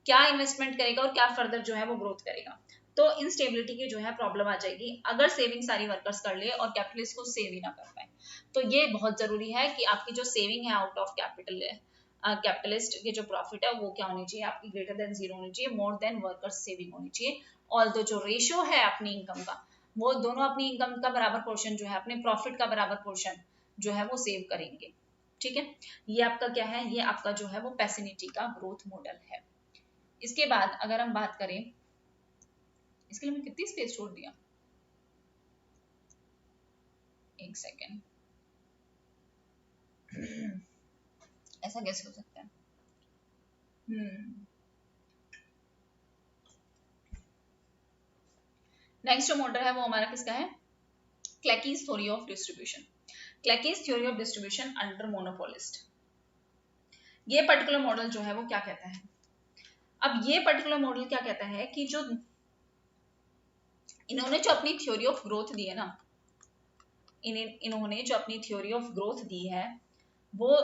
क्या इन्वेस्टमेंट करेगा और क्या फर्दर जो है वो ग्रोथ करेगा। तो इनस्टेबिलिटी की जो है प्रॉब्लम आ जाएगी अगर सेविंग सारी वर्कर्स कर ले और कैपिटलिस्ट को सेव ही ना कर पाए। तो ये बहुत जरूरी है कि आपकी जो सेविंग है आउट ऑफ कैपिटल है, कैपिटलिस्ट के जो प्रॉफिट है वो क्या होनी चाहिए, आपकी ग्रेटर देन जीरो होनी चाहिए, मोर देन वर्कर्स सेविंग होनी चाहिए। ऑल्दो जो रेशियो है अपनी इनकम का, वो दोनों अपनी इनकम का बराबर पोर्शन जो है, अपने प्रॉफिट का बराबर पोर्शन जो है वो सेव करेंगे। ठीक है, ये आपका क्या है, ये आपका जो है वो पैसिनिटी का ग्रोथ मॉडल है। इसके बाद अगर हम बात करें, इसके लिए मैं कितनी स्पेस छोड़ दिया, एक सेकेंड, ऐसा कैसे हो सकता है। नेक्स्ट जो मॉडल है वो हमारा किसका है, Kalecki's theory of distribution. Kalecki's theory of distribution under monopolist. ये पर्टिकुलर मॉडल जो है वो क्या कहता है, अब ये पर्टिकुलर मॉडल क्या कहता है कि जो इन्होंने जो अपनी थ्योरी ऑफ ग्रोथ दी है ना, इन्होंने जो अपनी थ्योरी ऑफ ग्रोथ दी है वो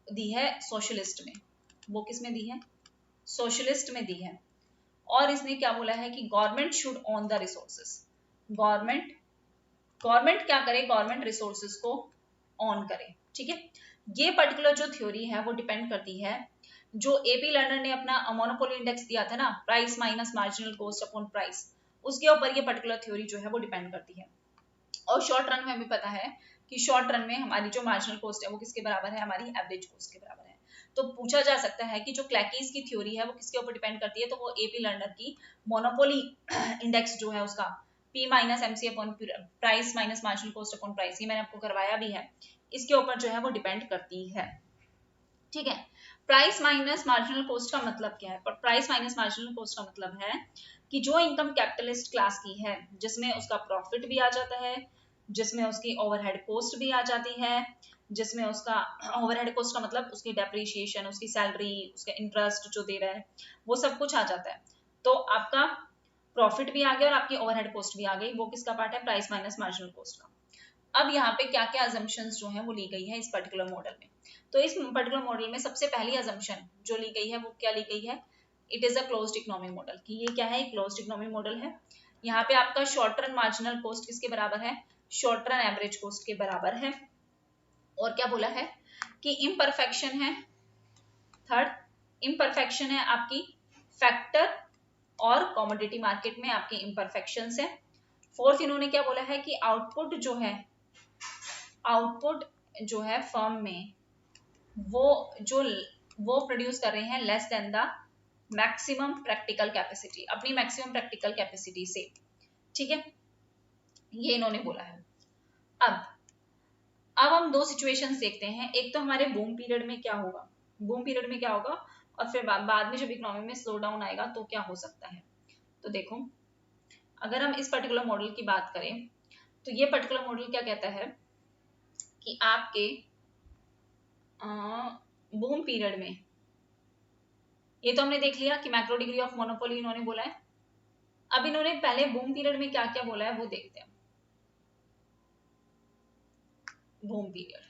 दी है सोशलिस्ट में। वो किस में दी है, सोशलिस्ट में दी है। और इसने क्या बोला है कि government should own the resources, government क्या करे, गवर्नमेंट रिसोर्सेस को ऑन करे। ठीक है, ये पर्टिकुलर जो थ्योरी है वो डिपेंड करती है, जो एपी लर्नर ने अपना मोनोपोली इंडेक्स दिया था ना, price minus marginal cost upon price, उसके ऊपर ये पर्टिकुलर थ्योरी जो है वो डिपेंड करती है। और शॉर्ट रन में हमें पता है कि शॉर्ट रन में हमारी जो मार्जिनल कॉस्ट है वो किसके बराबर है, हमारी एवरेज कॉस्ट के बराबर है। तो पूछा जा सकता है कि जो क्लैकीज की थ्योरी है वो किसके ऊपर डिपेंड करती है, तो वो एपी लर्नर की मोनोपोली इंडेक्स जो है उसका P minus MC upon price minus marginal cost upon price, ये मैंने आपको करवाया भी है, इसके ऊपर जो है वो डिपेंड करती है। ठीक है, प्राइस माइनस मार्जिनल कॉस्ट का मतलब क्या है, पर प्राइस माइनस मार्जिनल कॉस्ट का मतलब है कि जो इनकम कैपिटलिस्ट क्लास की है, जिसमें उसका प्रॉफिट भी आ जाता है, जिसमें उसकी ओवरहेड कॉस्ट भी आ जाती है, जिसमें उसका ओवरहेड कॉस्ट का मतलब उसकी डेप्रिसिएशन, उसकी सैलरी, उसका इंटरेस्ट जो दे रहा है वो सब कुछ आ जाता है। तो आपका प्रॉफिट भी आ गया और आपकी ओवरहेड कॉस्ट भी आ गई, वो किसका पार्ट है, प्राइस माइनस मार्जिनल कॉस्ट का। अब यहाँ पे क्या क्या अजम्पशंस जो है वो ली गई है इस पर्टिकुलर मॉडल में। तो इस पर्टिकुलर मॉडल में सबसे पहली अजम्पशन जो ली गई है वो क्या ली गई है, it is a closed economy model, कि ये क्या है, क्लोज्ड इकोनॉमी मॉडल है। यहाँ पे आपका शॉर्ट रन मार्जिनल कॉस्ट किसके बराबर है, शॉर्ट रन एवरेज कॉस्ट के बराबर है। और क्या बोला है कि इम्परफेक्शन है, थर्ड इम्परफेक्शन है आपकी फैक्टर और कमोडिटी मार्केट में आपकी इम्परफेक्शंस है। फोर्थ इन्होंने क्या बोला है कि आउटपुट जो है फर्म में वो प्रोड्यूस कर रहे हैं less than the maximum practical capacity, अपनी मैक्सिमम प्रैक्टिकल कैपेसिटी से। ठीक है, ये इन्होंने बोला है। अब हम दो सिचुएशंस देखते हैं, एक तो हमारे बूम पीरियड में क्या होगा, और फिर बाद में जब इकोनॉमी में स्लो डाउन आएगा तो क्या हो सकता है। तो देखो, अगर हम इस पर्टिकुलर मॉडल की बात करें तो ये पर्टिकुलर मॉडल क्या कहता है कि आपके बूम पीरियड में, ये तो हमने देख लिया कि मैक्रो डिग्री ऑफ मोनोपोली इन्होंने बोला है। अब इन्होंने पहले बूम पीरियड में क्या क्या बोला है वो देखते हैं। बूम पीरियड,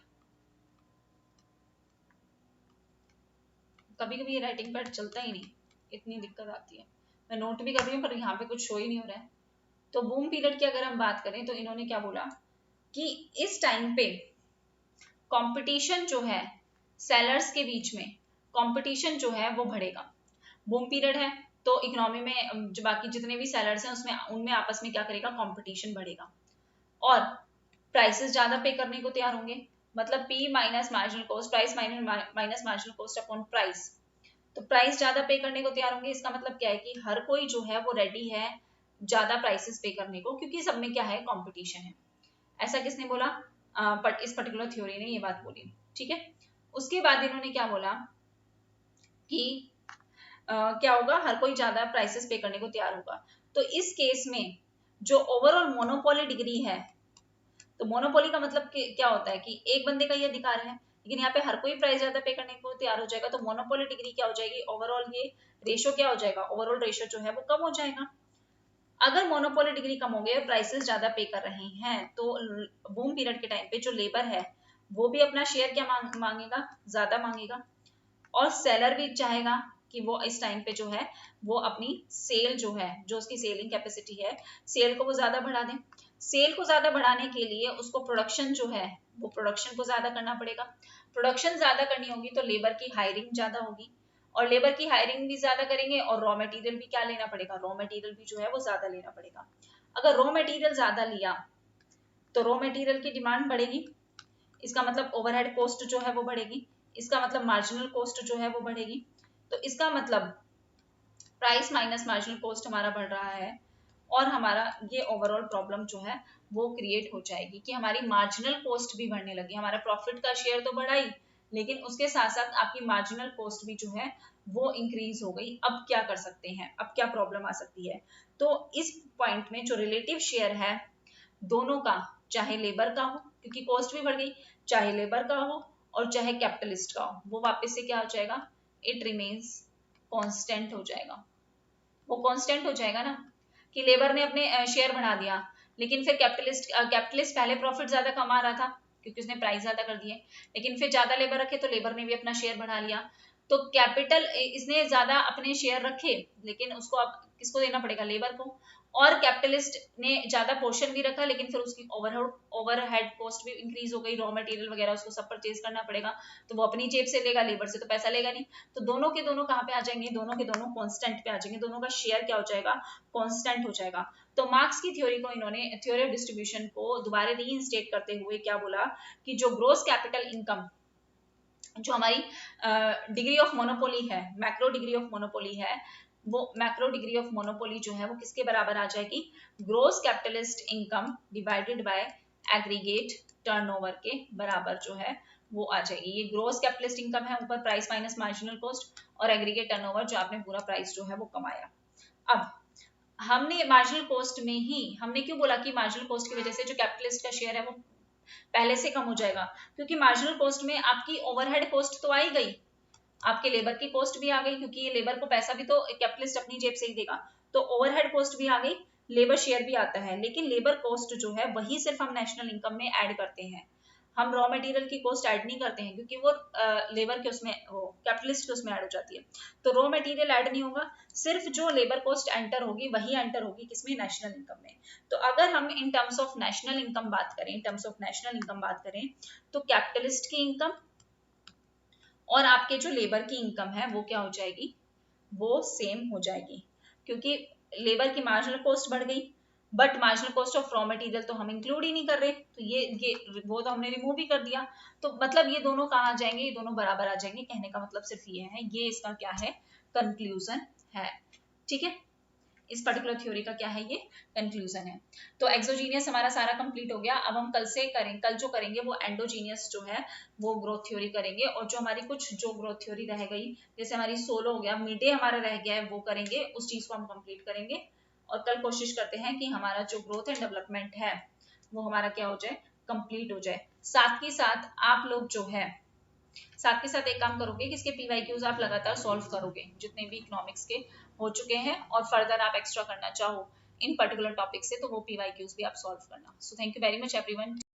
कभी कभी ये राइटिंग पैड चलता ही नहीं, इतनी दिक्कत आती है। मैं नोट भी कर रही हूँ पर यहाँ पे कुछ शो ही नहीं हो रहा है। तो बूम पीरियड की अगर हम बात करें तो इन्होंने क्या बोला कि इस टाइम पे कंपटीशन जो है सेलर्स के बीच में, कंपटीशन जो है वो बढ़ेगा। बूम पीरियड है तो इकोनॉमी में जो बाकी जितने भी सेलर्स हैं उसमें उनमें आपस में क्या करेगा, कंपटीशन बढ़ेगा और प्राइसेस ज्यादा पे करने को तैयार होंगे। मतलब P minus marginal cost, price minus marginal cost upon price, तो प्राइस ज्यादा पे करने को तैयार होंगे। इसका मतलब क्या है कि हर कोई जो है वो रेडी है ज्यादा प्राइसेस पे करने को, क्योंकि सब में क्या है, कंपटीशन है। ऐसा किसने बोला, बट इस पर्टिकुलर थ्योरी ने ये बात बोली। ठीक है, उसके बाद इन्होंने क्या बोला कि क्या होगा, हर कोई ज्यादा प्राइसेस पे करने को तैयार होगा। तो इस केस में जो ओवरऑल मोनोपोली डिग्री है, तो मोनोपोली का मतलब क्या होता है कि एक बंदे का ये अधिकार है, लेकिन यहाँ पे हर कोई प्राइस ज्यादा पे करने को तैयार हो जाएगा। तो मोनोपोली डिग्री क्या हो जाएगी, ओवरऑल ये रेशो क्या हो जाएगा, ओवरऑल रेशो जो है वो कम हो जाएगा। अगर मोनोपोली डिग्री कम हो गई और प्राइसेस ज्यादा पे कर रहे हैं तो बूम पीरियड के टाइम पे जो लेबर है वो भी अपना शेयर क्या मांगेगा, ज्यादा मांगेगा। और सेलर भी चाहेगा कि वो इस टाइम पे जो है वो अपनी सेल जो है, जो उसकी सेलिंग कैपेसिटी है, सेल को वो ज्यादा बढ़ा दें। सेल को ज्यादा बढ़ाने के लिए उसको प्रोडक्शन जो है वो प्रोडक्शन को ज्यादा करना पड़ेगा। प्रोडक्शन ज्यादा करनी होगी तो लेबर की हायरिंग ज्यादा होगी, और लेबर की हायरिंग भी ज्यादा करेंगे और रॉ मटेरियल भी क्या लेना पड़ेगा, रॉ मटेरियल भी जो है वो ज्यादा लेना पड़ेगा। अगर रॉ मटेरियल ज्यादा लिया तो रॉ मटेरियल की डिमांड बढ़ेगी, इसका मतलब ओवरहेड कॉस्ट जो है वो बढ़ेगी, इसका मतलब मार्जिनल कॉस्ट जो है वो बढ़ेगी। तो इसका मतलब प्राइस माइनस मार्जिनल कॉस्ट हमारा बढ़ रहा है और हमारा ये ओवरऑल प्रॉब्लम जो है वो क्रिएट हो जाएगी कि हमारी मार्जिनल कॉस्ट भी बढ़ने लगी। हमारा प्रॉफिट का शेयर तो बढ़ा ही, लेकिन उसके साथ साथ आपकी मार्जिनल कॉस्ट भी जो है वो इंक्रीज हो गई। अब क्या कर सकते हैं, अब क्या प्रॉब्लम आ सकती है, तो इस पॉइंट में जो रिलेटिव शेयर है दोनों का, चाहे लेबर का हो क्योंकि कॉस्ट भी बढ़ गई, चाहे लेबर का हो और चाहे कैपिटलिस्ट का हो, वो वापस से क्या हो जाएगा, इट रिमेन्स कांस्टेंट हो जाएगा। वो कांस्टेंट हो जाएगा ना कि लेबर ने अपने शेयर बढ़ा दिया, लेकिन फिर कैपिटलिस्ट पहले प्रॉफिट ज्यादा कमा रहा था क्योंकि उसने प्राइस ज्यादा कर दिए, लेकिन फिर ज्यादा लेबर रखे तो लेबर ने भी अपना शेयर बढ़ा लिया। तो कैपिटल इसने ज्यादा अपने शेयर रखे, लेकिन उसको अब किसको देना पड़ेगा, लेबर को। और कैपिटलिस्ट ने ज्यादा पोर्शन भी रखा, लेकिन फिर उसकी ओवरहेड कॉस्ट भी इंक्रीज हो गई, रॉ मटेरियल वगैरह उसको सब परचेज करना पड़ेगा, तो वो अपनी जेब से लेगा, लेबर से तो पैसा लेगा नहीं। तो दोनों के दोनों कहाँ पे आ जाएंगे, दोनों के दोनों कांस्टेंट पे आ जाएंगे, दोनों का शेयर क्या हो जाएगा, कांस्टेंट हो जाएगा। तो मार्क्स की थ्योरी को इन्होंने, थ्योरी ऑफ डिस्ट्रीब्यूशन को दोबारा रीइंस्टेट करते हुए क्या बोला कि जो ग्रोस कैपिटल इनकम, जो हमारी डिग्री ऑफ मोनोपोली है, मैक्रो डिग्री ऑफ मोनोपोली है, वो मैक्रो डिग्री ऑफ मोनोपोली जो है वो किसके बराबर आ जाएगी, gross capitalist income divided by aggregate turnover के बराबर जो है वो आ जाएगी। ये ग्रोस कैपिटलिस्ट इनकम है, ऊपर प्राइस माइनस मार्जिनल कॉस्ट, और एग्रीगेट टर्नओवर जो आपने पूरा प्राइस जो है वो कमाया। अब हमने मार्जिनल कॉस्ट में ही, हमने क्यों बोला कि मार्जिनल कॉस्ट की वजह से जो कैपिटलिस्ट का शेयर है वो पहले से कम हो जाएगा, क्योंकि मार्जिनल कॉस्ट में आपकी ओवरहेड कॉस्ट तो आई गई, आपके लेबर की कॉस्ट भी आ गई, क्योंकि ये लेबर को पैसा भी तो कैपिटलिस्ट अपनी जेब से ही देगा, तो ओवरहेड कॉस्ट भी आ गई, लेबर शेयर भी आता है। लेकिन लेबर कॉस्ट जो है वही सिर्फ हम नेशनल इनकम में ऐड करते हैं, हम रॉ मटेरियल की कॉस्ट ऐड नहीं करते हैं, क्योंकि वो लेबर के उसमें, वो कैपिटलिस्ट के उसमें ऐड हो जाती है। तो रॉ मटेरियल ऐड नहीं होगा, सिर्फ जो लेबर कॉस्ट एंटर होगी वही एंटर होगी किसमें, नेशनल इनकम में। तो अगर हम in terms of national income बात करें, टर्म्स ऑफ नेशनल इनकम बात करें, तो कैपिटलिस्ट की इनकम और आपके जो लेबर की इनकम है वो क्या हो जाएगी, वो सेम हो जाएगी, क्योंकि लेबर की मार्जिनल कॉस्ट बढ़ गई, but marginal cost of raw material तो हम इंक्लूड ही नहीं कर रहे, तो ये वो तो हमने रिमूव ही कर दिया। तो मतलब ये दोनों कहाँ आ जाएंगे, ये दोनों बराबर आ जाएंगे। कहने का मतलब सिर्फ ये है, ये इसका क्या है, कंक्लूजन है। ठीक है, इस पर्टिकुलर थ्योरी का क्या है, ये कंक्लूजन है। तो एक्सोजीनियस हमारा सारा कंप्लीट हो गया। अब हम कल से करें, कल जो करेंगे वो एंडोजीनियस जो है वो ग्रोथ थ्योरी करेंगे, और जो हमारी कुछ जो ग्रोथ थ्योरी रह गई, जैसे हमारी सोलो हो गया, मिडे हमारा रह गया है, वो करेंगे, उस चीज को हम कंप्लीट करेंगे। और कल कोशिश करते हैं कि हमारा जो ग्रोथ एंड डेवलपमेंट है वो हमारा क्या हो जाए, कंप्लीट हो जाए। साथ ही साथ आप लोग जो है साथ के साथ एक काम करोगे कि इसके पीवाईक्यूज आप लगातार सॉल्व करोगे जितने भी इकोनॉमिक्स के हो चुके हैं, और फर्दर आप एक्स्ट्रा करना चाहो इन पर्टिकुलर टॉपिक से तो वो पीवाईक्यूज भी आप सॉल्व करना। So thank you very much everyone.